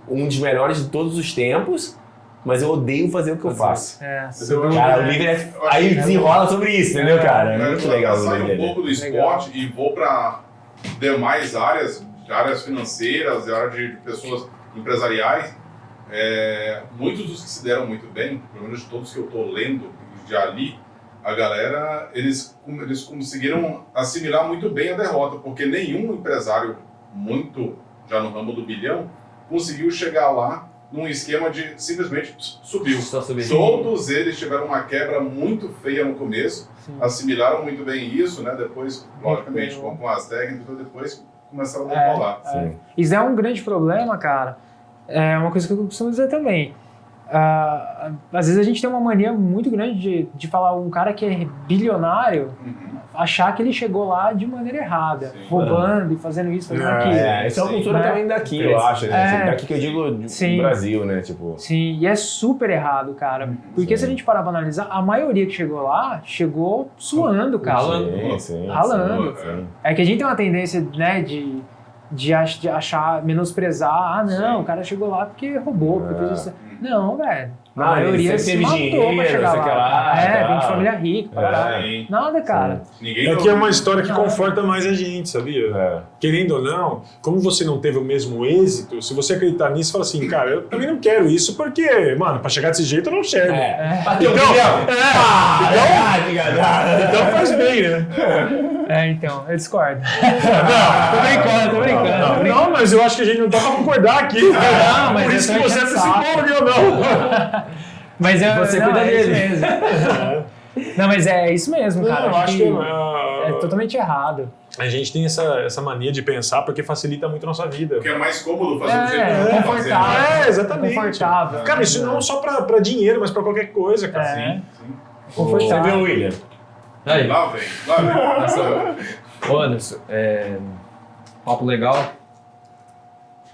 um dos melhores de todos os tempos, mas eu odeio fazer o que eu faço. Cara, o livro aí desenrola sobre isso, entendeu, cara? É muito legal o livro Sair um dele. pouco do esporte e vou para demais áreas financeiras, área de pessoas empresariais. Muitos dos que se deram muito bem, pelo menos todos que eu estou lendo e já li, a galera, eles conseguiram assimilar muito bem a derrota, porque nenhum empresário muito já no ramo do bilhão conseguiu chegar lá num esquema de simplesmente subiu. Só subir. Todos eles tiveram uma quebra muito feia no começo, assimilaram muito bem isso, né? Depois, logicamente, com as técnicas, depois começaram a rolar. Isso é um grande problema, cara. É uma coisa que eu costumo dizer também. Às vezes a gente tem uma mania muito grande de falar um cara que é bilionário, achar que ele chegou lá de maneira errada, roubando e fazendo isso, fazendo aquilo. Essa é uma cultura também daqui, eu acho, né? Daqui que eu digo do Brasil, né? Tipo... Sim, e é super errado, cara. Porque se a gente parar pra analisar, a maioria que chegou lá, chegou suando, cara. Ralando. É que a gente tem uma tendência, né, de achar, menosprezar. Não, o cara chegou lá porque roubou, porque fez isso. Não, velho. A maioria se matou pra chegar lá. Vem de família rica, pra cá. Nada, cara. É que é uma história que conforta mais a gente, sabia? Querendo ou não, como você não teve o mesmo êxito, se você acreditar nisso, fala assim, cara, eu também não quero isso porque, mano, pra chegar desse jeito eu não chego. Então faz bem, né? Então, eu discordo. Tô brincando. Não, mas eu acho que a gente não tá pra concordar aqui. Não, mas por isso eu que tô você é enchendo o saco. psicólogo e eu não. Mas Você não, cuida é dele. Isso mesmo. Não, mas é isso mesmo, cara. Eu acho que é totalmente errado. a gente tem essa mania de pensar porque facilita muito a nossa vida. Porque é mais cômodo fazer do jeito que eu tô fazendo. confortável. Exatamente. Confortável. Cara, isso não só pra dinheiro, mas pra qualquer coisa, cara. É. Sim. Você Confortável. viu, William? Aí, Lá vem. Ô Anderson, papo legal.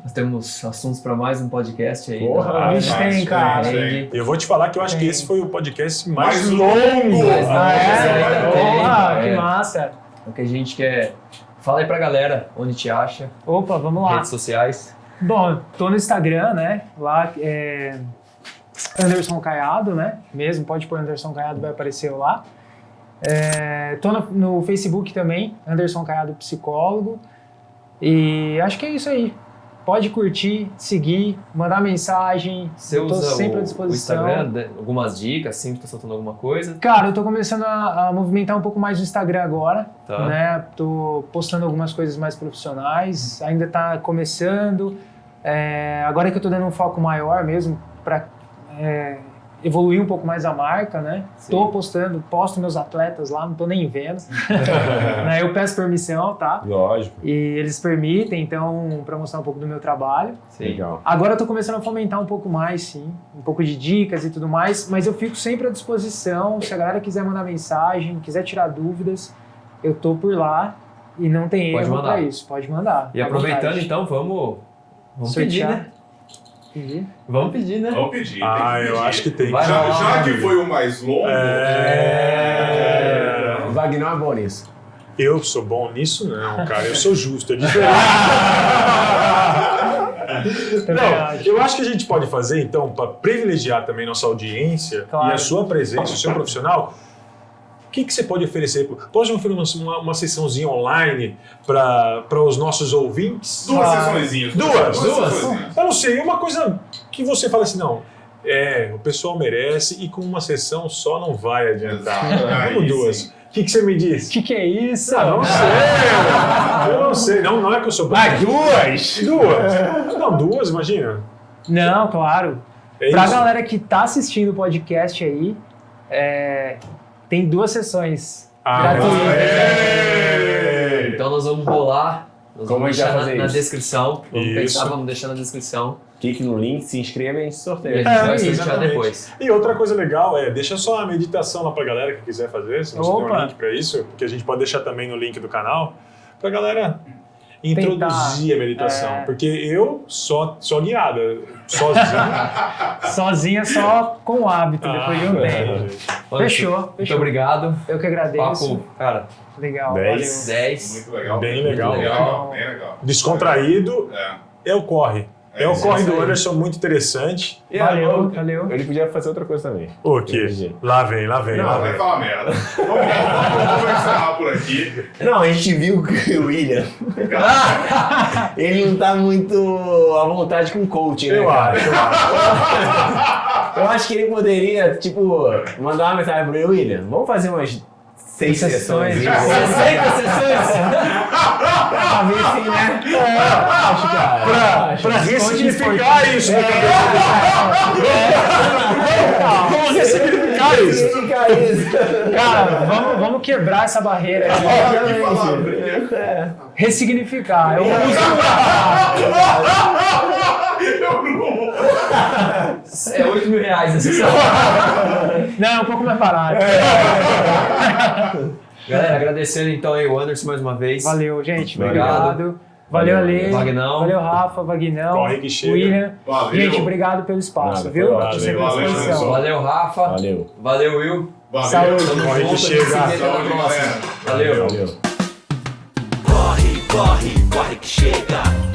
Nós temos assuntos para mais um podcast aí. Porra, A gente tem, cara. Tem. Eu vou te falar que eu acho que Tem. esse foi o podcast mais Mais longo. Mas não, Ah, mas ainda é? tem, Porra, que é. massa. O que a gente quer. Fala aí pra galera onde te acha, Opa, vamos lá. redes sociais. Bom, tô no Instagram, né? Lá é Anderson Caiado, né? Mesmo, pode pôr Anderson Caiado, vai aparecer lá. Tô no Facebook também, Anderson Caiado Psicólogo. E acho que é isso aí. Pode curtir, seguir, mandar mensagem. Você eu tô usa sempre à o disposição. Instagram, algumas dicas, sempre tá soltando alguma coisa. Cara, eu tô começando a movimentar um pouco mais o Instagram agora, Tá. né? Tô postando algumas coisas mais profissionais, ainda tá começando. Agora que eu tô dando um foco maior mesmo pra evoluir um pouco mais a marca, né? Sim. Tô posto meus atletas lá, não tô nem vendo. Né? Eu peço permissão, tá? Lógico. E eles permitem, então, pra mostrar um pouco do meu trabalho. Sim. Legal. Agora eu tô começando a fomentar um pouco mais, sim. Um pouco de dicas e tudo mais, mas eu fico sempre à disposição. Se a galera quiser mandar mensagem, quiser tirar dúvidas, eu tô por lá e não tem Pode erro mandar. pra isso. Pode mandar. E à aproveitando vontade. então, vamos pedir, Sortear. né? Pedir. Vamos pedir, né? Vamos pedir. Ah, tem que eu pedir. acho que tem. Vai Já, lá. já que foi o mais longo, O Wagner é bom nisso. Eu sou bom nisso, não, cara. Eu sou justo, é diferente. Também Não, acho. eu acho que a gente pode fazer, então, para privilegiar também nossa audiência Claro. e a sua presença, o seu profissional, o que você pode oferecer? Pode oferecer uma sessãozinha online para os nossos ouvintes? duas sessõezinhas. Duas? sessõezinhas. Eu não sei, uma coisa que você fala assim, não, o pessoal merece e com uma sessão só não vai adiantar. Aí Vamos duas. sim. O que você me diz? Que é isso? Não sei. Eu não sei. Não é que eu sou bom. Duas! Duas? Não, duas, imagina. Não, claro. É Pra isso. galera que tá assistindo o podcast aí, tem 2 sessões gratuitas. Então nós vamos bolar. Nós Como vamos a gente vai deixar fazer na isso? descrição. Vamos Isso. pensar, vamos deixar na descrição. Clique no link, se inscreva e a gente E a sorteia. gente vai sortear exatamente. depois. E outra coisa legal deixa só a meditação lá pra galera que quiser fazer, se você tem um Opa. link pra isso, que a gente pode deixar também no link do canal, pra galera introduzir a meditação. Porque eu só guiada, sozinho. Sozinha só com o hábito, depois de um tempo. Fechou. Muito obrigado. Eu que agradeço. Papo, cara, Legal, 10. 10. Muito legal. Bem legal. Muito legal. Bem legal. Descontraído, é o corre. É o isso corre do aí. Anderson, muito interessante. E Valeu, agora, valeu. Ele podia fazer outra coisa também. O quê? Entendi. Lá vem, lá vem. Não, lá Vai vem. falar merda. Vamos encerrar por aqui. Não, a gente viu que o William, ele não tá muito à vontade com coaching, né, Eu cara? acho. Eu acho que ele poderia, tipo, mandar uma mensagem pro William. Vamos fazer umas 6 sessões. 60 sessões? Pra ver se, né? Acho, cara. Pra ressignificar isso. Vamos ressignificar isso. Ressignificar isso. Cara, vamos quebrar essa barreira aqui. Ressignificar. Eu uso É 8 mil reais a sessão. Não, é um pouco mais barato. Galera, agradecendo então aí o Anderson mais uma vez. Valeu, gente. Obrigado. Obrigado. Valeu, Ale. Vagnão. Valeu, Rafa, Vagnão. Corre que chega. William. Valeu. Gente, obrigado pelo espaço, Nada, viu? foi ótimo. Tô sempre à Valeu, disposição. Valeu, Rafa. Valeu. Valeu, Will. Valeu. Saúde. Tamo Corre que junto, chega. a gente se vê na Saúde, próxima. galera. Valeu. Valeu. Corre, corre, corre que chega.